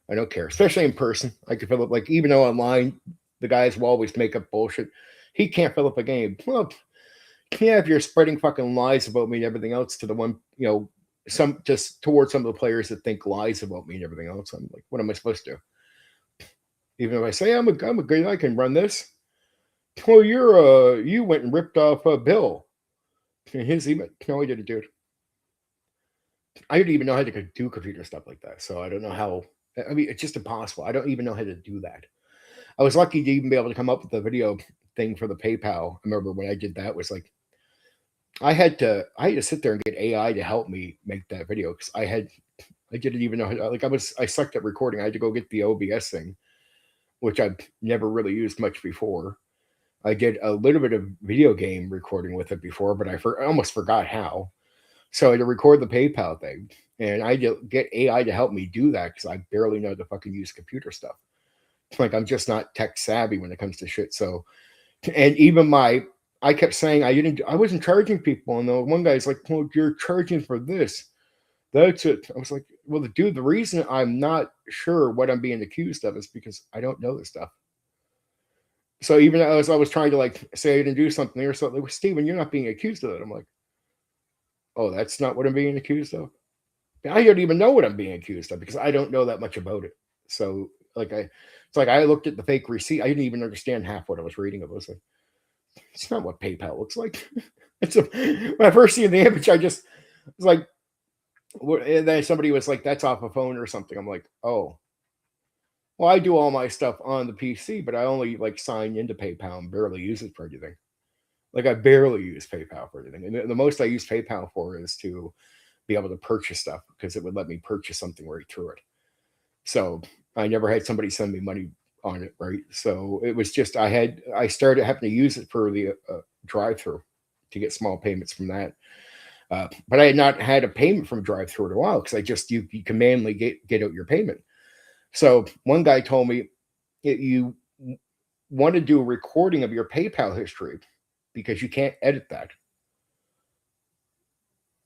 I don't care, especially in person. I can fill up, like, even though online the guys will always make up bullshit. He can't fill up a game. Well, yeah, if you're spreading fucking lies about me and everything else to the one, some just towards some of the players that think lies about me and everything else, I'm like, what am I supposed to do? Even if I say I'm a good, I can run this. Well, you went and ripped off Bill. His email. No, I didn't do it. I didn't even know how to do computer stuff like that. So I don't know how. I mean, it's just impossible. I don't even know how to do that. I was lucky to even be able to come up with the video thing for the PayPal. I remember when I did that was like I had to sit there and get AI to help me make that video because I didn't even know how, like I sucked at recording. I had to go get the OBS thing, which I've never really used much before. I did a little bit of video game recording with it before, but I almost forgot how. So I had to record the PayPal thing, and I had to get AI to help me do that because I barely know how to fucking use computer stuff. Like I'm just not tech savvy when it comes to shit. So, and even I kept saying I wasn't charging people, and the one guy's like, "Well, you're charging for this." That's it. I was like, "Well, dude, the reason I'm not sure what I'm being accused of is because I don't know this stuff." So even as I was trying to like say I didn't do something or something, like, Steven, you're not being accused of it. I'm like, oh, that's not what I'm being accused of. I don't even know what I'm being accused of because I don't know that much about it. So it's like I looked at the fake receipt. I didn't even understand half what I was reading. It was like, it's not what PayPal looks like. When I first seen the image, I just was like, and then somebody was like, that's off a phone or something. I'm like, oh, well, I do all my stuff on the PC, but I only like sign into PayPal and barely use it for anything. Like I barely use PayPal for anything. And the most I use PayPal for is to be able to purchase stuff because it would let me purchase something right through it. So I never had somebody send me money on it, right? So it was just I started having to use it for the drive-through to get small payments from that. But I had not had a payment from drive-through in a while because you can manually get out your payment. So one guy told me you want to do a recording of your PayPal history because you can't edit that.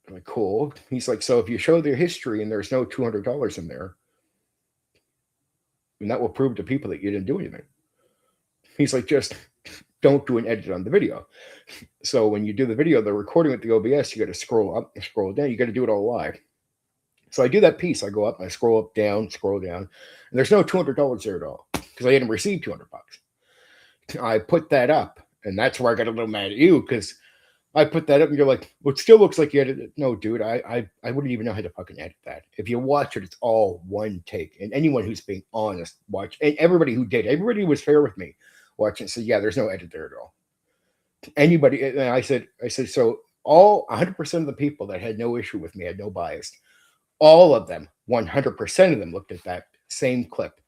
I'm like, cool. He's like, so if you show their history and there's no $200 in there, and that will prove to people that you didn't do anything. He's like, just don't do an edit on the video. So when you do the video, the recording with the OBS, you got to scroll up and scroll down. You got to do it all live. So I do that piece. I go up, I scroll up, down, scroll down, and there's no $200 there at all because I hadn't received $200. I put that up, and that's where I got a little mad at you because I put that up, and you're like, "Well, it still looks like you edited it." No, dude, I wouldn't even know how to fucking edit that. If you watch it, it's all one take. And anyone who's being honest, watch, and everybody who did, everybody who was fair with me watching said, "Yeah, there's no edit there at all." Anybody, and I said, so all 100% of the people that had no issue with me, had no bias, all of them, 100% of them looked at that same clip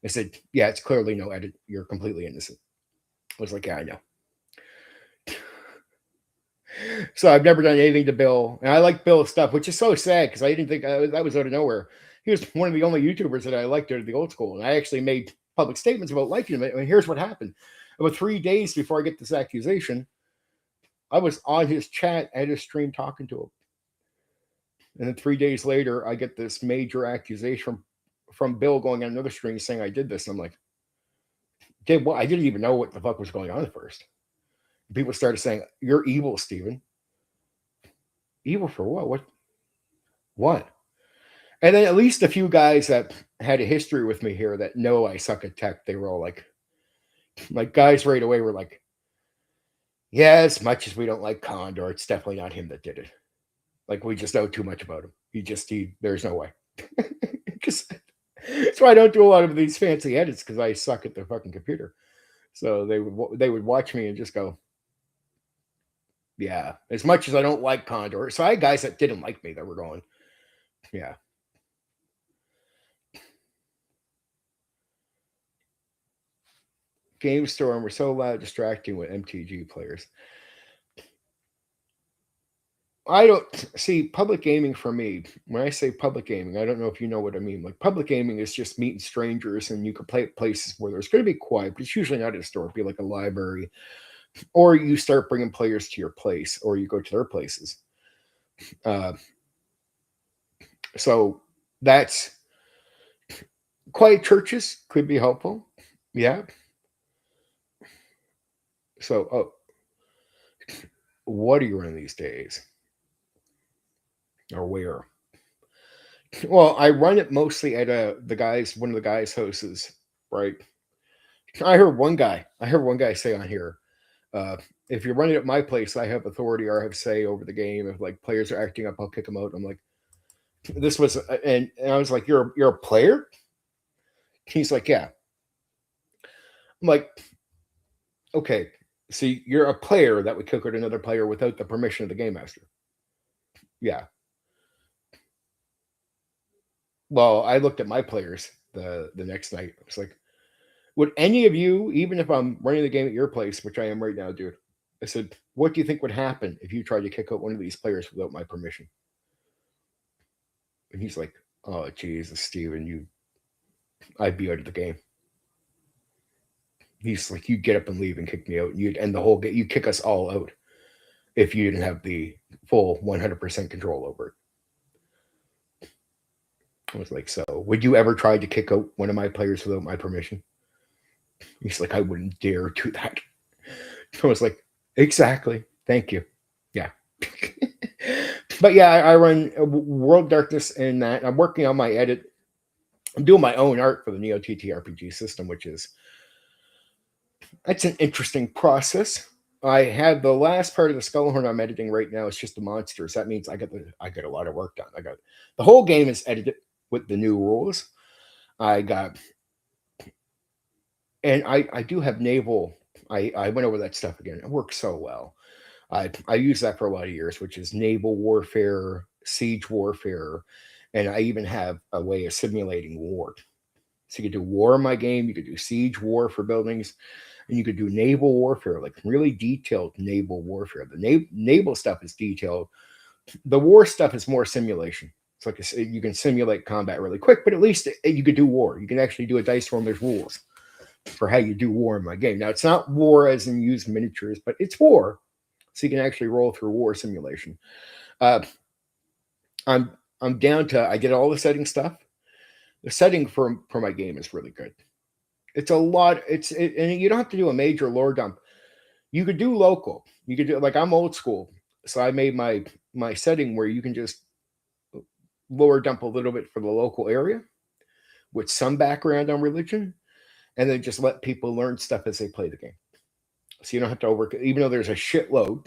and said, "Yeah, it's clearly no edit. You're completely innocent." I was like, "Yeah, I know." So I've never done anything to Bill, and I like Bill's stuff, which is so sad because I didn't think that was out of nowhere. He was one of the only YouTubers that I liked out of the old school, and I actually made public statements about liking him. And here's what happened: about 3 days before I get this accusation, I was on his chat at his stream talking to him, and then 3 days later, I get this major accusation from Bill going on another stream saying I did this. And I'm like, "Did what?" I didn't even know what the fuck was going on at first. People started saying, "You're evil, Steven." Evil for what? What? And then at least a few guys that had a history with me here that know I suck at tech, they were all like guys right away were like, "Yeah, as much as we don't like Condor, it's definitely not him that did it. Like, we just know too much about him. There's no way." That's why I don't do a lot of these fancy edits, because I suck at the fucking computer. So they would watch me and just go, "Yeah, as much as I don't like Condor." So I had guys that didn't like me that were going, "Yeah." Game Storm were so loud, distracting with MTG players. I don't see public gaming for me. When I say public gaming, I don't know if you know what I mean. Like, public gaming is just meeting strangers, and you can play at places where there's going to be quiet, but it's usually not at a store. It'd be like a library, or you start bringing players to your place, or you go to their places. So that's quiet. Churches could be helpful. Yeah. So, what are you running these days, or where? Well, I run it mostly at one of the guys' houses, right? I heard one guy say on here, if you're running at my place, I have authority or I have say over the game. If like players are acting up, I'll kick them out. I'm like, this was, and I was like, you're a player? He's like, yeah. I'm like, okay, see, you're a player that would kick out another player without the permission of the game master. Yeah. Well, I looked at my players the next night. I was like, would any of you, even if I'm running the game at your place, which I am right now, dude, I said, what do you think would happen if you tried to kick out one of these players without my permission? And he's like, "Oh, Jesus, Steven, I'd be out of the game." He's like, "You get up and leave and kick me out. And you'd end the whole game. You kick us all out if you didn't have the full 100% control over it." I was like, "So would you ever try to kick out one of my players without my permission?" He's like, "I wouldn't dare do that." I was like, "Exactly. Thank you." Yeah. But yeah, I run World Darkness in that. I'm working on my edit. I'm doing my own art for the Neo TTRPG system, that's an interesting process. I have the last part of the Skullhorn I'm editing right now. It's just the monsters. That means I got a lot of work done. I got the whole game is edited with the new rules. I do have naval. I went over that stuff again. It works so well. I used that for a lot of years, which is naval warfare, siege warfare, and I even have a way of simulating war. So you could do war in my game, you could do siege war for buildings, and you could do naval warfare, like really detailed naval warfare. The naval stuff is detailed. The war stuff is more simulation. It's like you can simulate combat really quick, but at least you could do war. You can actually do a dice roll. There's rules for how you do war in my game. Now, it's not war as in use miniatures, but it's war. So you can actually roll through war simulation. I'm down to, I did all the setting stuff. The setting for my game is really good. It's a lot. And you don't have to do a major lore dump. You could do local. You could do, like, I'm old school, so I made my setting where you can just lower dump a little bit for the local area with some background on religion, and then just let people learn stuff as they play the game. So you don't have to even though there's a shitload,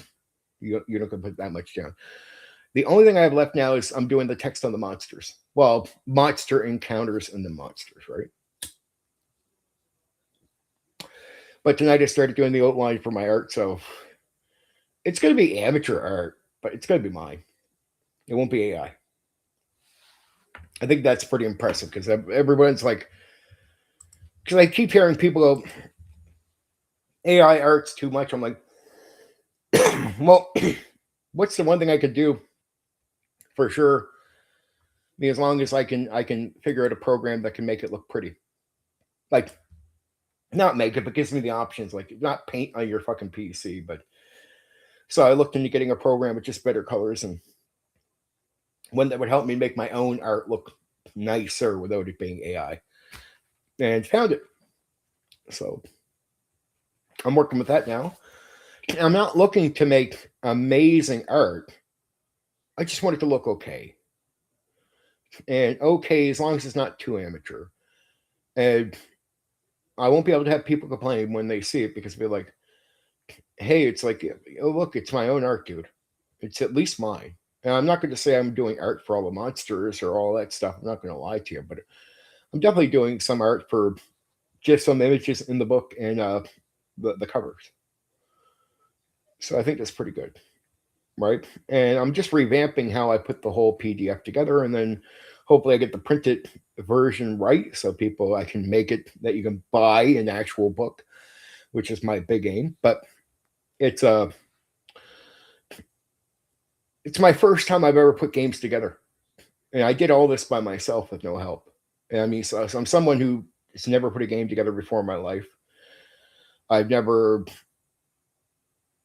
you don't have to put that much down. The only thing I have left now is I'm doing the text on the monsters. Well, monster encounters and the monsters, right? But tonight I started doing the outline for my art, so it's going to be amateur art, but it's going to be mine. It won't be AI. I think that's pretty impressive because everyone's like, because I keep hearing people go, AI art's too much. I'm like, well, what's the one thing I could do for sure? I mean, as long as I can figure out a program that can make it look pretty, like not make it, but gives me the options, like not paint on your fucking PC. But so I looked into getting a program with just better colors and one that would help me make my own art look nicer without it being AI, and found it. So I'm working with that now. I'm not looking to make amazing art. I just want it to look okay. And okay, as long as it's not too amateur. And I won't be able to have people complain when they see it because they'll be like, hey, it's like, oh, look, it's my own art, dude. It's at least mine. And I'm not going to say I'm doing art for all the monsters or all that stuff. I'm not going to lie to you, but I'm definitely doing some art for just some images in the book and the covers. So I think that's pretty good, right? And I'm just revamping how I put the whole PDF together, and then hopefully I get the printed version right so I can make it that you can buy an actual book, which is my big aim. But it's my first time I've ever put games together, and I did all this by myself with no help. And I mean, so I'm someone who has never put a game together before in my life. I never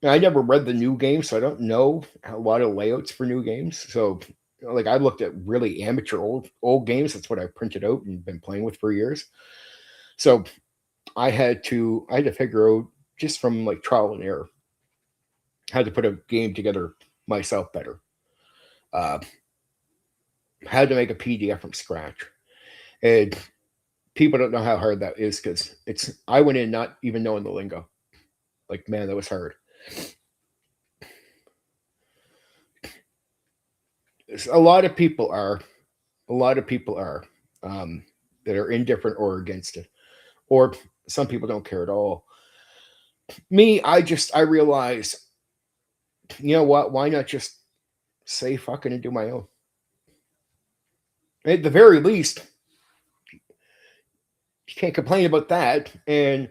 read the new game, so I don't know a lot of layouts for new games. So, like, I looked at really amateur old games. That's what I printed out and been playing with for years. So, I had to figure out just from like trial and error how to put a game together myself better. How to make a PDF from scratch, and people don't know how hard that is because I went in not even knowing the lingo. Like, man, that was hard. A lot of people are that are indifferent or against it, or some people don't care at all. Me, I realize, you know what? Why not just say fucking and do my own? At the very least, you can't complain about that. And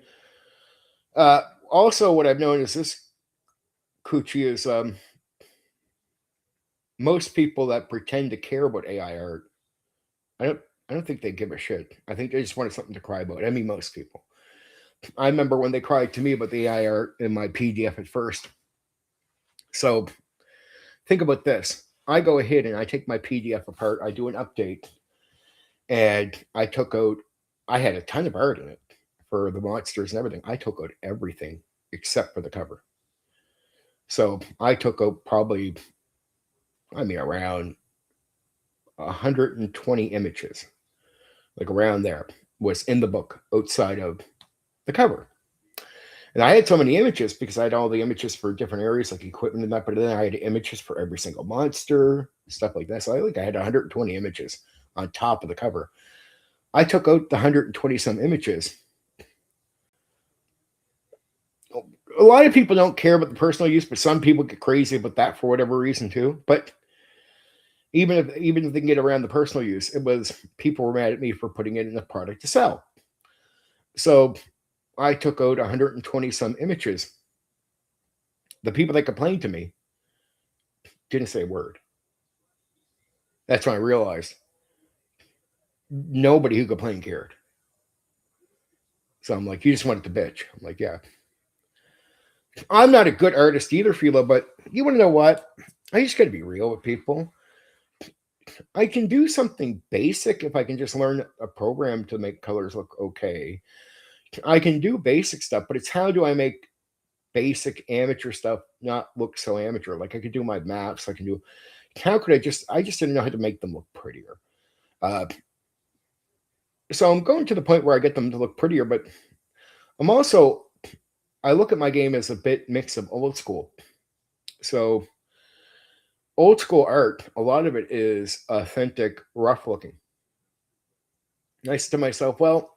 also, what I've noticed this coochie is most people that pretend to care about AI art, I don't think they give a shit. I think they just wanted something to cry about. I mean, most people. I remember when they cried to me about the AI art in my PDF at first. So think about this. I go ahead and I take my PDF apart. I do an update. And I had a ton of art in it for the monsters and everything. I took out everything except for the cover. So I took out probably, around 120 images, like around there, was in the book outside of the cover. And I had so many images because I had all the images for different areas, like equipment and that, but then I had images for every single monster, stuff like that. So I had 120 images on top of the cover. I took out the 120 some images. A lot of people don't care about the personal use, but some people get crazy about that for whatever reason too. But even if they can get around the personal use, it was people were mad at me for putting it in a product to sell. So I took out 120 some images. The people that complained to me didn't say a word. That's when I realized nobody who complained cared. So I'm like, you just wanted to bitch. I'm like, yeah. I'm not a good artist either, Philo, but you want to know what? I just got to be real with people. I can do something basic if I can just learn a program to make colors look okay. I can do basic stuff, but it's how do I make basic amateur stuff not look so amateur? Like I could do my maps. how could I just didn't know how to make them look prettier. Uh, so I'm going to the point where I get them to look prettier, but I'm also, I look at my game as a bit mix of old school. So old school art, a lot of it is authentic, rough looking. I said to myself, well,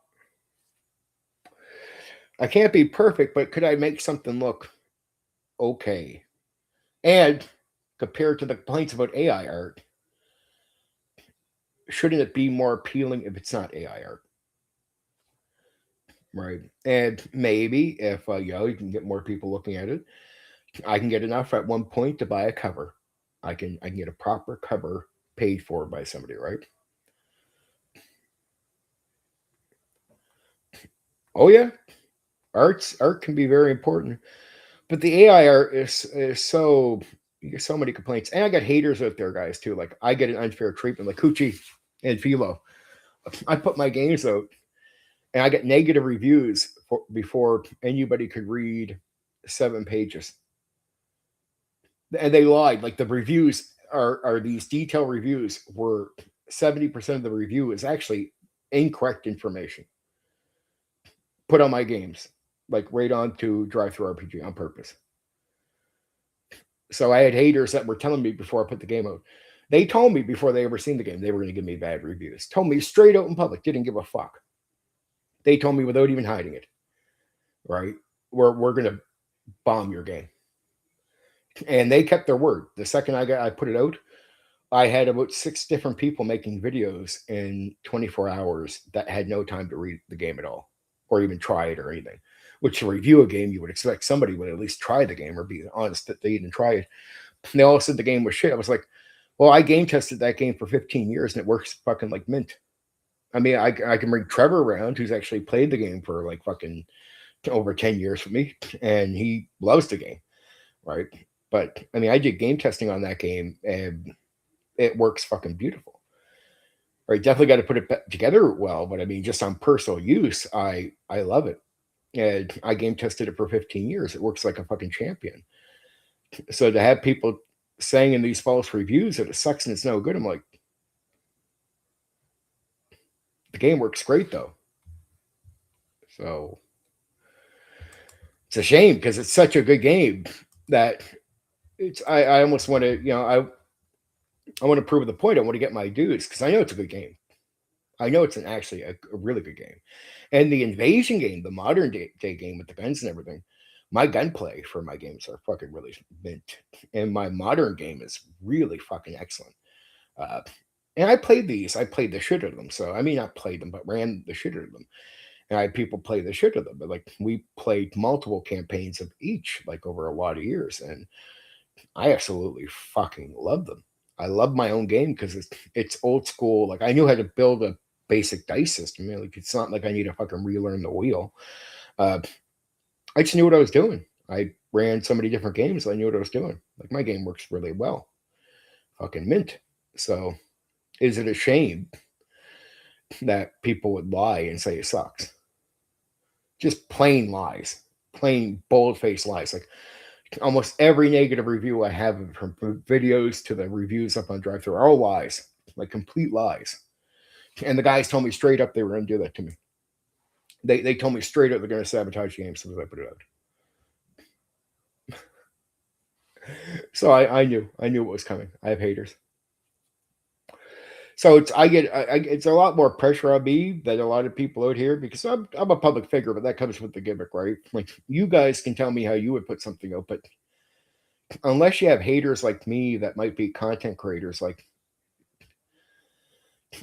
I can't be perfect, but could I make something look okay? And compared to the complaints about AI art, shouldn't it be more appealing if it's not AI art? Right. And maybe if you can get more people looking at it, I can get enough at one point to buy a cover. I can get a proper cover paid for by somebody, right? Oh yeah, art can be very important, but the AI art is so, you get so many complaints, and I got haters out there, guys, too. Like I get an unfair treatment, like Coochie and Philo. I put my games out, and I get negative reviews before anybody could read 7 pages, and they lied. Like the reviews are these detailed reviews where 70% of the review is actually incorrect information put on my games, like right on to Drive Through RPG on purpose. So I had haters that were telling me before I put the game out. They told me before they ever seen the game they were going to give me bad reviews. Told me straight out in public, didn't give a fuck. They told me without even hiding it, right? We're going to bomb your game. And they kept their word. The second I put it out, I had about 6 different people making videos in 24 hours that had no time to read the game at all or even try it or anything. Which, to review a game, you would expect somebody would at least try the game or be honest that they didn't try it. And they all said the game was shit. I was like, well, I game tested that game for 15 years and it works fucking like mint. I mean, I can bring Trevor around, who's actually played the game for like fucking over 10 years with me, and he loves the game, right? But I mean, I did game testing on that game and it works fucking beautiful. Right, definitely got to put it together well, but I mean, just on personal use, I love it. And I game tested it for 15 years. It works like a fucking champion. So to have people saying in these false reviews that it sucks and it's no good, I'm like, the game works great though. So it's a shame because it's such a good game that I almost want to, I want to prove the point. I want to get my dues because I know it's a good game. I know it's actually a really good game. And the invasion game, the modern day game with the guns and everything, my gunplay for my games are fucking really mint. And my modern game is really fucking excellent. Uh, and I played the shit out of them. So, I mean, not played them, but ran the shit out of them. And I had people play the shit out of them. But like, we played multiple campaigns of each, like over a lot of years. And I absolutely fucking love them. I love my own game because it's old school. Like I knew how to build a basic dice system. Like it's not like I need to fucking relearn the wheel. I just knew what I was doing. I ran so many different games. I knew what I was doing. Like my game works really well. Fucking mint. So is it a shame that people would lie and say it sucks? Just plain lies, plain bold faced lies. Like almost every negative review I have from videos to the reviews up on drive through are all lies, like complete lies. And the guys told me straight up they were going to do that to me. They told me straight up they're going to sabotage the game as soon as I put it out. So I knew what was coming. I have haters. So it's a lot more pressure on me than a lot of people out here because I'm a public figure, but that comes with the gimmick, right? Like you guys can tell me how you would put something out, but unless you have haters like me that might be content creators, like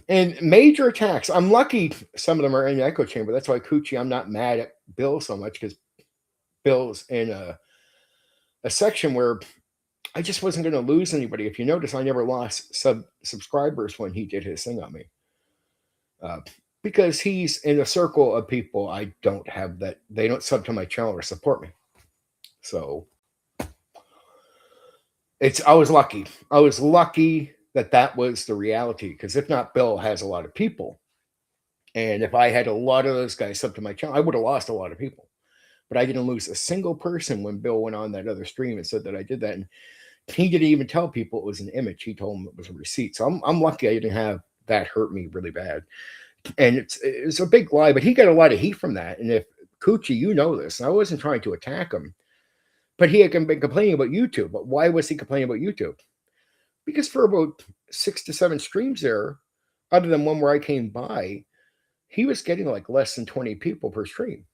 and major attacks. I'm lucky some of them are in the echo chamber. That's why Coochie, I'm not mad at Bill so much because Bill's in a section where I just wasn't going to lose anybody. If you notice, I never lost subscribers when he did his thing on me. Because he's in a circle of people I don't have that they don't sub to my channel or support me. So I was lucky. I was lucky that was the reality because if not, Bill has a lot of people. And if I had a lot of those guys sub to my channel, I would have lost a lot of people. But I didn't lose a single person when Bill went on that other stream and said that I did that. And he didn't even tell people it was an image. He told them it was a receipt. So I'm lucky I didn't have that hurt me really bad. And it's a big lie, but he got a lot of heat from that. And if Coochie, you know this, and I wasn't trying to attack him, but he had been complaining about YouTube. But why was he complaining about YouTube? Because for about 6 to 7 streams there, other than one where I came by, he was getting like less than 20 people per stream.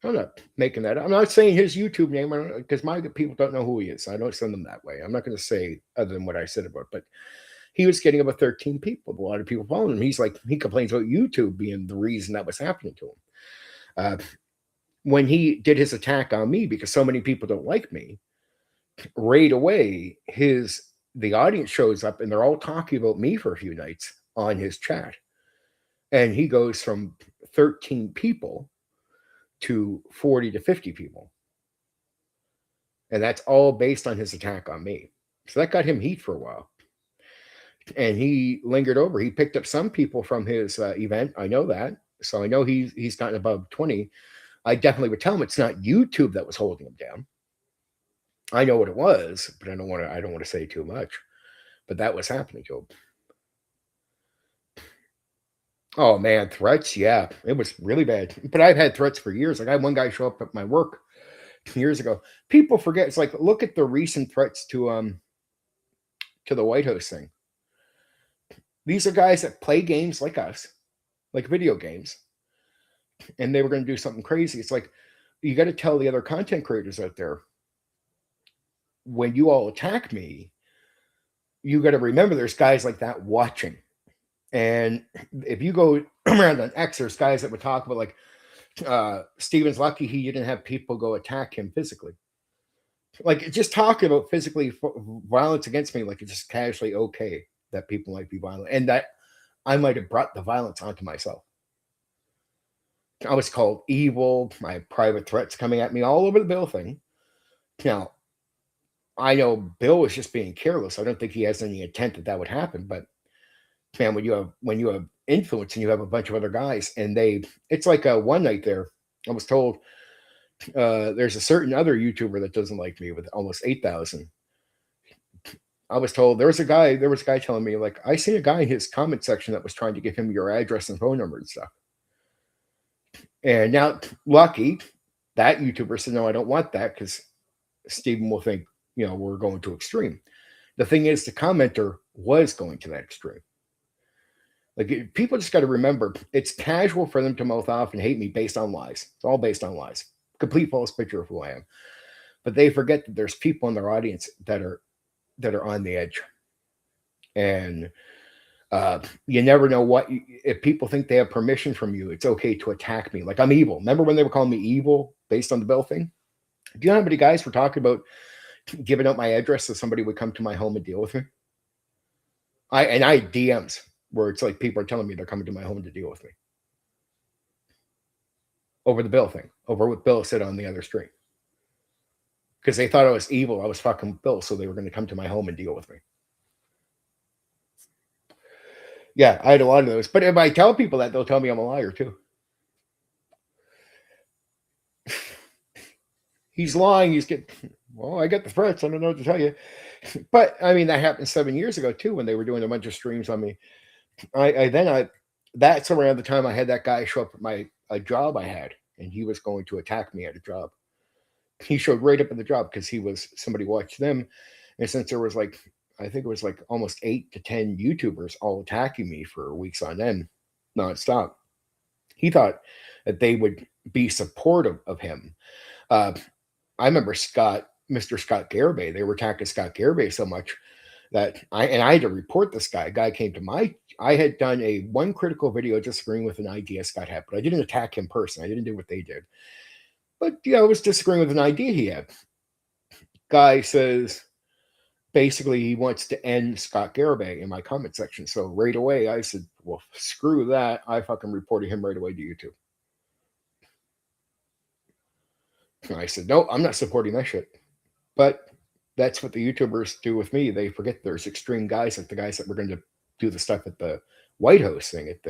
I'm not making that. I'm not saying his YouTube name because my people don't know who he is. I don't send them that way. I'm not going to say other than what I said about, but he was getting about 13 people. A lot of people following him. He's like, he complains about YouTube being the reason that was happening to him. When he did his attack on me because so many people don't like me, right away, the audience shows up and they're all talking about me for a few nights on his chat. And he goes from 13 people to 40 to 50 people. And that's all based on his attack on me. So that got him heat for a while. And he lingered over. He picked up some people from his event. I know that. So I know he's gotten above 20. I definitely would tell him it's not YouTube that was holding him down. I know what it was, but I don't want to say too much. But that was happening to him. Oh man, threats, yeah. It was really bad. But I've had threats for years. Like I had one guy show up at my work years ago. People forget. It's like look at the recent threats to the White House thing. These are guys that play games like us, like video games, and they were going to do something crazy. It's like you got to tell the other content creators out there, when you all attack me, you got to remember there's guys like that watching. And if you go around on X, there's guys that would talk about like Steven's lucky he didn't have people go attack him physically. Like just talking about physically violence against me, like it's just casually okay that people might be violent, and that I might have brought the violence onto myself. I was called evil. My private threats coming at me all over the Bill thing. Now, I know Bill was just being careless. I don't think he has any intent that would happen. But man, when you have influence and you have a bunch of other guys, and it's like one night there, I was told there's a certain other YouTuber that doesn't like me with almost 8,000. I was told there was a guy telling me, like, I seen a guy in his comment section that was trying to give him your address and phone number and stuff. And now, lucky, that YouTuber said, no, I don't want that because Steven will think, we're going to extreme. The thing is, the commenter was going to that extreme. Like, people just got to remember, it's casual for them to mouth off and hate me based on lies. It's all based on lies. Complete false picture of who I am. But they forget that there's people in their audience that are on the edge. And you never know if people think they have permission from you, it's okay to attack me. Like I'm evil. Remember when they were calling me evil based on the Bill thing? Do you know how many guys were talking about giving out my address so somebody would come to my home and deal with me? I had DMs where it's like people are telling me they're coming to my home to deal with me. Over the Bill thing. Over what Bill said on the other stream. Because they thought I was evil. I was fucking Bill, so they were going to come to my home and deal with me. Yeah, I had a lot of those. But if I tell people that, they'll tell me I'm a liar too. He's lying. I got the threats. I don't know what to tell you. But I mean, that happened 7 years ago too, when they were doing a bunch of streams on me. That's around the time I had that guy show up at a job I had, and he was going to attack me at a job. He showed right up at the job because somebody watched them. And since there was I think it was almost 8 to 10 YouTubers all attacking me for weeks on end, nonstop, he thought that they would be supportive of him. I remember Mr. Scott Garibay, they were attacking Scott Garibay so much that I had to report this guy. A guy came to I had done a one critical video disagreeing with an idea Scott had, but I didn't attack him personally. I didn't do what they did. But I was disagreeing with an idea he had. Guy says, basically, he wants to end Scott Garibay in my comment section. So right away, I said, well, screw that. I fucking reported him right away to YouTube. And I said, no, I'm not supporting that shit. But that's what the YouTubers do with me. They forget there's extreme guys like the guys that were going to do the stuff at the White House thing, at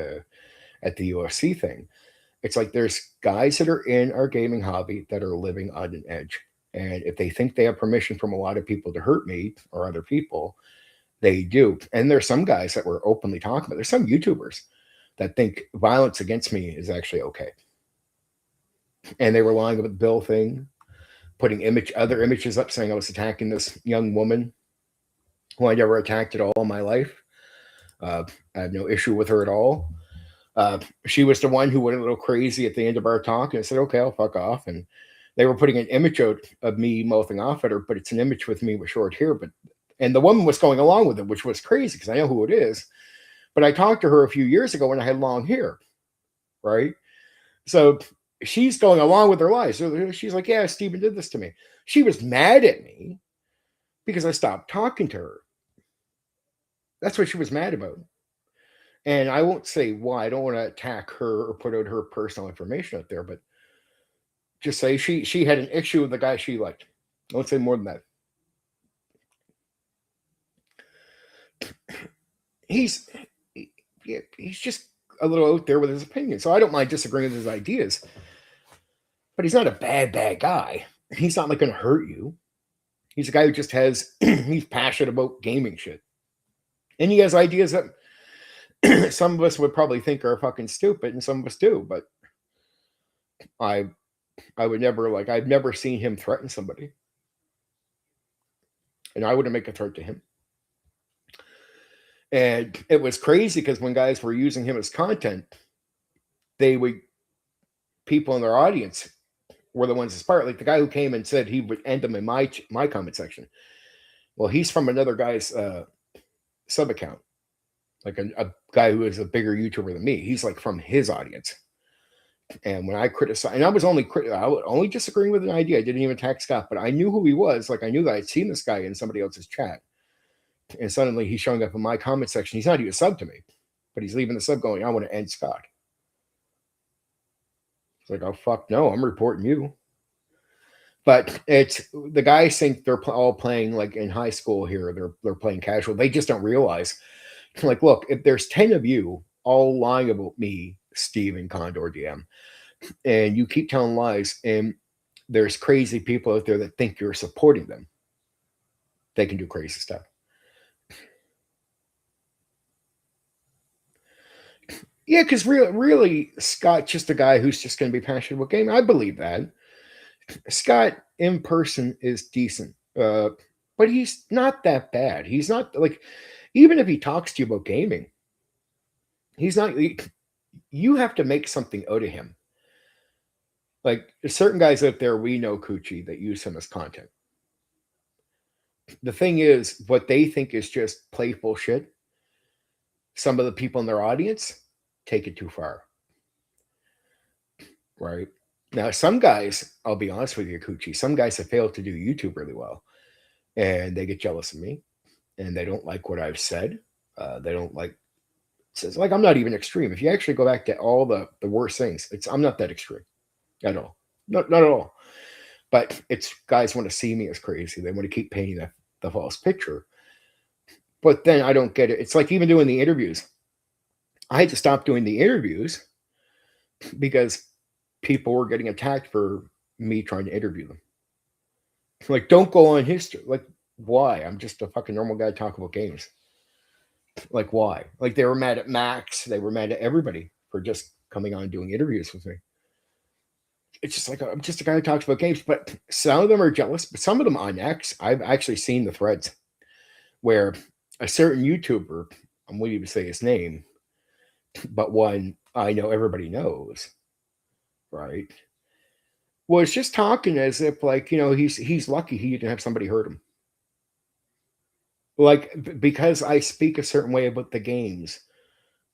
the UFC thing. It's like there's guys that are in our gaming hobby that are living on an edge. And if they think they have permission from a lot of people to hurt me or other people, they do. And there's some guys that were openly talking about. There's some YouTubers that think violence against me is actually okay. And they were lying about the Bill thing, putting other images up saying I was attacking this young woman who I never attacked at all in my life. I have no issue with her at all. She was the one who went a little crazy at the end of our talk and said, okay, I'll fuck off. And they were putting an image out of me mouthing off at her, but it's an image with me with short hair. And the woman was going along with it, which was crazy because I know who it is. But I talked to her a few years ago when I had long hair, right? So she's going along with her life. So she's like, yeah, Steven did this to me. She was mad at me because I stopped talking to her. That's what she was mad about. And I won't say why. I don't want to attack her or put out her personal information out there, but just say she had an issue with the guy she liked. I won't say more than that. He's just a little out there with his opinion. So I don't mind disagreeing with his ideas. But he's not a bad guy. He's not like going to hurt you. He's a guy who just has, he's passionate about gaming shit. And he has ideas that some of us would probably think are fucking stupid, and some of us do. But I would never, like, I've never seen him threaten somebody. And I wouldn't make a threat to him. And it was crazy because when guys were using him as content, people in their audience were the ones inspired. Like the guy who came and said he would end them in my comment section. Well, he's from another guy's sub account, like a guy who is a bigger YouTuber than me. He's like from his audience. And when I criticized, and I was only disagreeing with an idea. I didn't even attack Scott, but I knew who he was. Like I knew that I'd seen this guy in somebody else's chat. And suddenly he's showing up in my comment section. He's not even a sub to me, but he's leaving the sub going, I want to end Scott. It's like, oh, fuck no, I'm reporting you. But it's the guys think they're all playing like in high school here. They're playing casual. They just don't realize. Like, look, if there's 10 of you all lying about me, Steve and Condor DM, and you keep telling lies, and there's crazy people out there that think you're supporting them, they can do crazy stuff. Yeah, because really, Scott's just a guy who's just going to be passionate about gaming. I believe that. Scott in person is decent, but he's not that bad. He's not like, even if he talks to you about gaming, he's not. You have to make something out of him. Like there's certain guys out there we know, Coochie, that use him as content. The thing is, what they think is just playful shit. Some of the people in their audience take it too far. Right? Now, some guys, I'll be honest with you, Coochie, some guys have failed to do YouTube really well. And they get jealous of me. And they don't like what I've said. They don't like, it's like I'm not even extreme. If you actually go back to all the worst things, I'm not that extreme at all. Not at all. But it's guys want to see me as crazy. They want to keep painting the false picture. But then I don't get it. It's like even doing the interviews. I had to stop doing the interviews because people were getting attacked for me trying to interview them. Like, don't go on history. Like, why? I'm just a fucking normal guy talking about games. Like, why? Like, they were mad at Max. They were mad at everybody for just coming on and doing interviews with me. It's just like, I'm just a guy who talks about games. But some of them are jealous. But some of them on X, I've actually seen the threads where a certain YouTuber, I'm waiting to say his name, but one I know everybody knows, right, was just talking as if like, you know, he's lucky he didn't have somebody hurt him. Like, because I speak a certain way about the games,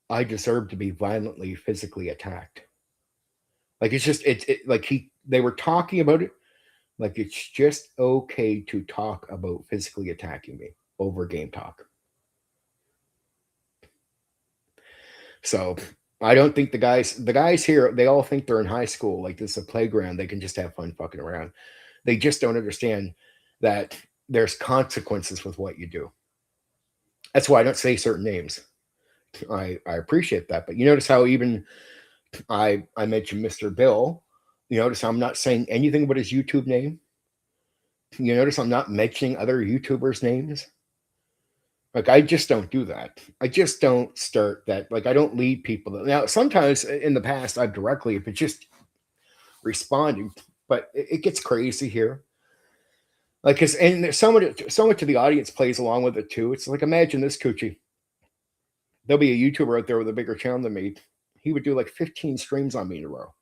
I deserve to be violently physically attacked. Like, it's just, like they were talking about it. Like, it's just okay to talk about physically attacking me over game talk. So I don't think the guys here, they all think they're in high school. Like, this is a playground. They can just have fun fucking around. They just don't understand that there's consequences with what you do. That's why I don't say certain names. I appreciate that. But you notice how even I mentioned Mr. Bill. You notice how I'm not saying anything but his YouTube name. You notice I'm not mentioning other YouTubers' names? Like, I just don't do that. I just don't start that. Like, I don't lead people. Now, sometimes in the past, I've directly, if it's just responding, but it gets crazy here. Like, cause, and so much of the audience plays along with it too. It's like, imagine this, Coochie. There'll be a YouTuber out there with a bigger channel than me. He would do like 15 streams on me in a row.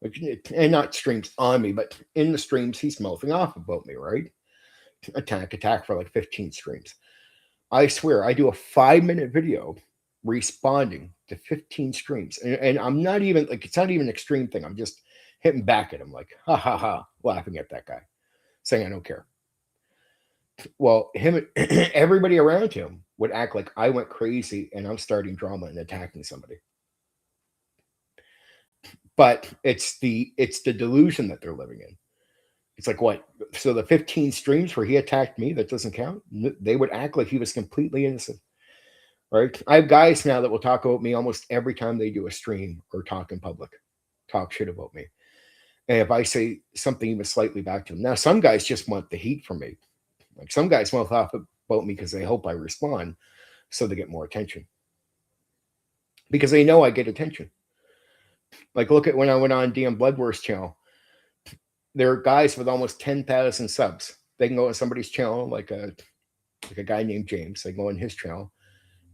Like, and not streams on me, but in the streams, he's mouthing off about me, right? Attack for like 15 streams. I swear, I do a 5-minute video responding to 15 streams. And I'm not even like, it's not even an extreme thing. I'm just hitting back at him, like, ha ha ha, laughing at that guy, saying I don't care. Well, everybody around him would act like I went crazy and I'm starting drama and attacking somebody. But it's the delusion that they're living in. It's like, what? So the 15 streams where he attacked me, that doesn't count? They would act like he was completely innocent. Right? I have guys now that will talk about me almost every time they do a stream or talk in public, talk shit about me. And if I say something even slightly back to them, now some guys just want the heat from me. Like, some guys won't laugh about me because they hope I respond, so they get more attention. Because they know I get attention. Like, look at when I went on DM Bloodworth's channel. There are guys with almost 10,000 subs. They can go on somebody's channel, like a guy named James. They go on his channel,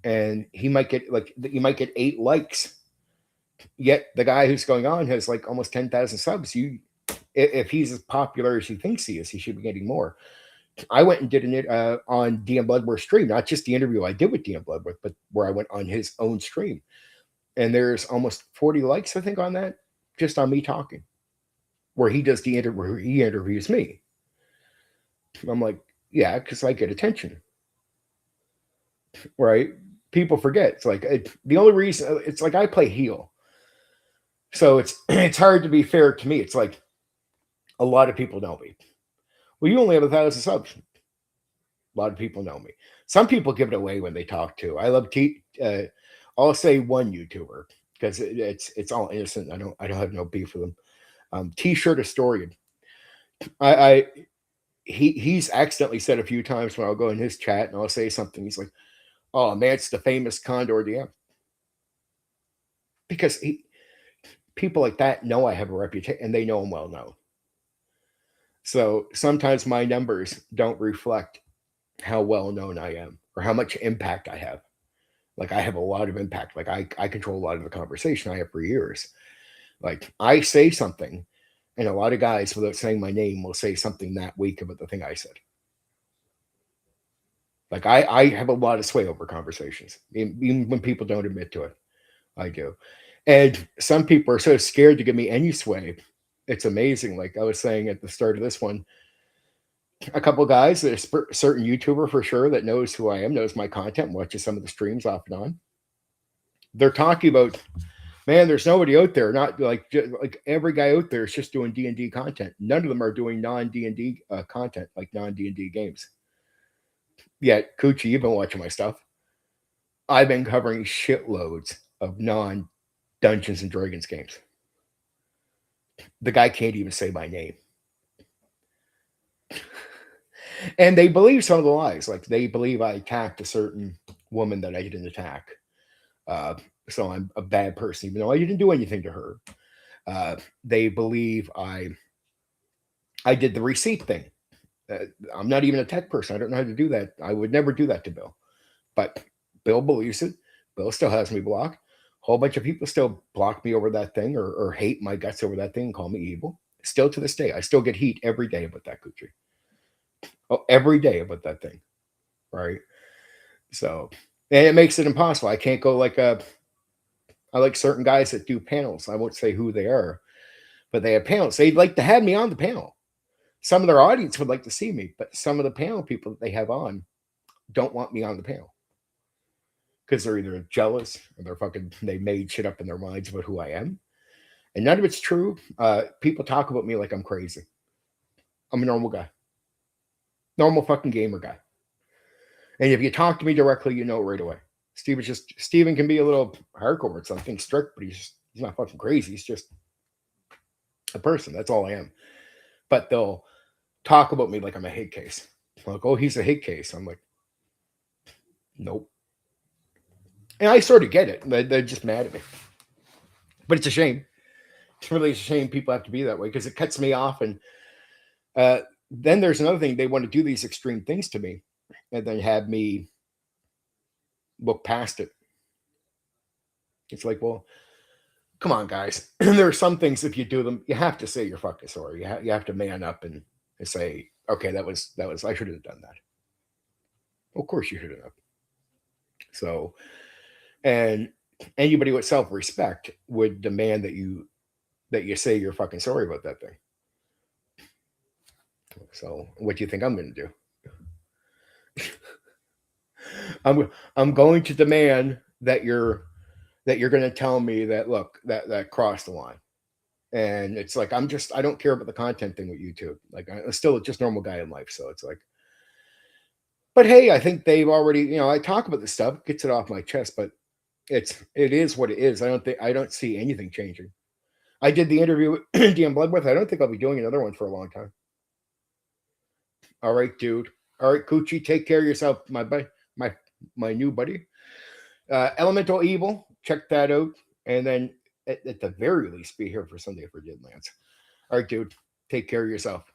and you might get 8 likes. Yet the guy who's going on has like almost 10,000 subs. If he's as popular as he thinks he is, he should be getting more. I went and did it on DM Bloodworth's stream, not just the interview I did with DM Bloodworth, but where I went on his own stream. And there's almost 40 likes, I think, on that, just on me talking, where he does the interview, where he interviews me. I'm like, yeah, because I get attention, right? People forget. It's like the only reason, it's like I play heel, so it's hard to be fair to me. It's like a lot of people know me. Well, you only have 1,000 subs. A lot of people know me. Some people give it away when they talk too. I love I'll say one YouTuber because it's all innocent. I don't have no beef with them. T-shirt historian. He's accidentally said a few times when I'll go in his chat and I'll say something. He's like, "Oh man, it's the famous Condor DM," because people like that know I have a reputation and they know I'm well known. So sometimes my numbers don't reflect how well known I am or how much impact I have. Like, I have a lot of impact. Like, I control a lot of the conversation I have for years. Like, I say something, and a lot of guys, without saying my name, will say something that week about the thing I said. Like, I have a lot of sway over conversations, even when people don't admit to it. I do. And some people are so scared to give me any sway. It's amazing. Like I was saying at the start of this one, a couple guys, there's a certain YouTuber for sure that knows who I am, knows my content, watches some of the streams off and on. They're talking about, man, there's nobody out there, not like every guy out there is just doing D&D content. None of them are doing non-D&D content, like non-D&D games. Yet, Coochie, you've been watching my stuff. I've been covering shitloads of non-Dungeons and Dragons games. The guy can't even say my name. And they believe some of the lies. Like, they believe I attacked a certain woman that I didn't attack. So I'm a bad person, even though I didn't do anything to her. They believe I did the receipt thing. I'm not even a tech person. I don't know how to do that. I would never do that to Bill. But Bill believes it. Bill still has me blocked. A whole bunch of people still block me over that thing or hate my guts over that thing and call me evil. Still to this day, I still get heat every day about that Coochie. Oh, every day about that thing. Right? So, and it makes it impossible. I can't go like I like certain guys that do panels. I won't say who they are, but they have panels. They'd like to have me on the panel. Some of their audience would like to see me, but some of the panel people that they have on don't want me on the panel because they're either jealous or they made shit up in their minds about who I am. And none of it's true. People talk about me like I'm crazy. I'm a normal guy. Normal fucking gamer guy. And if you talk to me directly, you know right away. Steven can be a little hardcore or something strict, but he's not fucking crazy. He's just a person. That's all I am. But they'll talk about me like I'm a hit case. Like, oh, he's a hit case. I'm like, nope. And I sort of get it. They're just mad at me. But it's a shame. It's really a shame people have to be that way because it cuts me off. And then there's another thing. They want to do these extreme things to me and then have me look past it. It's like, well, come on, guys. There are some things, if you do them, you have to say you're fucking sorry. You have to man up and say, okay, that was, I should have done that. Of course you should have. So, and anybody with self-respect would demand that you say you're fucking sorry about that thing. So what do you think I'm going to do? I'm going to demand that you're going to tell me that, look, that crossed the line. And it's like, I don't care about the content thing with YouTube. Like, I'm still just a normal guy in life. So it's like, but hey, I think they've already, I talk about this stuff, gets it off my chest, but it is what it is. I don't see anything changing. I did the interview with DM Bloodworth. I don't think I'll be doing another one for a long time. All right, dude. All right, Coochie, take care of yourself, my new buddy. Elemental Evil, check that out. And then at the very least, be here for Sunday for Lance. All right, dude. Take care of yourself.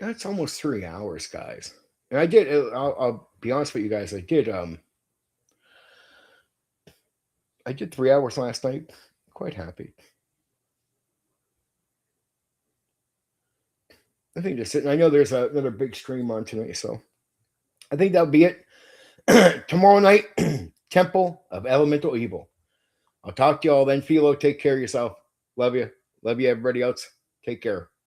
That's almost 3 hours, guys. And I did. I'll be honest with you guys. I did 3 hours last night. Quite happy. I think that's it. I know there's another big stream on tonight, so I think that'll be it. Tomorrow night, Temple of Elemental Evil. I'll talk to you all then. Philo, take care of yourself. Love you. Love you, everybody else. Take care.